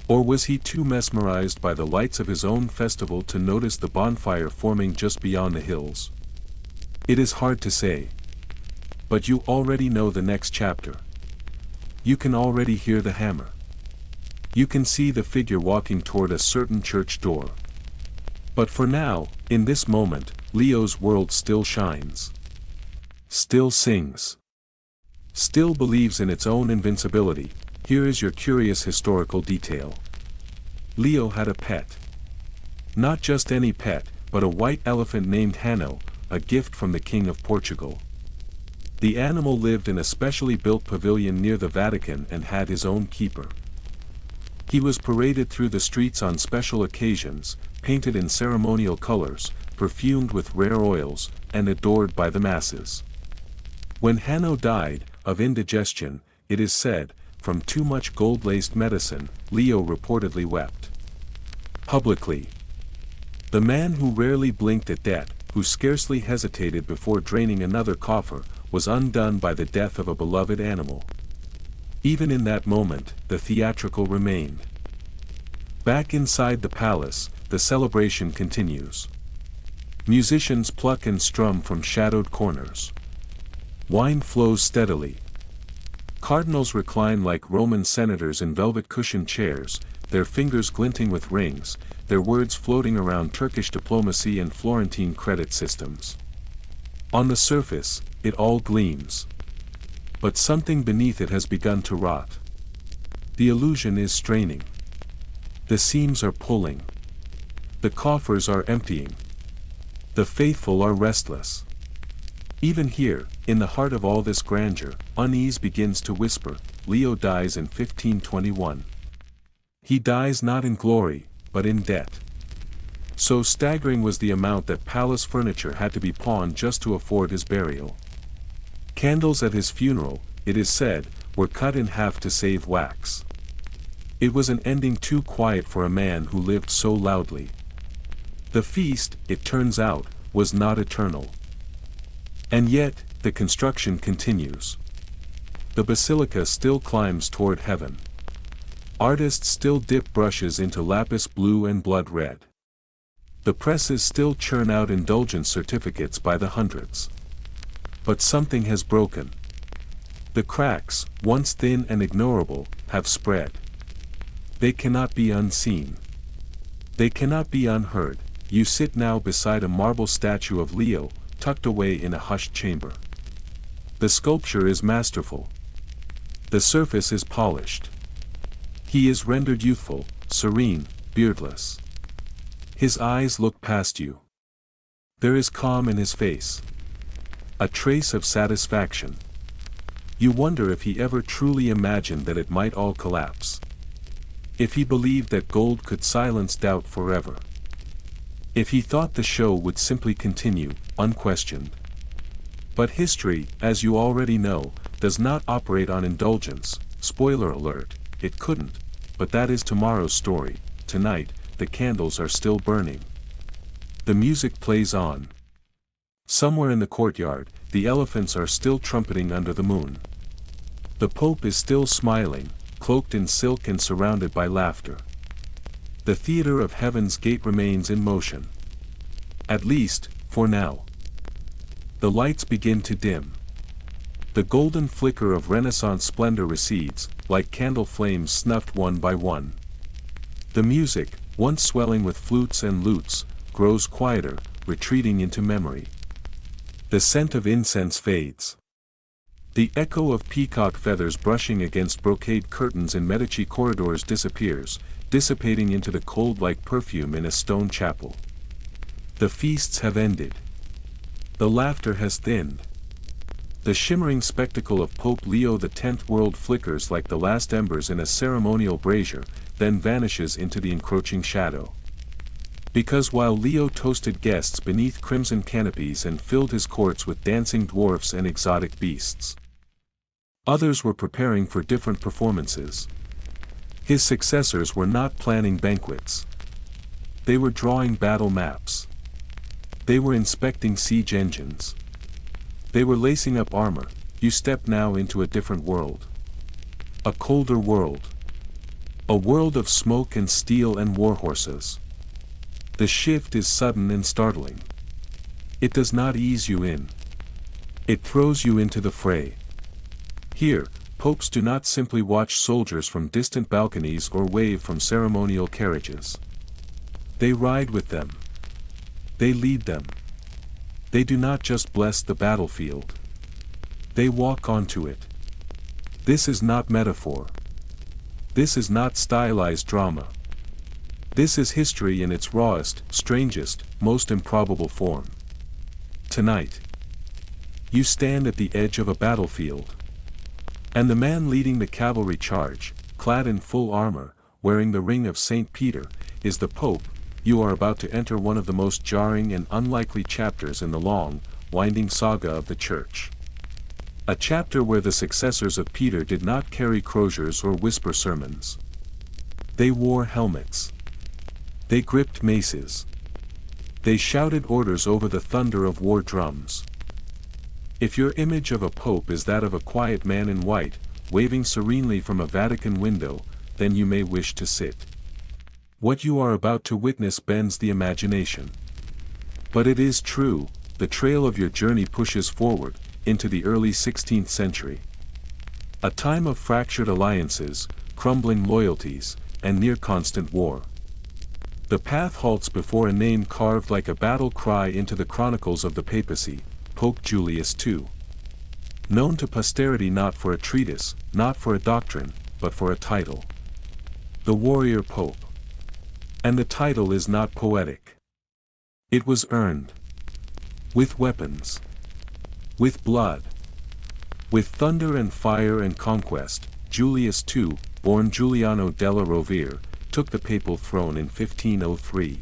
Or was he too mesmerized by the lights of his own festival to notice the bonfire forming just beyond the hills? It is hard to say. But you already know the next chapter. You can already hear the hammer. You can see the figure walking toward a certain church door. But for now, in this moment, Leo's world still shines. Still sings. Still believes in its own invincibility. Here is your curious historical detail. Leo had a pet. Not just any pet, but a white elephant named Hanno, a gift from the King of Portugal. The animal lived in a specially built pavilion near the Vatican and had his own keeper. He was paraded through the streets on special occasions, painted in ceremonial colors, perfumed with rare oils, and adored by the masses. When Hanno died, of indigestion, it is said, from too much gold-laced medicine, Leo reportedly wept publicly. The man who rarely blinked at death, who scarcely hesitated before draining another coffer, was undone by the death of a beloved animal. Even in that moment, the theatrical remained. Back inside the palace, the celebration continues. Musicians pluck and strum from shadowed corners. Wine flows steadily. Cardinals recline like Roman senators in velvet-cushioned chairs, their fingers glinting with rings, their words floating around Turkish diplomacy and Florentine credit systems. On the surface, it all gleams. But something beneath it has begun to rot. The illusion is straining. The seams are pulling. The coffers are emptying. The faithful are restless. Even here, in the heart of all this grandeur, unease begins to whisper. Leo dies in 1521. He dies not in glory, but in debt. So staggering was the amount that palace furniture had to be pawned just to afford his burial. Candles at his funeral, it is said, were cut in half to save wax. It was an ending too quiet for a man who lived so loudly. The feast, it turns out, was not eternal. And yet, the construction continues. The basilica still climbs toward heaven. Artists still dip brushes into lapis blue and blood red. The presses still churn out indulgence certificates by the hundreds. But something has broken. The cracks, once thin and ignorable, have spread. They cannot be unseen. They cannot be unheard. You sit now beside a marble statue of Leo, tucked away in a hushed chamber. The sculpture is masterful. The surface is polished. He is rendered youthful, serene, beardless. His eyes look past you. There is calm in his face. A trace of satisfaction. You wonder if he ever truly imagined that it might all collapse. If he believed that gold could silence doubt forever. If he thought the show would simply continue, unquestioned. But history, as you already know, does not operate on indulgence. Spoiler alert, it couldn't. But that is tomorrow's story. Tonight, the candles are still burning. The music plays on. Somewhere in the courtyard, the elephants are still trumpeting under the moon. The Pope is still smiling, cloaked in silk and surrounded by laughter. The theater of Heaven's Gate remains in motion. At least, for now. The lights begin to dim. The golden flicker of Renaissance splendor recedes, like candle flames snuffed one by one. The music, once swelling with flutes and lutes, grows quieter, retreating into memory. The scent of incense fades. The echo of peacock feathers brushing against brocade curtains in Medici corridors disappears, dissipating into the cold like perfume in a stone chapel. The feasts have ended. The laughter has thinned. The shimmering spectacle of Pope Leo X world flickers like the last embers in a ceremonial brazier, then vanishes into the encroaching shadow. Because while Leo toasted guests beneath crimson canopies and filled his courts with dancing dwarfs and exotic beasts, others were preparing for different performances. His successors were not planning banquets. They were drawing battle maps. They were inspecting siege engines. They were lacing up armor. You step now into a different world. A colder world. A world of smoke and steel and warhorses. The shift is sudden and startling. It does not ease you in. It throws you into the fray. Here, popes do not simply watch soldiers from distant balconies or wave from ceremonial carriages. They ride with them. They lead them. They do not just bless the battlefield. They walk onto it. This is not metaphor. This is not stylized drama. This is history in its rawest, strangest, most improbable form. Tonight, You stand at the edge of a battlefield. And the man leading the cavalry charge, clad in full armor, wearing the ring of St. Peter, is the Pope. You are about to enter one of the most jarring and unlikely chapters in the long, winding saga of the Church. A chapter where the successors of Peter did not carry croziers or whisper sermons. They wore helmets. They gripped maces. They shouted orders over the thunder of war drums. If your image of a pope is that of a quiet man in white, waving serenely from a Vatican window, then you may wish to sit. What you are about to witness bends the imagination. But it is true, the trail of your journey pushes forward, into the early 16th century. A time of fractured alliances, crumbling loyalties, and near constant war. The path halts before a name carved like a battle cry into the chronicles of the papacy, Pope Julius II. Known to posterity not for a treatise, not for a doctrine, but for a title. The warrior pope. And the title is not poetic. It was earned. With weapons. With blood. With thunder and fire and conquest, Julius II, born Giuliano della Rovere, took the papal throne in 1503.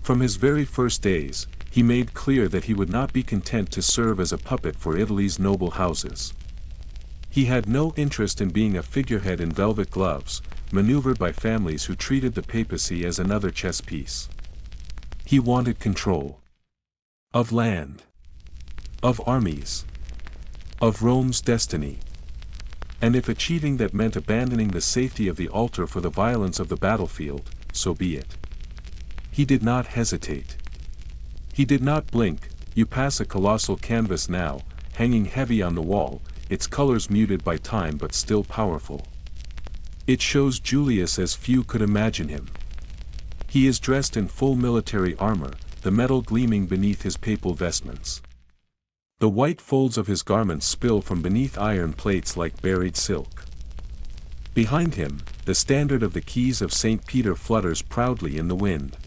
From his very first days, he made clear that he would not be content to serve as a puppet for Italy's noble houses. He had no interest in being a figurehead in velvet gloves, maneuvered by families who treated the papacy as another chess piece. He wanted control. Of land. Of armies. Of Rome's destiny. And if achieving that meant abandoning the safety of the altar for the violence of the battlefield, so be it. He did not hesitate. He did not blink. You pass a colossal canvas now, hanging heavy on the wall, its colors muted by time but still powerful. It shows Julius as few could imagine him. He is dressed in full military armor, the metal gleaming beneath his papal vestments. The white folds of his garments spill from beneath iron plates like buried silk. Behind him, the standard of the keys of St. Peter flutters proudly in the wind.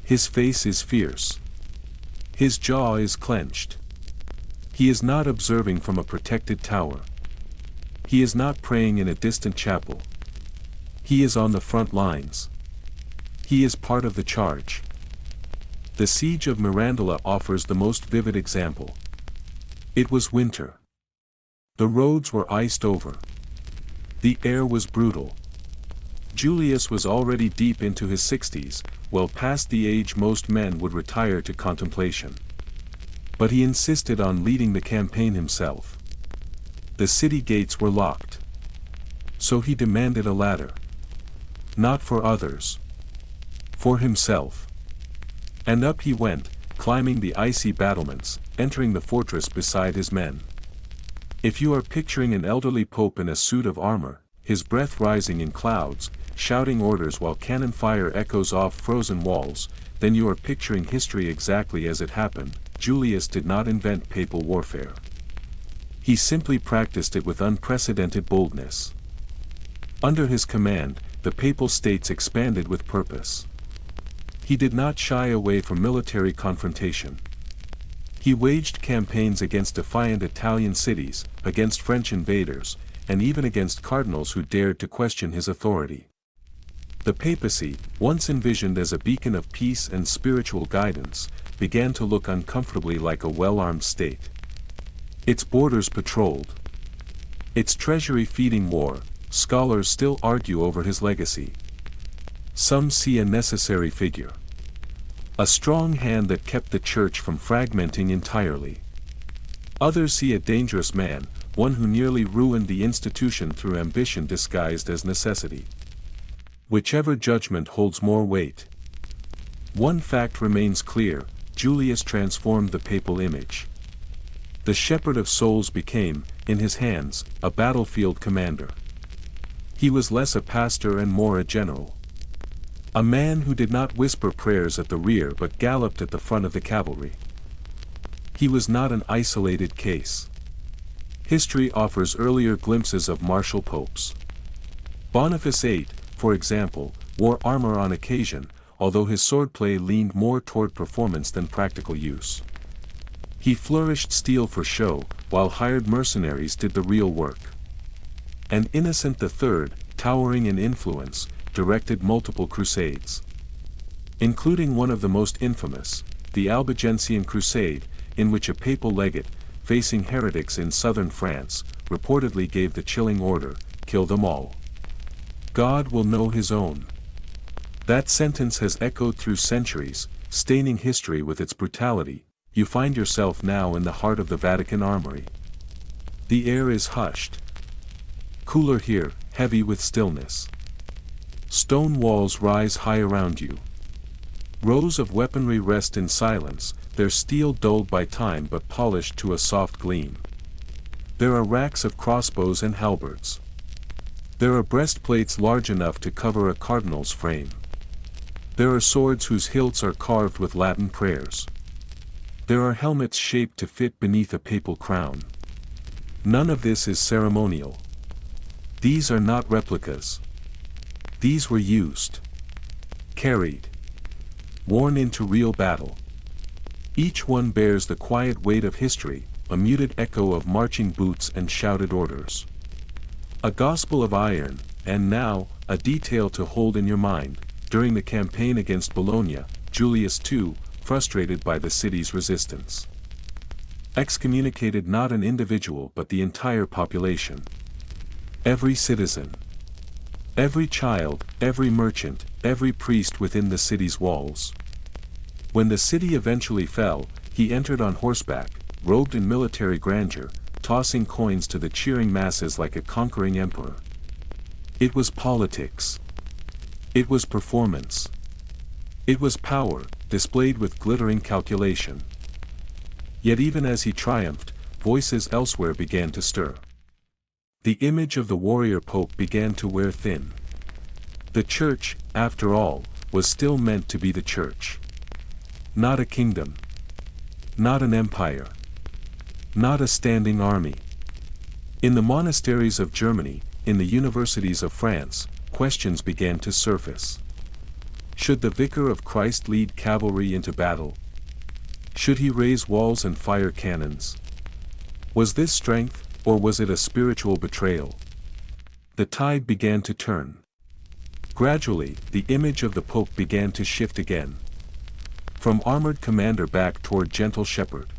His face is fierce. His jaw is clenched. He is not observing from a protected tower. He is not praying in a distant chapel. He is on the front lines. He is part of the charge. The siege of Mirandola offers the most vivid example. It was winter. The roads were iced over. The air was brutal. Julius was already deep into his 60s, well past the age most men would retire to contemplation. But he insisted on leading the campaign himself. The city gates were locked. So he demanded a ladder. Not for others. For himself. And up he went, climbing the icy battlements, entering the fortress beside his men. If you are picturing an elderly pope in a suit of armor, his breath rising in clouds, shouting orders while cannon fire echoes off frozen walls, then you are picturing history exactly as it happened. Julius did not invent papal warfare. He simply practiced it with unprecedented boldness. Under his command, the papal states expanded with purpose. He did not shy away from military confrontation. He waged campaigns against defiant Italian cities, against French invaders, and even against cardinals who dared to question his authority. The papacy, once envisioned as a beacon of peace and spiritual guidance, began to look uncomfortably like a well-armed state. Its borders patrolled. Its treasury feeding war. Scholars still argue over his legacy. Some see a necessary figure. A strong hand that kept the church from fragmenting entirely. Others see a dangerous man, one who nearly ruined the institution through ambition disguised as necessity. Whichever judgment holds more weight. One fact remains clear: Julius transformed the papal image. The shepherd of souls became, in his hands, a battlefield commander. He was less a pastor and more a general. A man who did not whisper prayers at the rear but galloped at the front of the cavalry. He was not an isolated case. History offers earlier glimpses of martial popes. Boniface VIII, for example, wore armor on occasion, although his swordplay leaned more toward performance than practical use. He flourished steel for show, while hired mercenaries did the real work. And Innocent III, towering in influence, directed multiple crusades, including one of the most infamous, the Albigensian Crusade, in which a papal legate, facing heretics in southern France, reportedly gave the chilling order, "Kill them all. God will know his own." That sentence has echoed through centuries, staining history with its brutality. You find yourself now in the heart of the Vatican armory. The air is hushed. Cooler here, heavy with stillness. Stone walls rise high around you. Rows of weaponry rest in silence, their steel dulled by time but polished to a soft gleam. There are racks of crossbows and halberds. There are breastplates large enough to cover a cardinal's frame. There are swords whose hilts are carved with Latin prayers. There are helmets shaped to fit beneath a papal crown. None of this is ceremonial. These are not replicas. These were used, carried, worn into real battle. Each one bears the quiet weight of history, a muted echo of marching boots and shouted orders. A gospel of iron, and now, a detail to hold in your mind. During the campaign against Bologna, Julius II, frustrated by the city's resistance, excommunicated not an individual but the entire population. Every citizen, every child, every merchant, every priest within the city's walls. When the city eventually fell, he entered on horseback, robed in military grandeur, tossing coins to the cheering masses like a conquering emperor. It was politics. It was performance. It was power, displayed with glittering calculation. Yet even as he triumphed, voices elsewhere began to stir. The image of the warrior pope began to wear thin. The church, after all, was still meant to be the church. Not a kingdom. Not an empire. Not a standing army. In the monasteries of Germany, in the universities of France, questions began to surface. Should the vicar of Christ lead cavalry into battle? Should he raise walls and fire cannons? Was this strength, or was it a spiritual betrayal? The tide began to turn. Gradually, the image of the Pope began to shift again. From armored commander back toward gentle shepherd.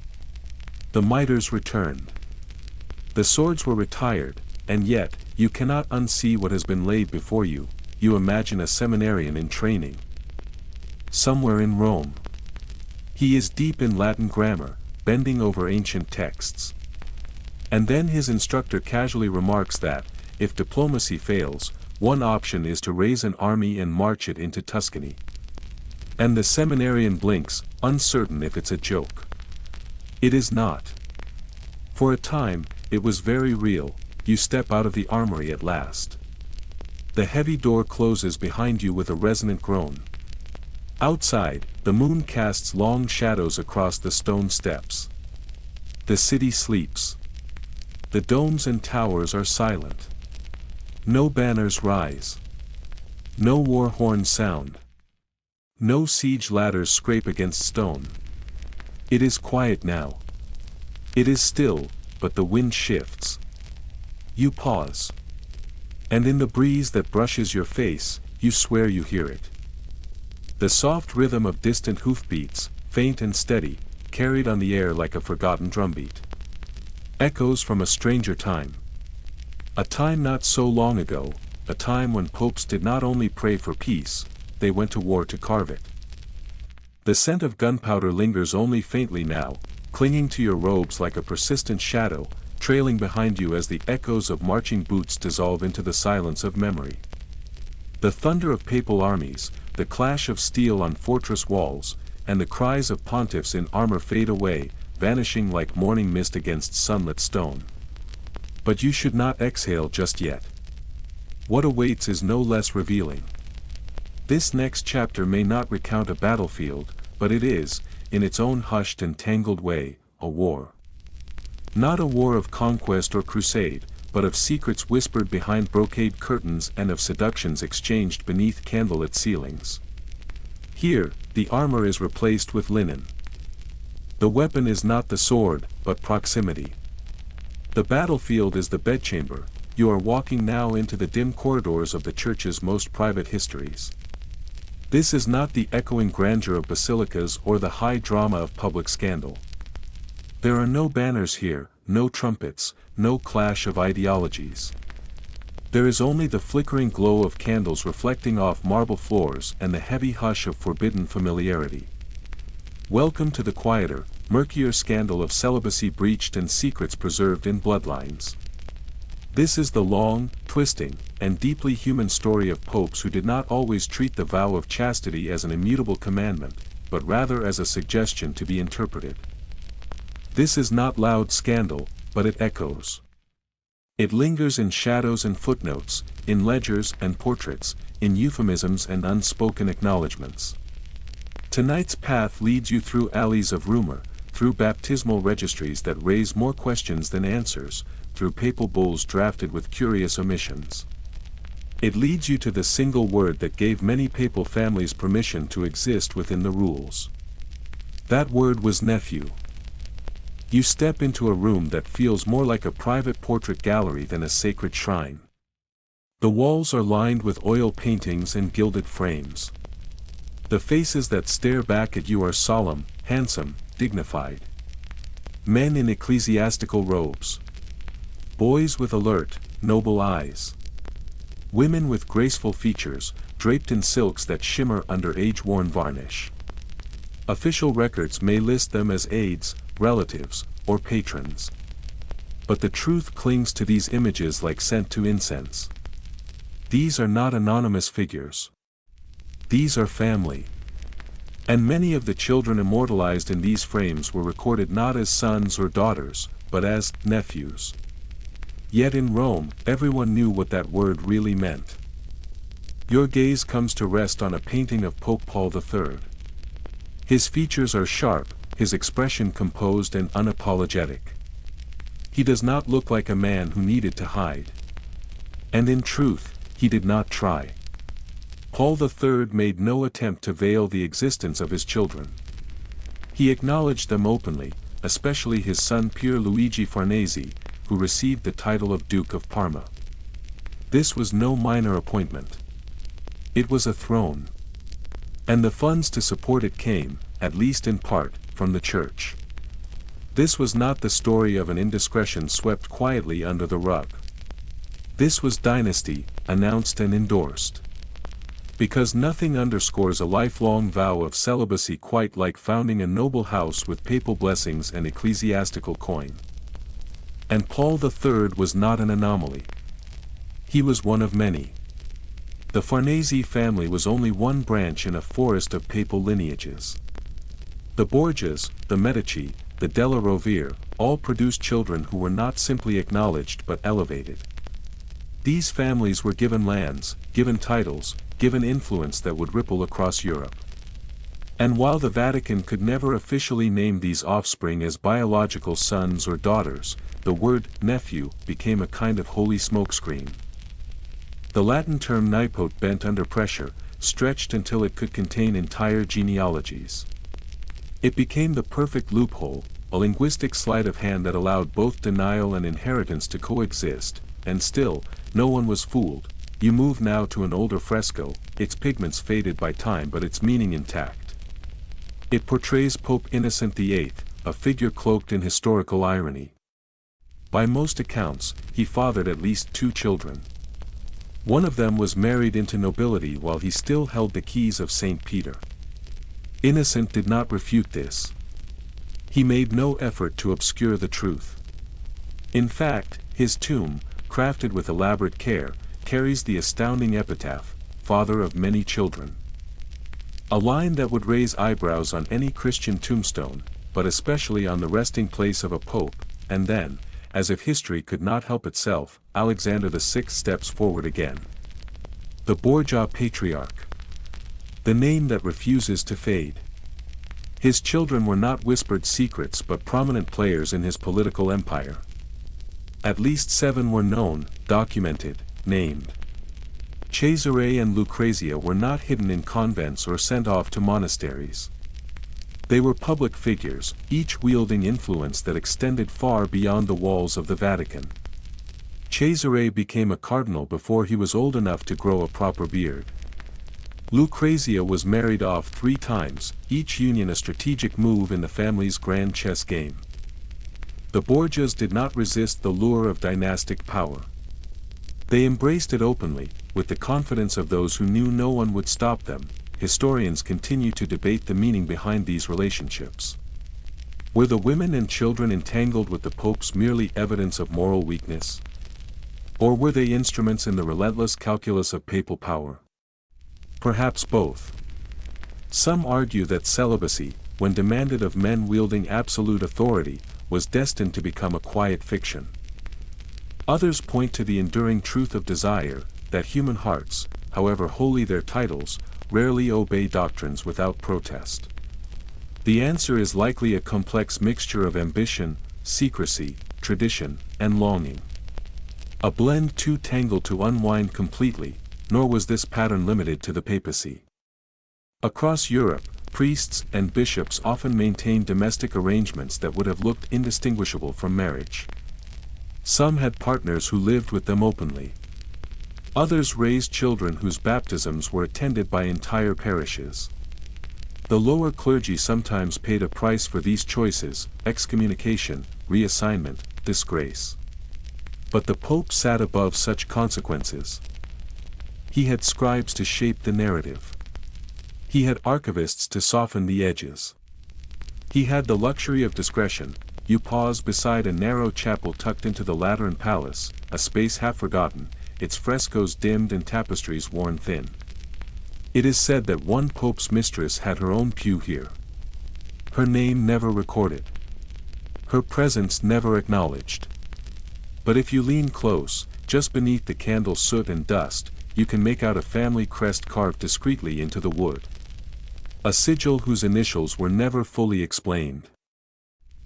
The mitres returned. The swords were retired, and yet, you cannot unsee what has been laid before you. You imagine a seminarian in training. Somewhere in Rome. He is deep in Latin grammar, bending over ancient texts. And then his instructor casually remarks that, if diplomacy fails, one option is to raise an army and march it into Tuscany. And the seminarian blinks, uncertain if it's a joke. It is not. For a time, it was very real. You step out of the armory at last. The heavy door closes behind you with a resonant groan. Outside, the moon casts long shadows across the stone steps. The city sleeps. The domes and towers are silent. No banners rise. No war horns sound. No siege ladders scrape against stone. It is quiet now. It is still, but the wind shifts. You pause. And in the breeze that brushes your face, you swear you hear it. The soft rhythm of distant hoofbeats, faint and steady, carried on the air like a forgotten drumbeat. Echoes from a stranger time. A time not so long ago, a time when popes did not only pray for peace, they went to war to carve it. The scent of gunpowder lingers only faintly now, clinging to your robes like a persistent shadow, trailing behind you as the echoes of marching boots dissolve into the silence of memory. The thunder of papal armies, the clash of steel on fortress walls, and the cries of pontiffs in armor fade away, vanishing like morning mist against sunlit stone. But you should not exhale just yet. What awaits is no less revealing. This next chapter may not recount a battlefield, but it is, in its own hushed and tangled way, a war. Not a war of conquest or crusade, but of secrets whispered behind brocade curtains and of seductions exchanged beneath candlelit ceilings. Here, the armor is replaced with linen. The weapon is not the sword, but proximity. The battlefield is the bedchamber. You are walking now into the dim corridors of the church's most private histories. This is not the echoing grandeur of basilicas or the high drama of public scandal. There are no banners here, no trumpets, no clash of ideologies. There is only the flickering glow of candles reflecting off marble floors and the heavy hush of forbidden familiarity. Welcome to the quieter, murkier scandal of celibacy breached and secrets preserved in bloodlines. This is the long, twisting, and deeply human story of popes who did not always treat the vow of chastity as an immutable commandment, but rather as a suggestion to be interpreted. This is not loud scandal, but it echoes. It lingers in shadows and footnotes, in ledgers and portraits, in euphemisms and unspoken acknowledgments. Tonight's path leads you through alleys of rumor, through baptismal registries that raise more questions than answers, through papal bulls drafted with curious omissions. It leads you to the single word that gave many papal families permission to exist within the rules. That word was nephew. You step into a room that feels more like a private portrait gallery than a sacred shrine. The walls are lined with oil paintings and gilded frames. The faces that stare back at you are solemn, handsome, dignified. Men in ecclesiastical robes. Boys with alert, noble eyes. Women with graceful features, draped in silks that shimmer under age-worn varnish. Official records may list them as aides, relatives, or patrons. But the truth clings to these images like scent to incense. These are not anonymous figures. These are family. And many of the children immortalized in these frames were recorded not as sons or daughters, but as nephews. Yet in Rome, everyone knew what that word really meant. Your gaze comes to rest on a painting of Pope Paul III. His features are sharp, his expression composed and unapologetic. He does not look like a man who needed to hide. And in truth, he did not try. Paul III made no attempt to veil the existence of his children. He acknowledged them openly, especially his son Pier Luigi Farnese, who received the title of Duke of Parma. This was no minor appointment. It was a throne. And the funds to support it came, at least in part, from the church. This was not the story of an indiscretion swept quietly under the rug. This was dynasty, announced and endorsed. Because nothing underscores a lifelong vow of celibacy quite like founding a noble house with papal blessings and ecclesiastical coin. And Paul III was not an anomaly. He was one of many. The Farnese family was only one branch in a forest of papal lineages. The Borgias, the Medici, the Della Rovere, all produced children who were not simply acknowledged but elevated. These families were given lands, given titles, given influence that would ripple across Europe. And while the Vatican could never officially name these offspring as biological sons or daughters, the word nephew became a kind of holy smokescreen. The Latin term nipote bent under pressure, stretched until it could contain entire genealogies. It became the perfect loophole, a linguistic sleight of hand that allowed both denial and inheritance to coexist, and still, no one was fooled. You move now to an older fresco, its pigments faded by time but its meaning intact. It portrays Pope Innocent VIII, a figure cloaked in historical irony. By most accounts, he fathered at least 2 children. One of them was married into nobility while he still held the keys of St. Peter. Innocent did not refute this. He made no effort to obscure the truth. In fact, his tomb, crafted with elaborate care, carries the astounding epitaph, "Father of many children." A line that would raise eyebrows on any Christian tombstone, but especially on the resting place of a pope, and then, as if history could not help itself, Alexander VI steps forward again. The Borgia Patriarch. The name that refuses to fade. His children were not whispered secrets but prominent players in his political empire. At least 7 were known, documented, named. Cesare and Lucrezia were not hidden in convents or sent off to monasteries. They were public figures, each wielding influence that extended far beyond the walls of the Vatican. Cesare became a cardinal before he was old enough to grow a proper beard. Lucrezia was married off 3 times, each union a strategic move in the family's grand chess game. The Borgias did not resist the lure of dynastic power. They embraced it openly, with the confidence of those who knew no one would stop them. Historians continue to debate the meaning behind these relationships. Were the women and children entangled with the popes merely evidence of moral weakness? Or were they instruments in the relentless calculus of papal power? Perhaps both. Some argue that celibacy, when demanded of men wielding absolute authority, was destined to become a quiet fiction. Others point to the enduring truth of desire, that human hearts, however holy their titles, rarely obey doctrines without protest. The answer is likely a complex mixture of ambition, secrecy, tradition, and longing. A blend too tangled to unwind completely, nor was this pattern limited to the papacy. Across Europe, priests and bishops often maintained domestic arrangements that would have looked indistinguishable from marriage. Some had partners who lived with them openly. Others raised children whose baptisms were attended by entire parishes. The lower clergy sometimes paid a price for these choices: excommunication, reassignment, disgrace. But the Pope sat above such consequences. He had scribes to shape the narrative. He had archivists to soften the edges. He had the luxury of discretion. You pause beside a narrow chapel tucked into the Lateran Palace, a space half forgotten, its frescoes dimmed and tapestries worn thin. It is said that one pope's mistress had her own pew here. Her name never recorded. Her presence never acknowledged. But if you lean close, just beneath the candle soot and dust, you can make out a family crest carved discreetly into the wood. A sigil whose initials were never fully explained.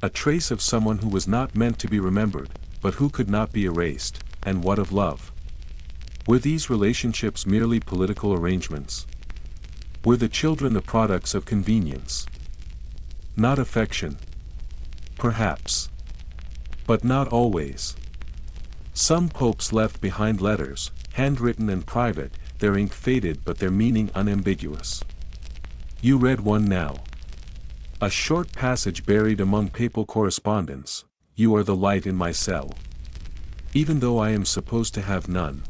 A trace of someone who was not meant to be remembered, but who could not be erased. And what of love? Were these relationships merely political arrangements? Were the children the products of convenience? Not affection? Perhaps. But not always. Some popes left behind letters, handwritten and private, their ink faded but their meaning unambiguous. You read one now. A short passage buried among papal correspondence: "You are the light in my cell. Even though I am supposed to have none."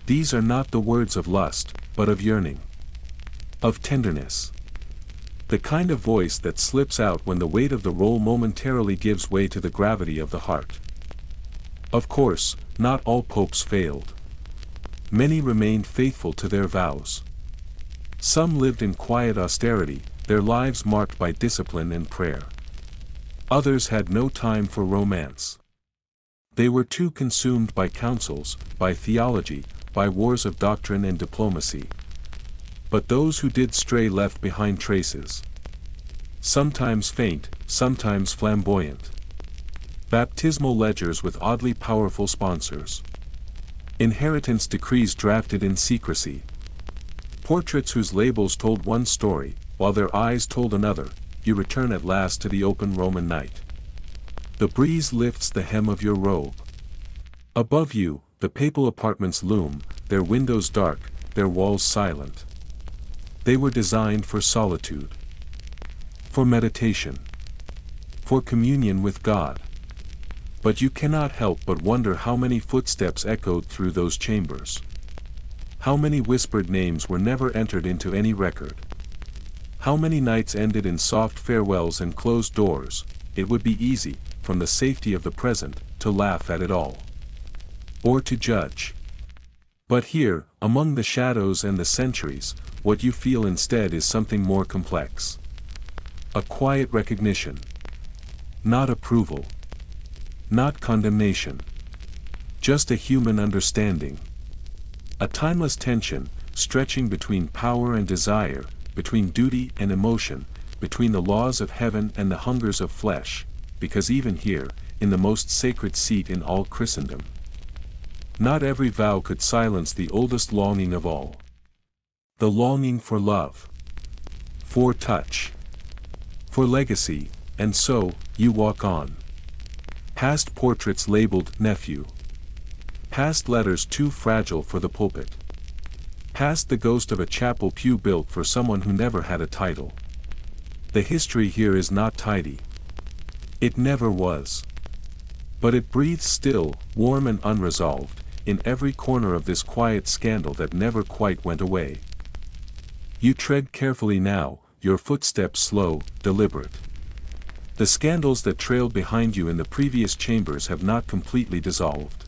These are not the words of lust, but of yearning. Of tenderness. The kind of voice that slips out when the weight of the role momentarily gives way to the gravity of the heart. Of course, not all popes failed. Many remained faithful to their vows. Some lived in quiet austerity, their lives marked by discipline and prayer. Others had no time for romance. They were too consumed by councils, by theology, by wars of doctrine and diplomacy. But those who did stray left behind traces. Sometimes faint, sometimes flamboyant. Baptismal ledgers with oddly powerful sponsors. Inheritance decrees drafted in secrecy. Portraits whose labels told one story, while their eyes told another. You return at last to the open Roman night. The breeze lifts the hem of your robe. Above you, the papal apartments loom, their windows dark, their walls silent. They were designed for solitude. For meditation. For communion with God. But you cannot help but wonder how many footsteps echoed through those chambers. How many whispered names were never entered into any record. How many nights ended in soft farewells and closed doors. It would be easy, from the safety of the present, to laugh at it all. Or to judge. But here, among the shadows and the centuries, what you feel instead is something more complex. A quiet recognition. Not approval. Not condemnation. Just a human understanding. A timeless tension, stretching between power and desire, between duty and emotion, between the laws of heaven and the hungers of flesh, because even here, in the most sacred seat in all Christendom, not every vow could silence the oldest longing of all. The longing for love. For touch. For legacy, and so, you walk on. Past portraits labeled nephew. Past letters too fragile for the pulpit. Past the ghost of a chapel pew built for someone who never had a title. The history here is not tidy. It never was. But it breathes still, warm and unresolved, in every corner of this quiet scandal that never quite went away. You tread carefully now, your footsteps slow, deliberate. The scandals that trailed behind you in the previous chambers have not completely dissolved.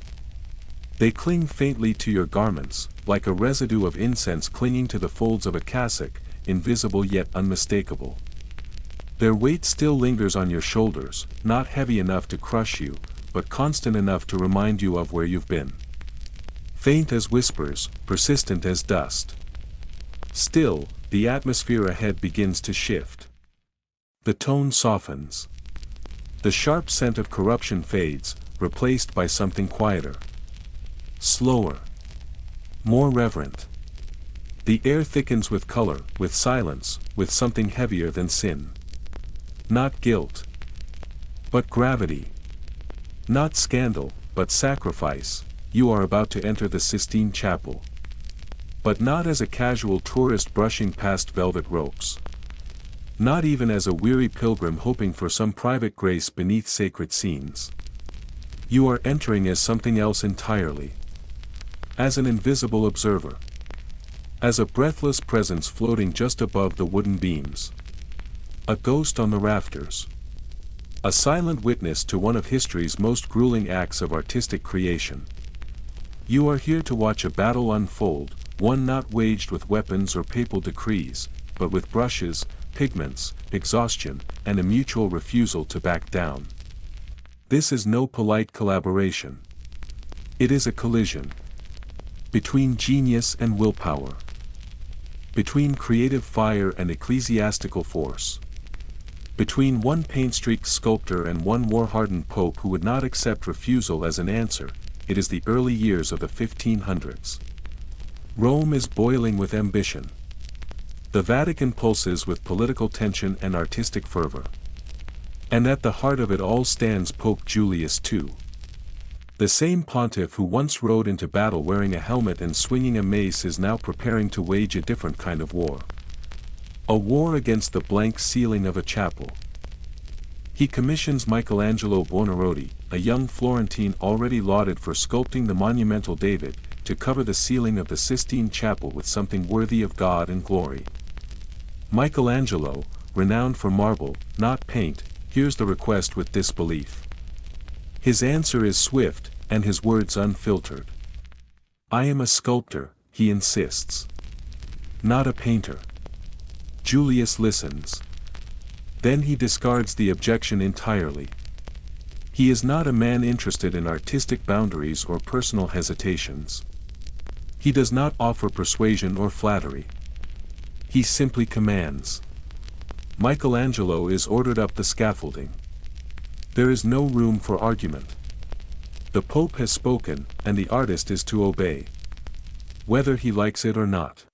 They cling faintly to your garments, like a residue of incense clinging to the folds of a cassock, invisible yet unmistakable. Their weight still lingers on your shoulders, not heavy enough to crush you, but constant enough to remind you of where you've been. Faint as whispers, persistent as dust. Still, the atmosphere ahead begins to shift. The tone softens. The sharp scent of corruption fades, replaced by something quieter. Slower. More reverent. The air thickens with color, with silence, with something heavier than sin. Not guilt. But gravity. Not scandal, but sacrifice. You are about to enter the Sistine Chapel. But not as a casual tourist brushing past velvet ropes. Not even as a weary pilgrim hoping for some private grace beneath sacred scenes. You are entering as something else entirely. As an invisible observer. As a breathless presence floating just above the wooden beams. A ghost on the rafters. A silent witness to one of history's most grueling acts of artistic creation. You are here to watch a battle unfold, one not waged with weapons or papal decrees, but with brushes, pigments, exhaustion, and a mutual refusal to back down. This is no polite collaboration. It is a collision. Between genius and willpower. Between creative fire and ecclesiastical force. Between one paint-streaked sculptor and one war-hardened pope who would not accept refusal as an answer. It is the early years of the 1500s. Rome is boiling with ambition. The Vatican pulses with political tension and artistic fervor. And at the heart of it all stands Pope Julius II. The same pontiff who once rode into battle wearing a helmet and swinging a mace is now preparing to wage a different kind of war. A war against the blank ceiling of a chapel. He commissions Michelangelo Buonarroti, a young Florentine already lauded for sculpting the monumental David, to cover the ceiling of the Sistine Chapel with something worthy of God and glory. Michelangelo, renowned for marble, not paint, hears the request with disbelief. His answer is swift, and his words unfiltered. I am a sculptor, he insists. Not a painter. Julius listens. Then he discards the objection entirely. He is not a man interested in artistic boundaries or personal hesitations. He does not offer persuasion or flattery. He simply commands. Michelangelo is ordered up the scaffolding. There is no room for argument. The Pope has spoken, and the artist is to obey. Whether he likes it or not.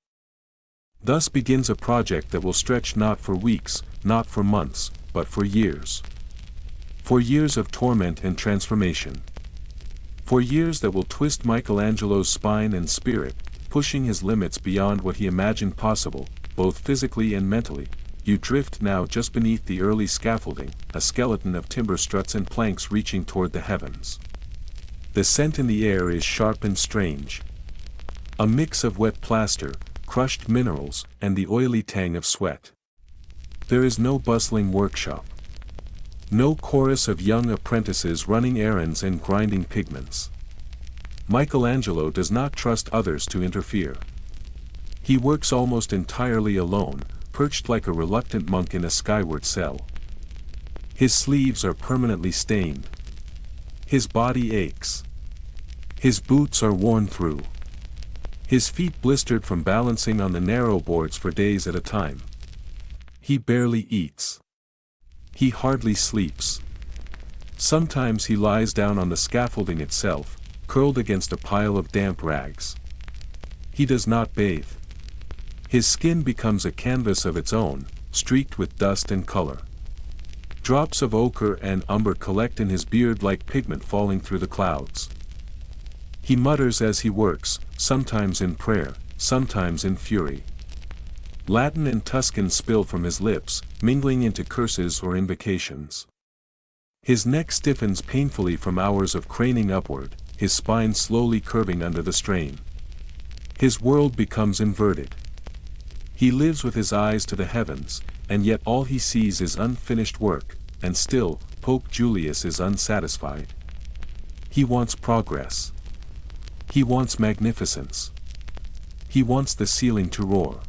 Thus begins a project that will stretch not for weeks, not for months, but for years. For years of torment and transformation. For years that will twist Michelangelo's spine and spirit, pushing his limits beyond what he imagined possible, both physically and mentally. You drift now just beneath the early scaffolding, a skeleton of timber struts and planks reaching toward the heavens. The scent in the air is sharp and strange. A mix of wet plaster, crushed minerals, and the oily tang of sweat. There is no bustling workshop. No chorus of young apprentices running errands and grinding pigments. Michelangelo does not trust others to interfere. He works almost entirely alone, perched like a reluctant monk in a skyward cell. His sleeves are permanently stained. His body aches. His boots are worn through. His feet blistered from balancing on the narrow boards for days at a time. He barely eats. He hardly sleeps. Sometimes he lies down on the scaffolding itself, curled against a pile of damp rags. He does not bathe. His skin becomes a canvas of its own, streaked with dust and color. Drops of ochre and umber collect in his beard like pigment falling through the clouds. He mutters as he works, sometimes in prayer, sometimes in fury. Latin and Tuscan spill from his lips, mingling into curses or invocations. His neck stiffens painfully from hours of craning upward, his spine slowly curving under the strain. His world becomes inverted. He lives with his eyes to the heavens, and yet all he sees is unfinished work, and still, Pope Julius is unsatisfied. He wants progress. He wants magnificence. He wants the ceiling to roar.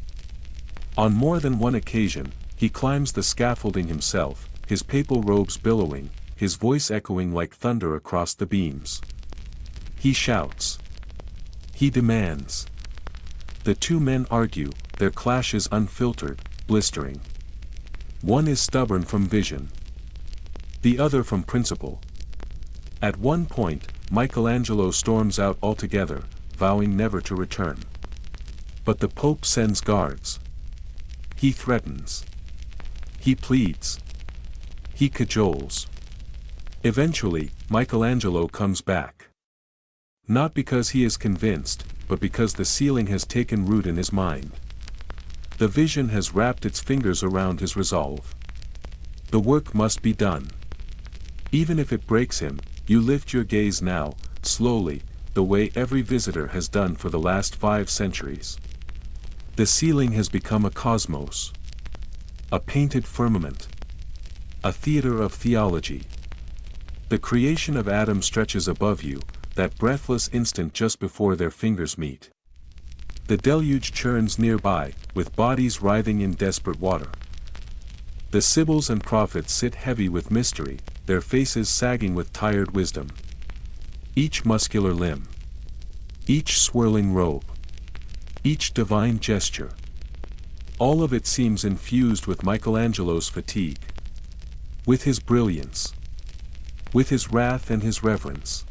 On more than one occasion, he climbs the scaffolding himself, his papal robes billowing, his voice echoing like thunder across the beams. He shouts. He demands. The two men argue, their clash is unfiltered, blistering. One is stubborn from vision. The other from principle. At one point, Michelangelo storms out altogether, vowing never to return. But the Pope sends guards. He threatens. He pleads. He cajoles. Eventually, Michelangelo comes back. Not because he is convinced, but because the ceiling has taken root in his mind. The vision has wrapped its fingers around his resolve. The work must be done. Even if it breaks him, you lift your gaze now, slowly, the way every visitor has done for the last 5 centuries. The ceiling has become a cosmos. A painted firmament. A theater of theology. The creation of Adam stretches above you, that breathless instant just before their fingers meet. The deluge churns nearby, with bodies writhing in desperate water. The sibyls and prophets sit heavy with mystery, their faces sagging with tired wisdom. Each muscular limb. Each swirling robe. Each divine gesture. All of it seems infused with Michelangelo's fatigue. With his brilliance. With his wrath and his reverence.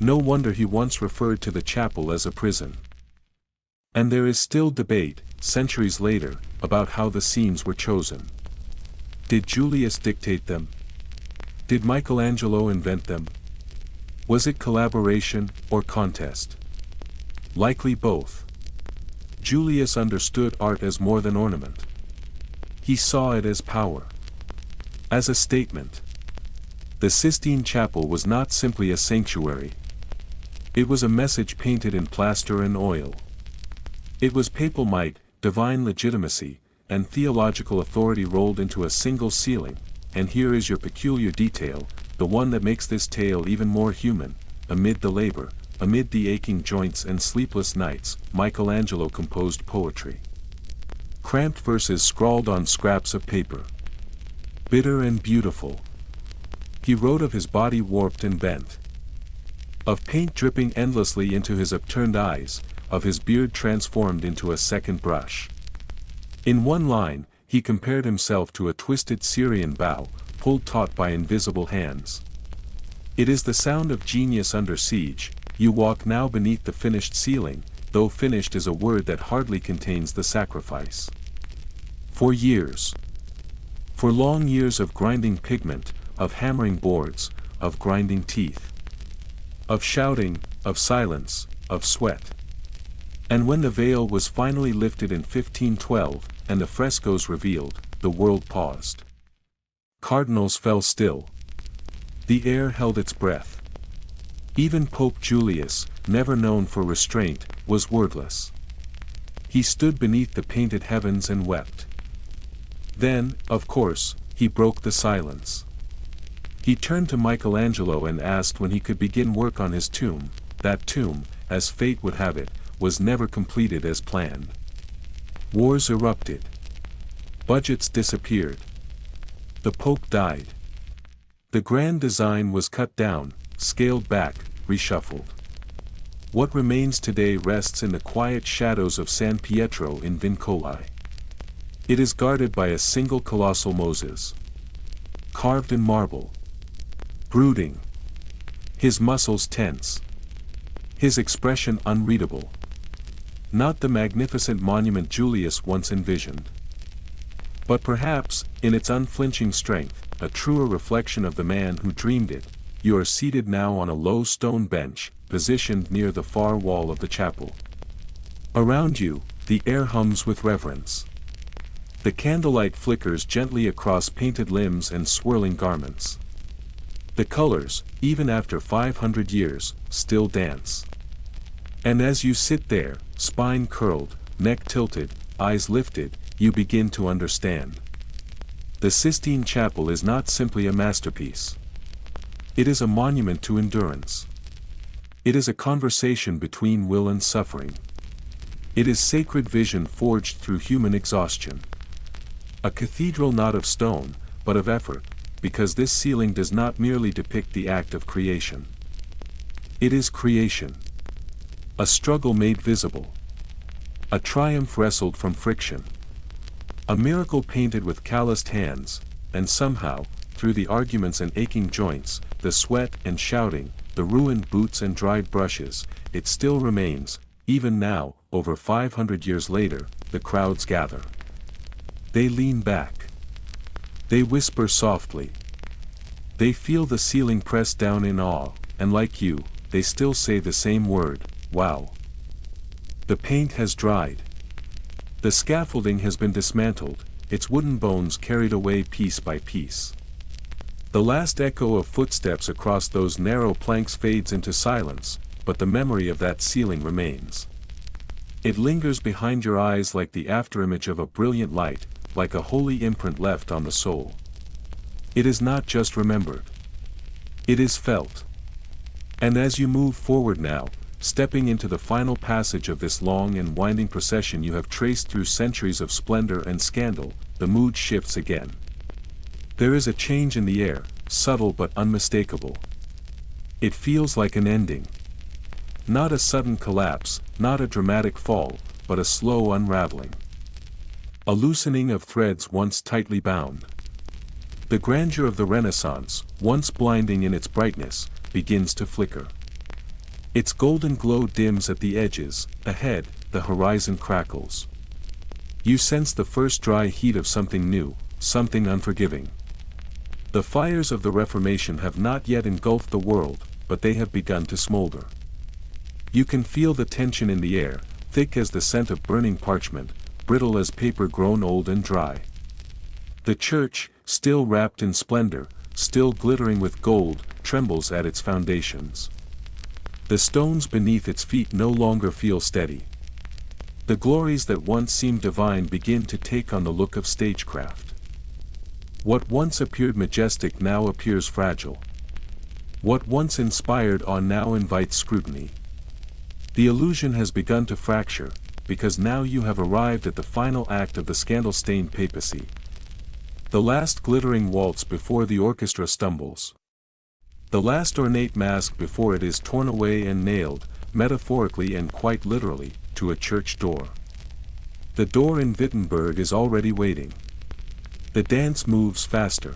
No wonder he once referred to the chapel as a prison. And there is still debate, centuries later, about how the scenes were chosen. Did Julius dictate them? Did Michelangelo invent them? Was it collaboration, or contest? Likely both. Julius understood art as more than ornament. He saw it as power. As a statement. The Sistine Chapel was not simply a sanctuary. It was a message painted in plaster and oil. It was papal might, divine legitimacy, and theological authority rolled into a single ceiling, and here is your peculiar detail, the one that makes this tale even more human. Amid the labor, amid the aching joints and sleepless nights, Michelangelo composed poetry. Cramped verses scrawled on scraps of paper. Bitter and beautiful. He wrote of his body warped and bent. Of paint dripping endlessly into his upturned eyes, of his beard transformed into a second brush. In one line, he compared himself to a twisted Syrian bow, pulled taut by invisible hands. It is the sound of genius under siege. You walk now beneath the finished ceiling, though finished is a word that hardly contains the sacrifice. For years. For long years of grinding pigment, of hammering boards, of grinding teeth. Of shouting, of silence, of sweat. And when the veil was finally lifted in 1512, and the frescoes revealed, the world paused. Cardinals fell still. The air held its breath. Even Pope Julius, never known for restraint, was wordless. He stood beneath the painted heavens and wept. Then, of course, he broke the silence. He turned to Michelangelo and asked when he could begin work on his tomb. That tomb, as fate would have it, was never completed as planned. Wars erupted. Budgets disappeared. The Pope died. The grand design was cut down, scaled back, reshuffled. What remains today rests in the quiet shadows of San Pietro in Vincoli. It is guarded by a single colossal Moses. Carved in marble. Brooding. His muscles tense. His expression unreadable. Not the magnificent monument Julius once envisioned. But perhaps, in its unflinching strength, a truer reflection of the man who dreamed it. You are seated now on a low stone bench, positioned near the far wall of the chapel. Around you, the air hums with reverence. The candlelight flickers gently across painted limbs and swirling garments. The colors, even after 500 years, still dance. And as you sit there, spine curled, neck tilted, eyes lifted, you begin to understand. The Sistine Chapel is not simply a masterpiece. It is a monument to endurance. It is a conversation between will and suffering. It is sacred vision forged through human exhaustion. A cathedral not of stone, but of effort, because this ceiling does not merely depict the act of creation. It is creation. A struggle made visible. A triumph wrestled from friction. A miracle painted with calloused hands, and somehow, through the arguments and aching joints, the sweat and shouting, the ruined boots and dried brushes, it still remains. Even now, over 500 years later, the crowds gather. They lean back. They whisper softly. They feel the ceiling press down in awe, and like you, they still say the same word, wow. The paint has dried. The scaffolding has been dismantled, its wooden bones carried away piece by piece. The last echo of footsteps across those narrow planks fades into silence, but the memory of that ceiling remains. It lingers behind your eyes like the afterimage of a brilliant light, like a holy imprint left on the soul. It is not just remembered. It is felt. And as you move forward now, stepping into the final passage of this long and winding procession you have traced through centuries of splendor and scandal, the mood shifts again. There is a change in the air, subtle but unmistakable. It feels like an ending. Not a sudden collapse, not a dramatic fall, but a slow unraveling. A loosening of threads once tightly bound. The grandeur of the Renaissance, once blinding in its brightness, begins to flicker. Its golden glow dims at the edges, ahead, the horizon crackles. You sense the first dry heat of something new, something unforgiving. The fires of the Reformation have not yet engulfed the world, but they have begun to smolder. You can feel the tension in the air, thick as the scent of burning parchment, brittle as paper grown old and dry. The church, still wrapped in splendor, still glittering with gold, trembles at its foundations. The stones beneath its feet no longer feel steady. The glories that once seemed divine begin to take on the look of stagecraft. What once appeared majestic now appears fragile. What once inspired awe now invites scrutiny. The illusion has begun to fracture, because now you have arrived at the final act of the scandal-stained papacy. The last glittering waltz before the orchestra stumbles. The last ornate mask before it is torn away and nailed, metaphorically and quite literally, to a church door. The door in Wittenberg is already waiting. The dance moves faster.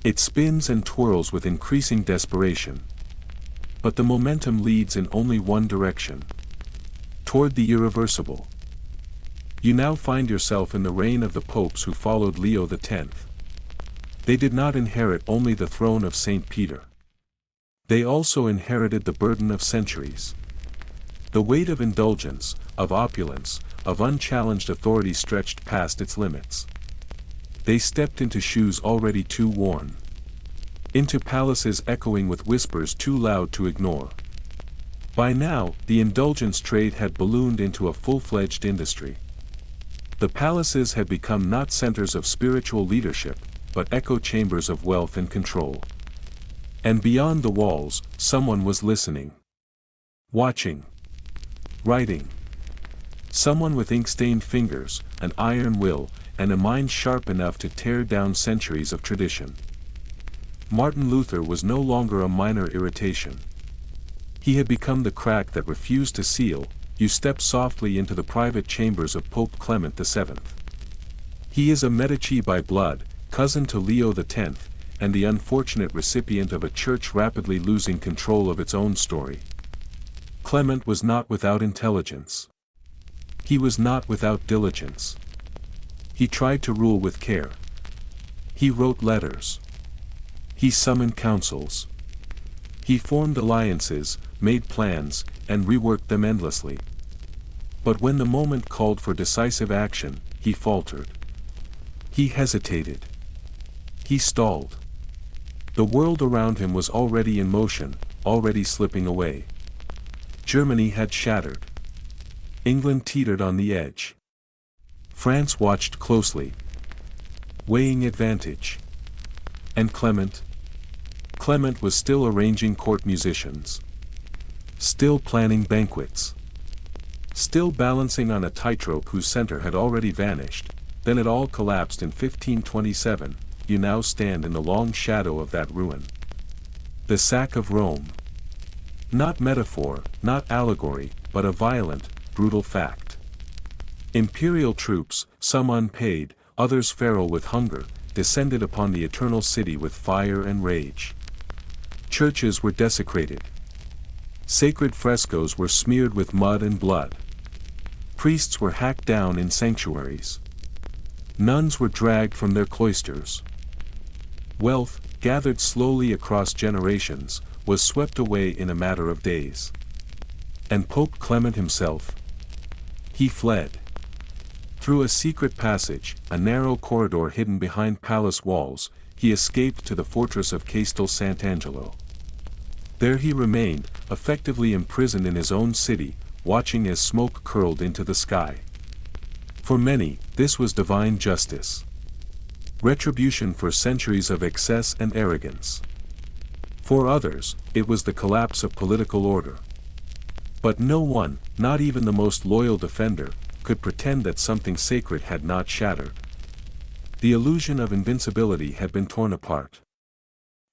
It spins and twirls with increasing desperation. But the momentum leads in only one direction. Toward the irreversible. You now find yourself in the reign of the popes who followed Leo X. They did not inherit only the throne of St. Peter. They also inherited the burden of centuries. The weight of indulgence, of opulence, of unchallenged authority stretched past its limits. They stepped into shoes already too worn. Into palaces echoing with whispers too loud to ignore. By now, the indulgence trade had ballooned into a full-fledged industry. The palaces had become not centers of spiritual leadership, but echo chambers of wealth and control. And beyond the walls, someone was listening. Watching. Writing. Someone with ink-stained fingers, an iron will, and a mind sharp enough to tear down centuries of tradition. Martin Luther was no longer a minor irritation. He had become the crack that refused to seal. You step softly into the private chambers of Pope Clement VII. He is a Medici by blood, cousin to Leo X, and the unfortunate recipient of a church rapidly losing control of its own story. Clement was not without intelligence. He was not without diligence. He tried to rule with care. He wrote letters. He summoned councils. He formed alliances, made plans, and reworked them endlessly. But when the moment called for decisive action, he faltered. He hesitated. He stalled. The world around him was already in motion, already slipping away. Germany had shattered. England teetered on the edge. France watched closely, weighing advantage. And Clement? Clement was still arranging court musicians. Still planning banquets. Still balancing on a tightrope whose center had already vanished. Then it all collapsed in 1527, you now stand in the long shadow of that ruin. The sack of Rome. Not metaphor, not allegory, but a violent, brutal fact. Imperial troops, some unpaid, others feral with hunger, descended upon the eternal city with fire and rage. Churches were desecrated. Sacred frescoes were smeared with mud and blood. Priests were hacked down in sanctuaries. Nuns were dragged from their cloisters. Wealth, gathered slowly across generations, was swept away in a matter of days. And Pope Clement himself? He fled. Through a secret passage, a narrow corridor hidden behind palace walls, he escaped to the fortress of Castel Sant'Angelo. There he remained, effectively imprisoned in his own city, watching as smoke curled into the sky. For many, this was divine justice. Retribution for centuries of excess and arrogance. For others, it was the collapse of political order. But no one, not even the most loyal defender, could pretend that something sacred had not shattered. The illusion of invincibility had been torn apart.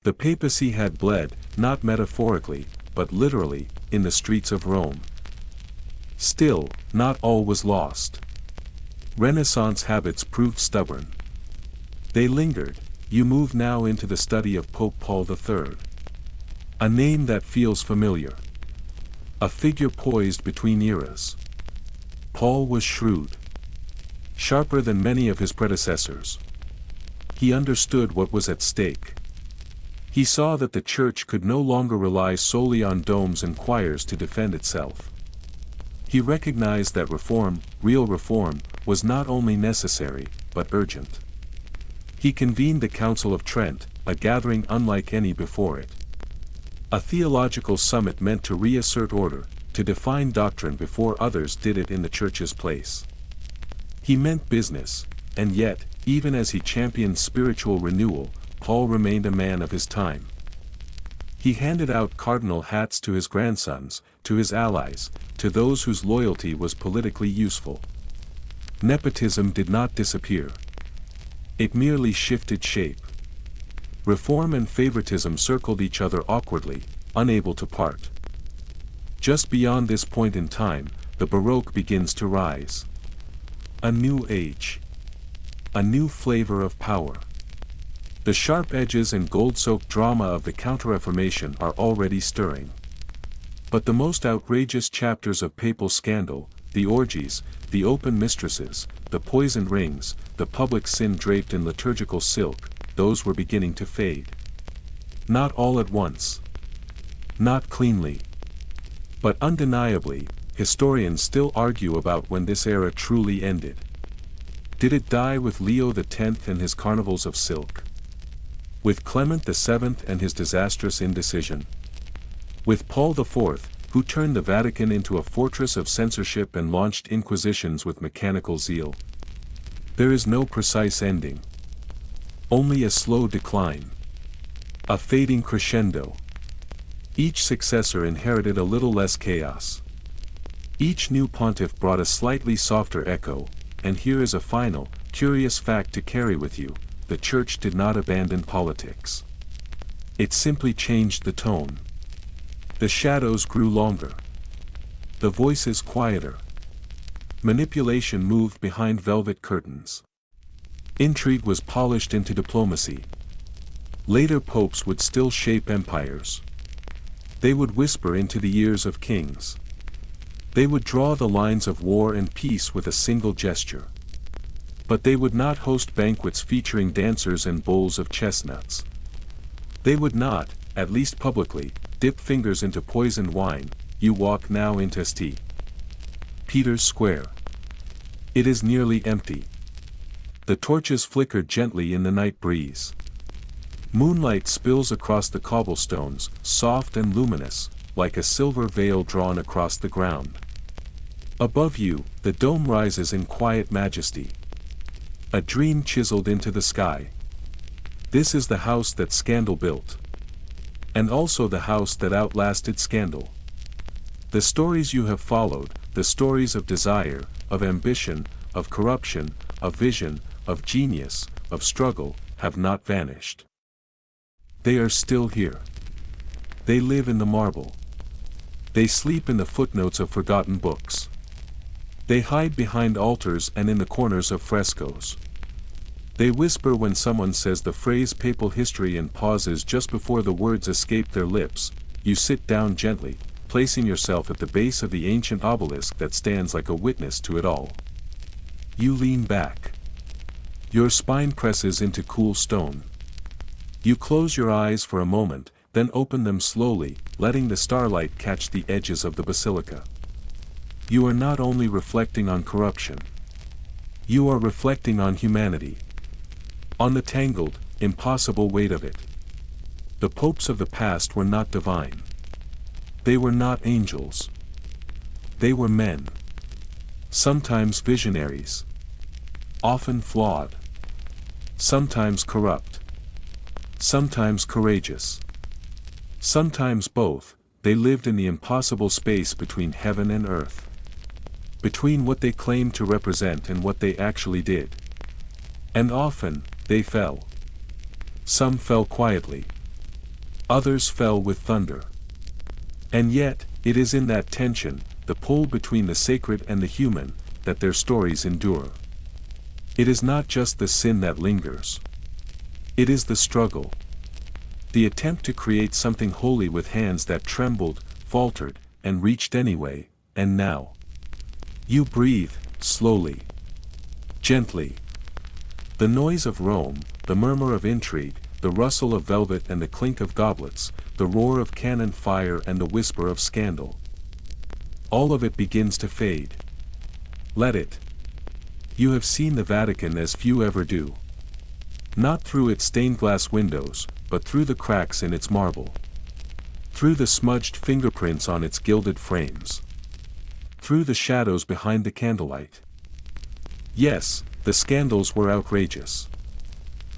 The papacy had bled, not metaphorically, but literally, in the streets of Rome. Still, not all was lost. Renaissance habits proved stubborn. They lingered. You move now into the study of Pope Paul III. A name that feels familiar. A figure poised between eras. Paul was shrewd. Sharper than many of his predecessors. He understood what was at stake. He saw that the church could no longer rely solely on domes and choirs to defend itself. He recognized that reform, real reform, was not only necessary, but urgent. He convened the Council of Trent, a gathering unlike any before it. A theological summit meant to reassert order, to define doctrine before others did it in the church's place. He meant business, and yet, even as he championed spiritual renewal, Paul remained a man of his time. He handed out cardinal hats to his grandsons, to his allies, to those whose loyalty was politically useful. Nepotism did not disappear. It merely shifted shape. Reform and favoritism circled each other awkwardly, unable to part. Just beyond this point in time, the Baroque begins to rise. A new age. A new flavor of power. The sharp edges and gold-soaked drama of the Counter-Reformation are already stirring. But the most outrageous chapters of papal scandal, the orgies, the open mistresses, the poisoned rings, the public sin draped in liturgical silk, those were beginning to fade. Not all at once. Not cleanly. But undeniably, historians still argue about when this era truly ended. Did it die with Leo X and his carnivals of silk? With Clement VII and his disastrous indecision? With Paul IV, who turned the Vatican into a fortress of censorship and launched inquisitions with mechanical zeal? There is no precise ending. Only a slow decline. A fading crescendo. Each successor inherited a little less chaos. Each new pontiff brought a slightly softer echo, and here is a final, curious fact to carry with you: the Church did not abandon politics. It simply changed the tone. The shadows grew longer. The voices quieter. Manipulation moved behind velvet curtains. Intrigue was polished into diplomacy. Later popes would still shape empires. They would whisper into the ears of kings. They would draw the lines of war and peace with a single gesture. But they would not host banquets featuring dancers and bowls of chestnuts. They would not, at least publicly, dip fingers into poisoned wine. You walk now into St. Peter's Square. It is nearly empty. The torches flicker gently in the night breeze. Moonlight spills across the cobblestones, soft and luminous, like a silver veil drawn across the ground. Above you, the dome rises in quiet majesty. A dream chiseled into the sky. This is the house that Scandal built. And also the house that outlasted Scandal. The stories you have followed, the stories of desire, of ambition, of corruption, of vision, of genius, of struggle, have not vanished. They are still here. They live in the marble. They sleep in the footnotes of forgotten books. They hide behind altars and in the corners of frescoes. They whisper when someone says the phrase papal history and pauses just before the words escape their lips. You sit down gently, placing yourself at the base of the ancient obelisk that stands like a witness to it all. You lean back. Your spine presses into cool stone. You close your eyes for a moment, then open them slowly, letting the starlight catch the edges of the basilica. You are not only reflecting on corruption. You are reflecting on humanity. On the tangled, impossible weight of it. The popes of the past were not divine. They were not angels. They were men. Sometimes visionaries. Often flawed. Sometimes corrupt. Sometimes courageous. Sometimes both. They lived in the impossible space between heaven and earth. Between what they claimed to represent and what they actually did. And often, they fell. Some fell quietly. Others fell with thunder. And yet, it is in that tension, the pull between the sacred and the human, that their stories endure. It is not just the sin that lingers. It is the struggle. The attempt to create something holy with hands that trembled, faltered, and reached anyway, and now. You breathe, slowly. Gently. The noise of Rome, the murmur of intrigue, the rustle of velvet and the clink of goblets, the roar of cannon fire and the whisper of scandal. All of it begins to fade. Let it. You have seen the Vatican as few ever do. Not through its stained glass windows, but through the cracks in its marble. Through the smudged fingerprints on its gilded frames. Through the shadows behind the candlelight. Yes, the scandals were outrageous.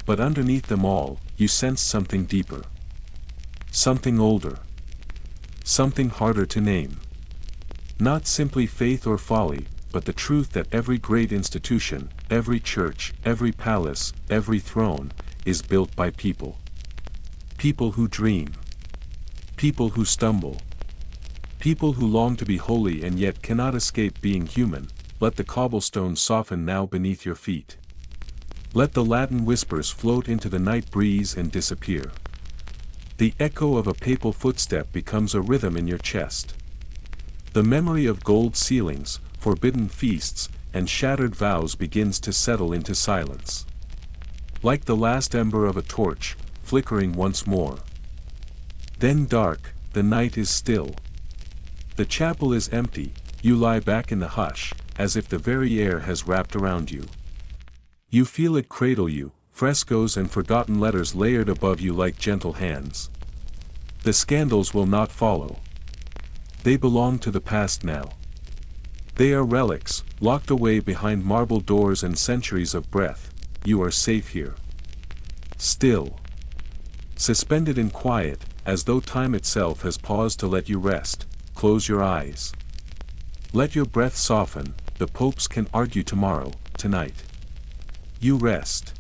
But underneath them all, you sensed something deeper. Something older. Something harder to name. Not simply faith or folly, but the truth that every great institution, every church, every palace, every throne, is built by people. People who dream. People who stumble. People who long to be holy and yet cannot escape being human. Let the cobblestones soften now beneath your feet. Let the Latin whispers float into the night breeze and disappear. The echo of a papal footstep becomes a rhythm in your chest. The memory of gold ceilings, forbidden feasts, and shattered vows begins to settle into silence. Like the last ember of a torch, flickering once more. Then dark, the night is still. The chapel is empty, you lie back in the hush, as if the very air has wrapped around you. You feel it cradle you, frescoes and forgotten letters layered above you like gentle hands. The scandals will not follow. They belong to the past now. They are relics, locked away behind marble doors and centuries of breath. You are safe here. Still. Suspended in quiet, as though time itself has paused to let you rest. Close your eyes. Let your breath soften. The popes can argue tomorrow, tonight. You rest.